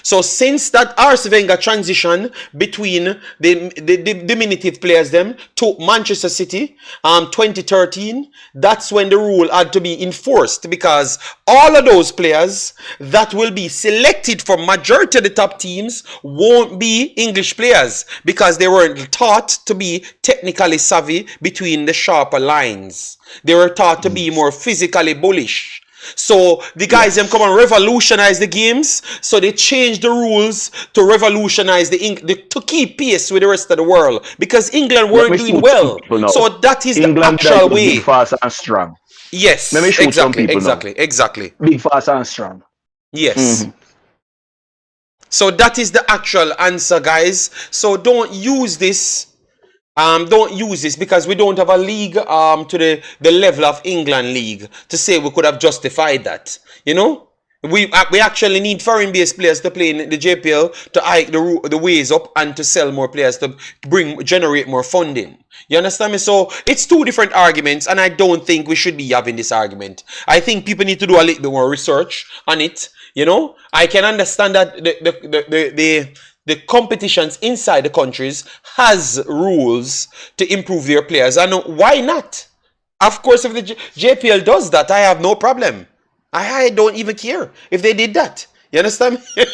[SPEAKER 1] So since that Arsene Wenger transition between the diminutive players them to Manchester City 2013, that's when the rule had to be enforced, because all of those players that will be selected from majority of the top teams won't be English players, because they weren't taught to be technically savvy between the sharper lines. They were taught to be more physically bullish. So the guys them come and revolutionize the games. So they changed the rules to revolutionize to keep pace with the rest of the world, because England weren't doing well. So that is
[SPEAKER 3] England
[SPEAKER 1] the actual way.
[SPEAKER 3] Big, fast and strong.
[SPEAKER 1] Yes,
[SPEAKER 3] Let me shoot
[SPEAKER 1] exactly,
[SPEAKER 3] some people
[SPEAKER 1] exactly.
[SPEAKER 3] Big, fast and strong.
[SPEAKER 1] Yes. So that is the actual answer, guys. So don't use this. Don't use this, because we don't have a league to the level of England league to say we could have justified that. You know, we actually need foreign-based players to play in the JPL to hike the ways up and to sell more players to generate more funding. You understand me? So it's two different arguments, and I don't think we should be having this argument. I think people need to do a little bit more research on it. You know, I can understand that the competitions inside the countries has rules to improve their players. And why not? Of course, if the JPL does that, I have no problem. I don't even care if they did that. You understand me?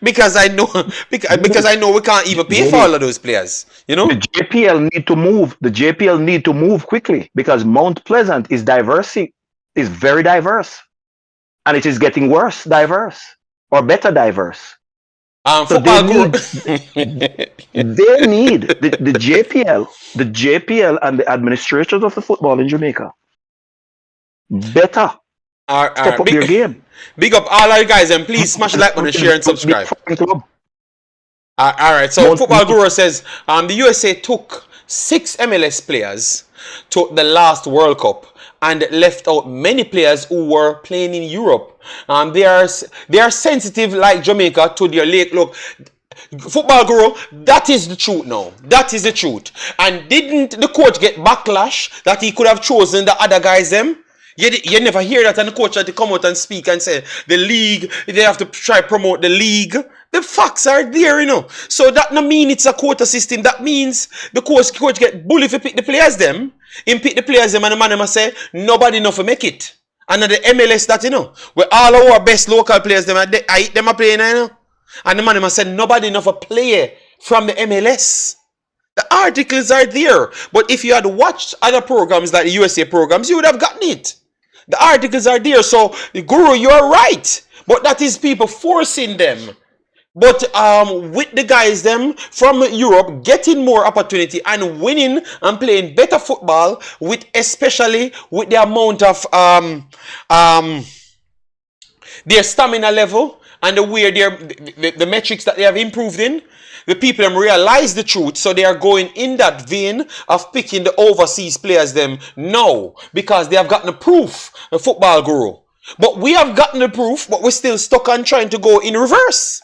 [SPEAKER 1] because I know we can't even pay for all of those players. You know?
[SPEAKER 3] The JPL need to move. The JPL need to move quickly, because Mount Pleasant is very diverse. And it is getting worse diverse, or better diverse. So they need the JPL and the administrators of the football in Jamaica better step up their game.
[SPEAKER 1] Big up all our guys, and please smash the like button, share and subscribe. Alright, so Football Guru says the USA took 6 MLS players to the last World Cup and left out many players who were playing in Europe. They are sensitive like Jamaica to their lake. Look, Football Guru, that is the truth now. That is the truth. And didn't the coach get backlash that he could have chosen the other guys them? You never hear that, and the coach had to come out and speak and say the league, they have to try promote the league. The facts are there, you know. So that no mean it's a quota system. That means the coach get bullied if he pick the players them. Him pick the players them, and the man must say nobody enough to make it. And the MLS that, you know, where all our best local players them are playing, you know. And the man must say nobody enough a player from the MLS. The articles are there. But if you had watched other programs like the USA programs, you would have gotten it. The articles are there. So, Guru, you're right. But that is people forcing them. But with the guys them from Europe getting more opportunity and winning and playing better football, especially with the amount of their stamina level and the way the metrics that they have improved in, the people them realize the truth, so they are going in that vein of picking the overseas players them now, because they have gotten the proof, the Football Guru. But we have gotten the proof, but we're still stuck on trying to go in reverse.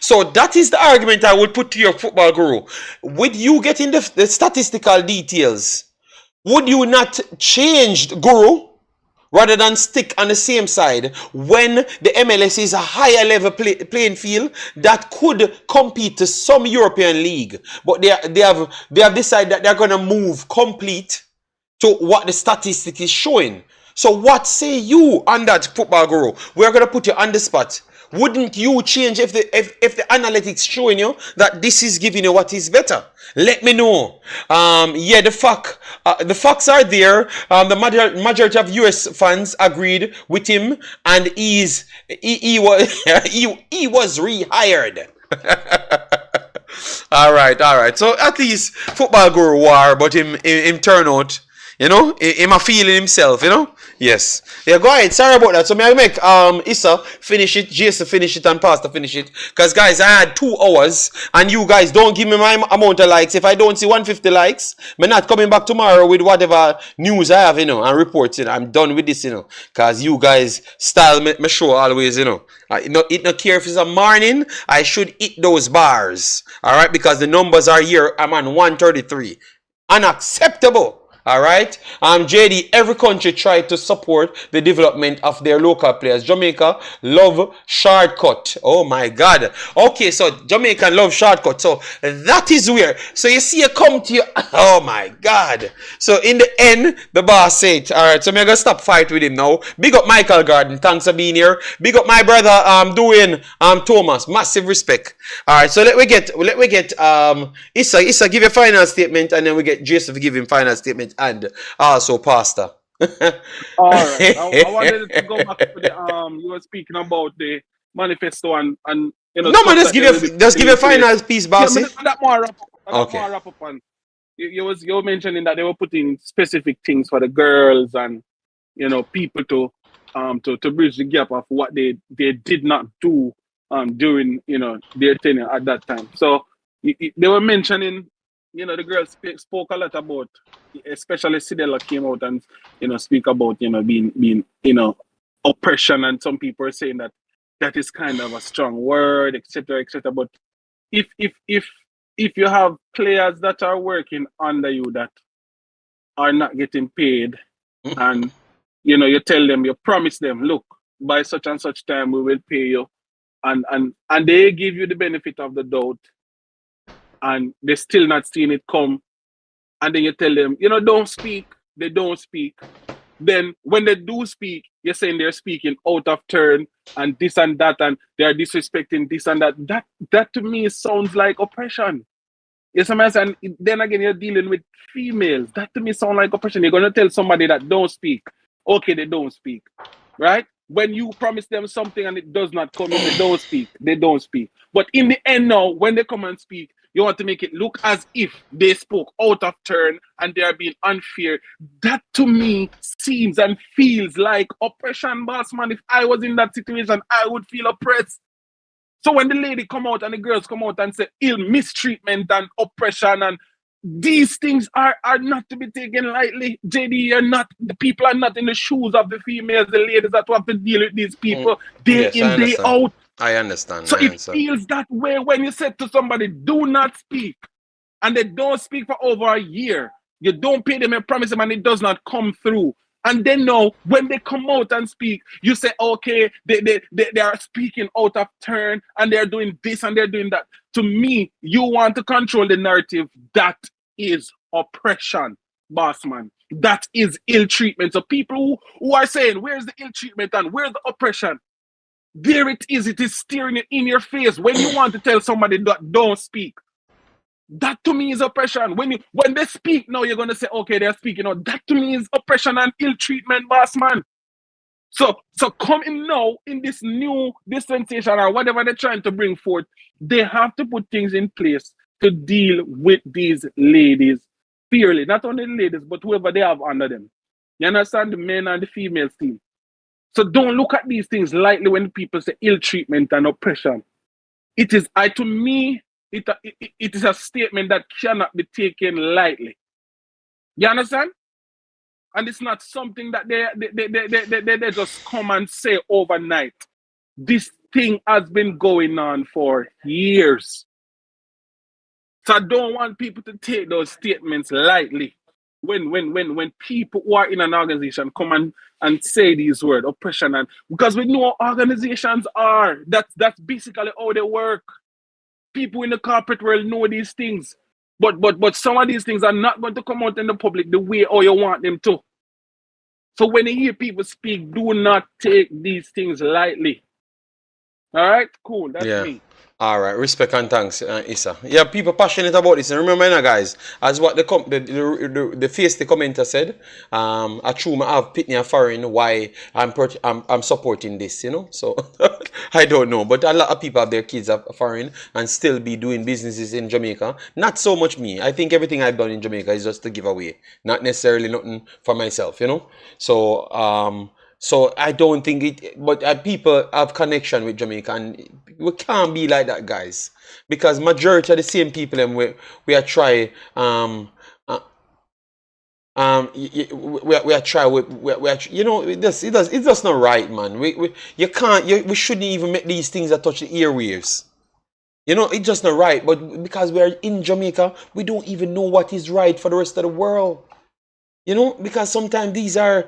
[SPEAKER 1] So that is the argument I would put to your Football Guru. With you getting the statistical details, would you not change the Guru rather than stick on the same side when the MLS is a higher level playing field that could compete to some European league? But they have decided that they're going to move complete to what the statistic is showing. So what say you on that, Football Guru? We're going to put you on the spot. Wouldn't you change if the analytics showing you that this is giving you what is better? Let me know. Yeah, the facts are there. The majority of US fans agreed with him, and he was rehired. all right. So at least Football Guru war, but him turn out. You know, him a feeling himself, you know? Yes. Yeah, go ahead. Sorry about that. So may I make Issa finish it, Jason finish it, and Pastor finish it. Because guys, I had 2 hours, and you guys don't give me my amount of likes. If I don't see 150 likes, I'm not coming back tomorrow with whatever news I have, you know, and reports, you know. I'm done with this, you know. Because you guys style my show always, you know. It not care if it's a morning, I should hit those bars. Alright, because the numbers are here. I'm on 133. Unacceptable. All right. JD, every country tried to support the development of their local players. Jamaica love shortcut. Oh my God. Okay, so Jamaican love shortcut. So that is where. So you see, you come to you. Oh my God. So in the end, the boss said, all right. So I'm gonna stop fight with him now. Big up Michael Garden. Thanks for being here. Big up my brother doing Thomas. Massive respect. All right. So let we get Issa give a final statement, and then we get Jff to give him final statement, and also Pastor.
[SPEAKER 5] All right. I wanted to go back to the you were speaking about the manifesto and
[SPEAKER 1] No man, just give a final piece, bossy.
[SPEAKER 5] Yeah, that more wrap up.
[SPEAKER 1] Okay.
[SPEAKER 5] More wrap up on. You were mentioning that they were putting specific things for the girls and people to bridge the gap of what they did not do during their tenure at that time. So they were mentioning the girls spoke a lot about, especially Sidela came out and speak about being oppression, and some people are saying that is kind of a strong word, etc., etc. But if you have players that are working under you that are not getting paid, and you tell them, you promise them, look, by such and such time we will pay you, and they give you the benefit of the doubt, and they're still not seeing it come, and then you tell them, don't speak, they don't speak. Then when they do speak, you're saying they're speaking out of turn and this and that, and they're disrespecting this and that. That to me sounds like oppression. Yes, and then again, you're dealing with females. That to me sounds like oppression. You're gonna tell somebody that don't speak. Okay, they don't speak. Right? When you promise them something and it does not come in, they don't speak. They don't speak. But in the end now, when they come and speak, you want to make it look as if they spoke out of turn and they are being unfair. That to me seems and feels like oppression, boss man. If I was in that situation, I would feel oppressed. So when the lady come out and the girls come out and say ill mistreatment and oppression, and these things are not to be taken lightly. JD, the people are not in the shoes of the females, the ladies that have to deal with these people day in, day out.
[SPEAKER 1] I understand.
[SPEAKER 5] So it feels that way when you said to somebody, do not speak, and they don't speak for over a year. You don't pay them and promise them, and it does not come through. And then now, when they come out and speak, you say, okay, they are speaking out of turn, and they're doing this and they're doing that. To me, you want to control the narrative. That is oppression, boss man. That is ill treatment. So people who are saying, where's the ill treatment and where's the oppression? There it is staring it in your face when you want to tell somebody that don't speak. That to me is oppression. When they speak now, you're gonna say, okay, they're speaking now. That to me is oppression and ill treatment, boss man. So coming now in this new dispensation or whatever they're trying to bring forth, they have to put things in place to deal with these ladies fairly. Not only the ladies, but whoever they have under them. You understand? The men and the females team. So don't look at these things lightly when people say ill treatment and oppression. It is, to me, it is a statement that cannot be taken lightly. You understand? And it's not something that they just come and say overnight. This thing has been going on for years. So I don't want people to take those statements lightly. When people who are in an organization come and say these words, oppression, and because we know how organizations are, that's basically how they work. People in the corporate world know these things, but some of these things are not going to come out in the public the way how you want them to. So when you hear people speak, do not take these things lightly. All right, cool. That's me.
[SPEAKER 1] All right, respect and thanks, Issa. Yeah, people passionate about this. And remember, guys, as what the face the commenter said, I true I have Pitney and foreign why I'm supporting this, So I don't know, but a lot of people have their kids are foreign and still be doing businesses in Jamaica. Not so much me. I think everything I've done in Jamaica is just to give away, not necessarily nothing for myself, So I don't think it, but people have connection with Jamaica, and we can't be like that, guys, because majority of the same people and we are try we are try it's just not right, man. We shouldn't even make these things that touch the airwaves. It's just not right, but because we are in Jamaica, we don't even know what is right for the rest of the world. You know, because sometimes as well,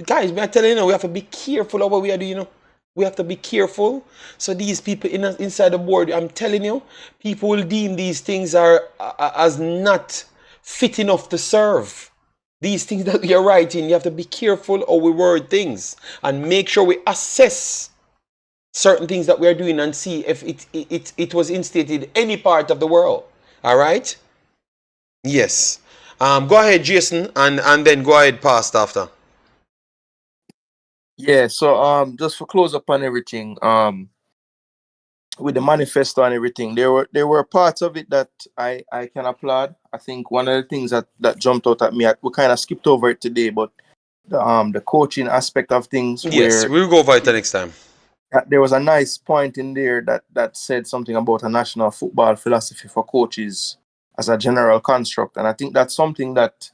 [SPEAKER 1] guys, we are telling you, we have to be careful of what we are doing. You know, we have to be careful. So these people inside the board, I'm telling you, people will deem these things as not fit enough to serve. These things that we are writing, you have to be careful how we word things and make sure we assess certain things that we are doing and see if it was instated in any part of the world. All right. Yes. Go ahead, Jason, and then go ahead, past after.
[SPEAKER 6] Yeah, so just for close up on everything, with the manifesto and everything, there were parts of it that I can applaud. I think one of the things that jumped out at me, we kind of skipped over it today, but the coaching aspect of things,
[SPEAKER 1] Yes,
[SPEAKER 6] where
[SPEAKER 1] we'll go over it next time.
[SPEAKER 6] there was a nice point in there that said something about a national football philosophy for coaches as a general construct, and I think that's something that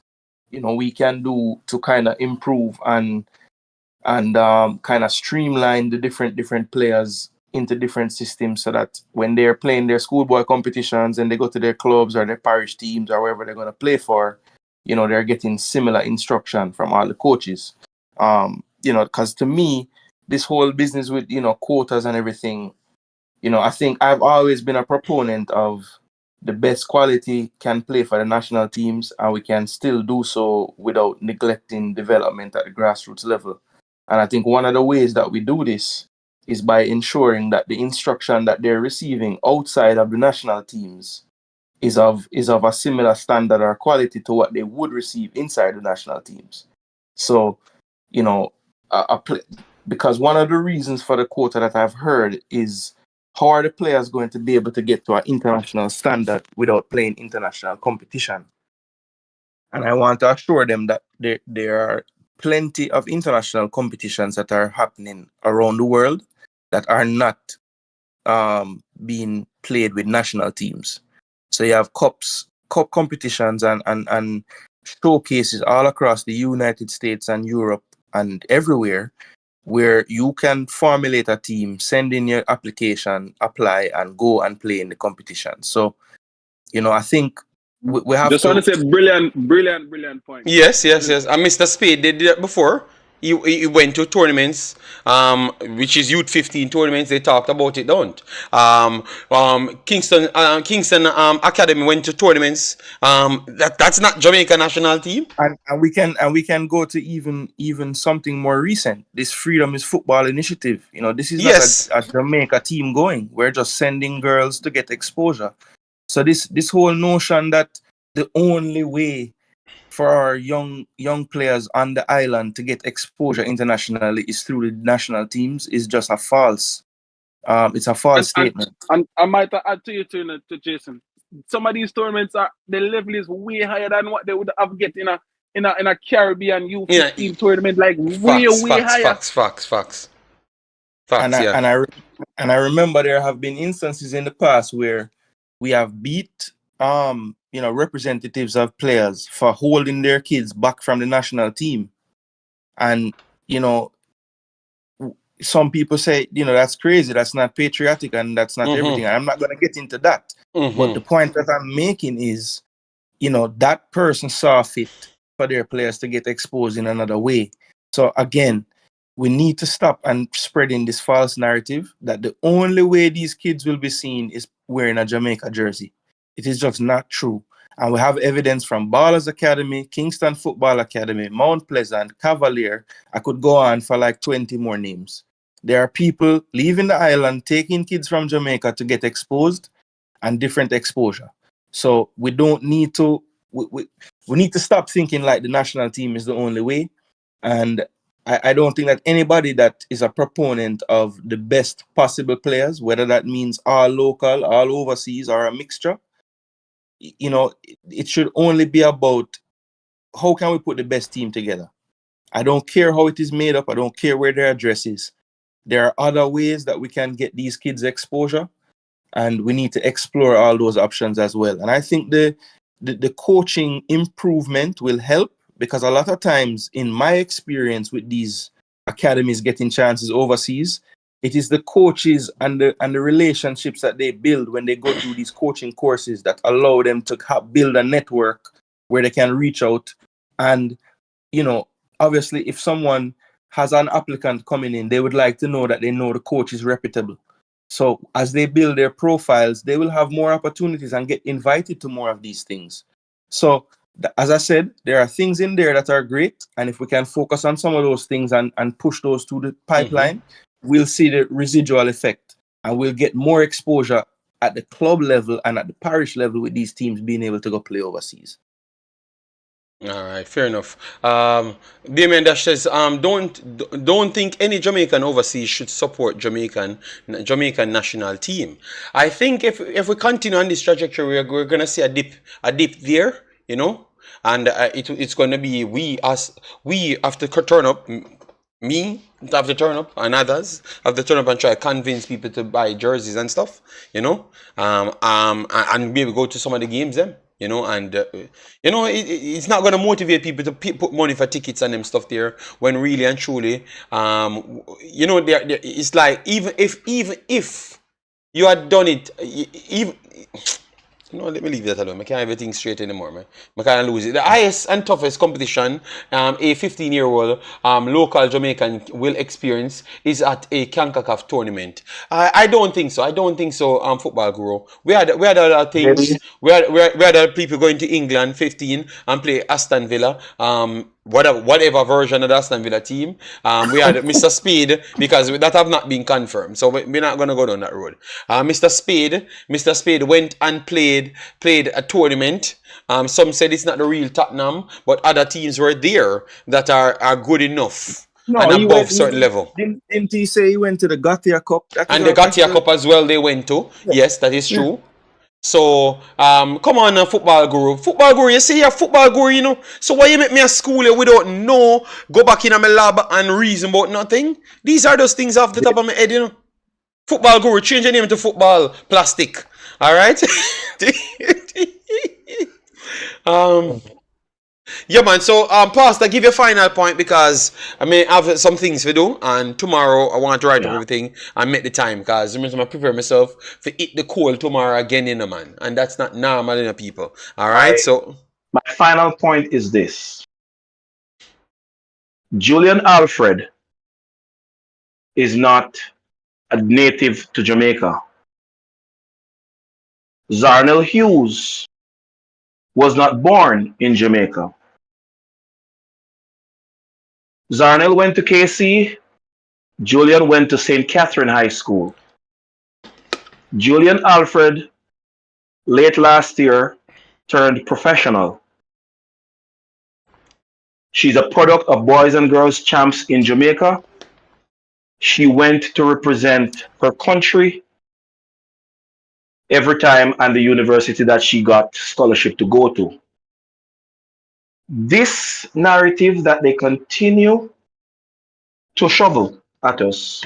[SPEAKER 6] we can do to kind of improve and kind of streamline the different players into different systems, so that when they're playing their schoolboy competitions and they go to their clubs or their parish teams or wherever they're going to play for, they're getting similar instruction from all the coaches. Because to me, this whole business with quotas and everything, I think I've always been a proponent of the best quality can play for the national teams, and we can still do so without neglecting development at the grassroots level. And I think one of the ways that we do this is by ensuring that the instruction that they're receiving outside of the national teams is of a similar standard or quality to what they would receive inside the national teams. So, because one of the reasons for the quota that I've heard is, how are the players going to be able to get to an international standard without playing international competition? And I want to assure them that there are plenty of international competitions that are happening around the world that are not being played with national teams. So you have cup competitions and showcases all across the United States and Europe and everywhere, where you can formulate a team, send in your application, apply, and go and play in the competition. So, I think we have
[SPEAKER 5] Just
[SPEAKER 6] to...
[SPEAKER 5] want to say brilliant point.
[SPEAKER 1] Yes. And Mr. Spade did that before. He went to tournaments, which is Youth 15 tournaments. They talked about it, don't? Kingston Academy went to tournaments. That's not Jamaica national team.
[SPEAKER 6] And we can go to even something more recent. This Freedom is Football initiative. This is not a Jamaica team going. We're just sending girls to get exposure. So this whole notion that the only way for our young players on the island to get exposure internationally is through the national teams is just a false. It's a false statement.
[SPEAKER 5] And I might add to you to Jason. Some of these tournaments the level is way higher than what they would have get in a Caribbean U15 tournament, like way higher.
[SPEAKER 1] Facts.
[SPEAKER 6] And I remember there have been instances in the past where we have beat representatives of players for holding their kids back from the national team. And some people say, that's crazy, that's not patriotic, and that's not everything. I'm not going to get into that. But the point that I'm making is, that person saw fit for their players to get exposed in another way. So again, we need to stop and spreading this false narrative that the only way these kids will be seen is wearing a Jamaica jersey. It is just not true. And we have evidence from Ballers Academy, Kingston Football Academy, Mount Pleasant, Cavalier. I could go on for like 20 more names. There are people leaving the island, taking kids from Jamaica to get exposed and different exposure. So we don't need to, we need to stop thinking like the national team is the only way. And I don't think that anybody that is a proponent of the best possible players, whether that means all local, all overseas, or a mixture, it should only be about how can we put the best team together. I don't care how it is made up. I don't care where their address is. There are other ways that we can get these kids exposure, and we need to explore all those options as well. And I think the coaching improvement will help, because a lot of times in my experience with these academies getting chances overseas, It is the coaches and the relationships that they build when they go through these coaching courses that allow them to build a network where they can reach out. And, you know, obviously, if someone has an applicant coming in, they would like to know that they know the coach is reputable. So as they build their profiles, they will have more opportunities and get invited to more of these things. So as I said, there are things in there that are great. And if we can focus on some of those things and push those through the pipeline, we'll see the residual effect and we'll get more exposure at the club level and at the parish level with these teams being able to go play overseas.
[SPEAKER 1] All right, fair enough. Damien Dash says, don't think any Jamaican overseas should support Jamaican national team. I think if we continue on this trajectory, we're gonna see a dip there, you know, and it's gonna be we have to turn up. Me have to turn up, and others have to turn up and try to convince people to buy jerseys and stuff, you know, and maybe go to some of the games then. You know, and you know, it's not going to motivate people to put money for tickets and them stuff there when really and truly, you know, it's like even if you had done it, even. No, let me leave that alone. I can't have everything straight anymore, man. I can't lose it. The highest and toughest competition a 15-year-old local Jamaican will experience is at a Concacaf tournament. I don't think so. I don't think so, Football Guru. We had other things. We had other people going to England 15 and play Aston Villa. Whatever version of the Aston Villa team. We had Mr. Speed, because that have not been confirmed. So we're not going to go down that road. Mr. Speed went and played a tournament. Some said it's not the real Tottenham, but other teams were there that are good enough.
[SPEAKER 6] No,
[SPEAKER 1] and above certain level.
[SPEAKER 6] Didn't he say he went to the Gatia Cup?
[SPEAKER 1] And the Gatia Cup as well they went to. Yeah. Yes, that is true. So, come on, Football Guru. Football Guru, you see, you're Football Guru, you know. So why you make me a school here without know, go back in my lab and reason about nothing? These are those things off the top of my head, you know. Football Guru, change your name to Football Plastic. All right? Yeah, man. So, Pastor, give your final point because I may have some things to do, and tomorrow I want to write up everything and make the time because I'm gonna prepare myself to eat the cold tomorrow again, in a man, and that's not normal in a people. All right. So,
[SPEAKER 3] my final point is this: Julian Alfred is not a native to Jamaica. Zarnell Hughes was not born in Jamaica. Zarnell went to KC. Julian went to St. Catherine High School. Julian Alfred, late last year, turned professional. She's a product of Boys and Girls Champs in Jamaica. She went to represent her country every time and the university that she got scholarship to go to. This narrative that they continue to shovel at us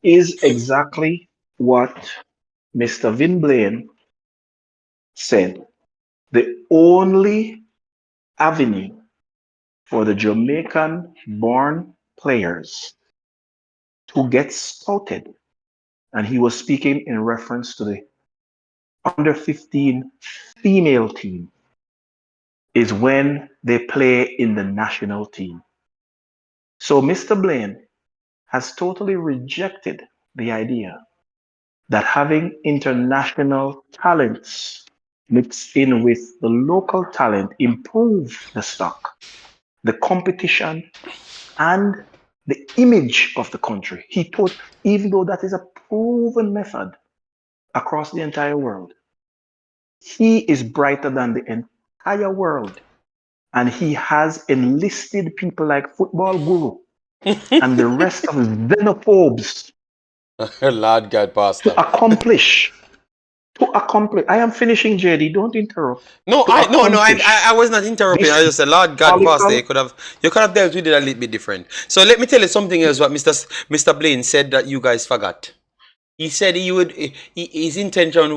[SPEAKER 3] is exactly what Mr. Vin Blaine said. The only avenue for the Jamaican-born players to get scouted, and he was speaking in reference to the under 15 female team, is when they play in the national team. So Mr. Blaine has totally rejected the idea that having international talents mixed in with the local talent improve the stock, the competition, and the image of the country. He thought, even though that is a proven method across the entire world, he is brighter than the entire world. And he has enlisted people like Football Guru and the rest of xenophobes
[SPEAKER 1] Lord God, Pastor.
[SPEAKER 3] to accomplish. I am finishing, JD. Don't interrupt.
[SPEAKER 1] No, I was not interrupting. I just said, Lord God, Pastor, you could have dealt with it a little bit different. So let me tell you something else. What Mr. Blaine said that you guys forgot. He said he would. His intention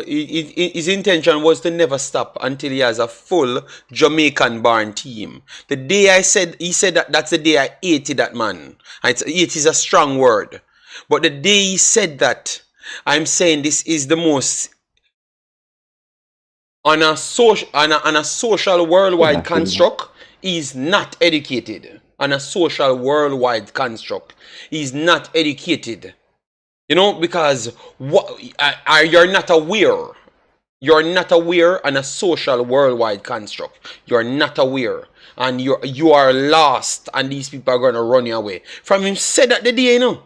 [SPEAKER 1] his intention was to never stop until he has a full Jamaican born team. The day he said that's the day I hated that man. It is a strong word, but the day he said that, I'm saying this is the most on a social worldwide construct. He's not educated. On a social worldwide construct, he's not educated. You know, because you're not aware. You're not aware on a social worldwide construct. You're not aware. And you are lost, and these people are going to run you away. From him said that the day, you know.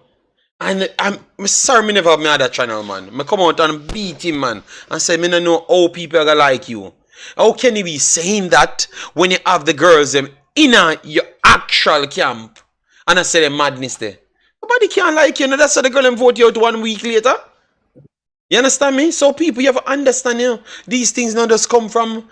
[SPEAKER 1] And I'm sorry me never have my other channel, man. I come out and beat him, man. And say, me don't know how people are going to like you. How can you be saying that when you have the girls in your actual camp? And I say the madness there. Nobody can like you. No, that's how the girl them vote you out 1 week later. You understand me? So people, you have to understand, you know, these things not just come from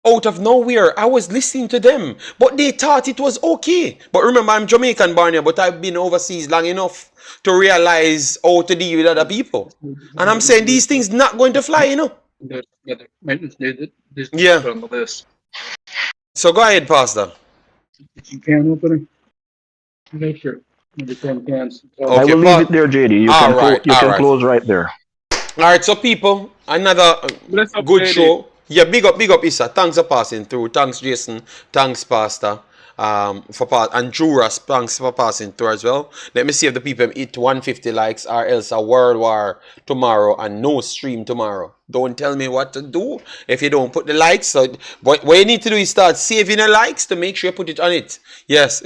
[SPEAKER 1] out of nowhere. I was listening to them, but they thought it was okay. But remember, I'm Jamaican born here, but I've been overseas long enough to realize how to deal with other people. And I'm saying these things not going to fly, you know. Yeah. So go ahead, Pastor.
[SPEAKER 7] You can open it. Make sure. Okay,
[SPEAKER 3] I will leave it there, JD. You can close right there.
[SPEAKER 1] All right, so people, another good show. Yeah, big up Issa. Thanks for passing through. Thanks, Jason. Thanks, Pastor. And Juras, thanks for passing through as well. Let me see if the people hit 150 likes, or else a world war tomorrow and no stream tomorrow. Don't tell me what to do if you don't put the likes. So what you need to do is start saving the likes to make sure you put it on it. Yes.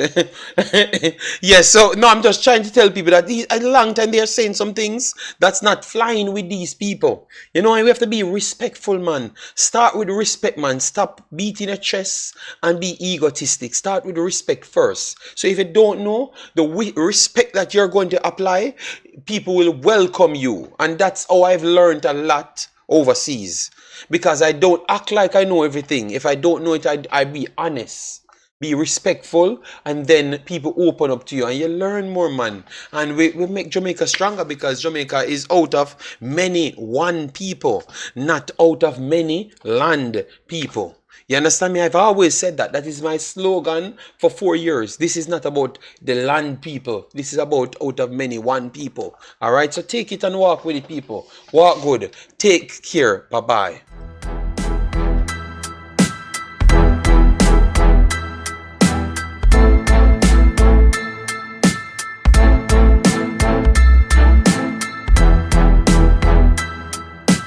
[SPEAKER 1] Yes. So no, I'm just trying to tell people that a long time they're saying some things that's not flying with these people. You know, and we have to be respectful, man. Start with respect, man. Stop beating your chest and be egotistic. Start with respect first. So if you don't know the respect that you're going to apply, people will welcome you. And that's how I've learned a lot overseas, because I don't act like I know everything. If I don't know it, I be honest, be respectful, and then people open up to you and you learn more, man. And we make Jamaica stronger, because Jamaica is out of many one people, not out of many land people. You understand me? I've always said that. That is my slogan for 4 years. This is not about the land people. This is about out of many one people. All right? So take it and walk with it, people. Walk good. Take care. Bye-bye.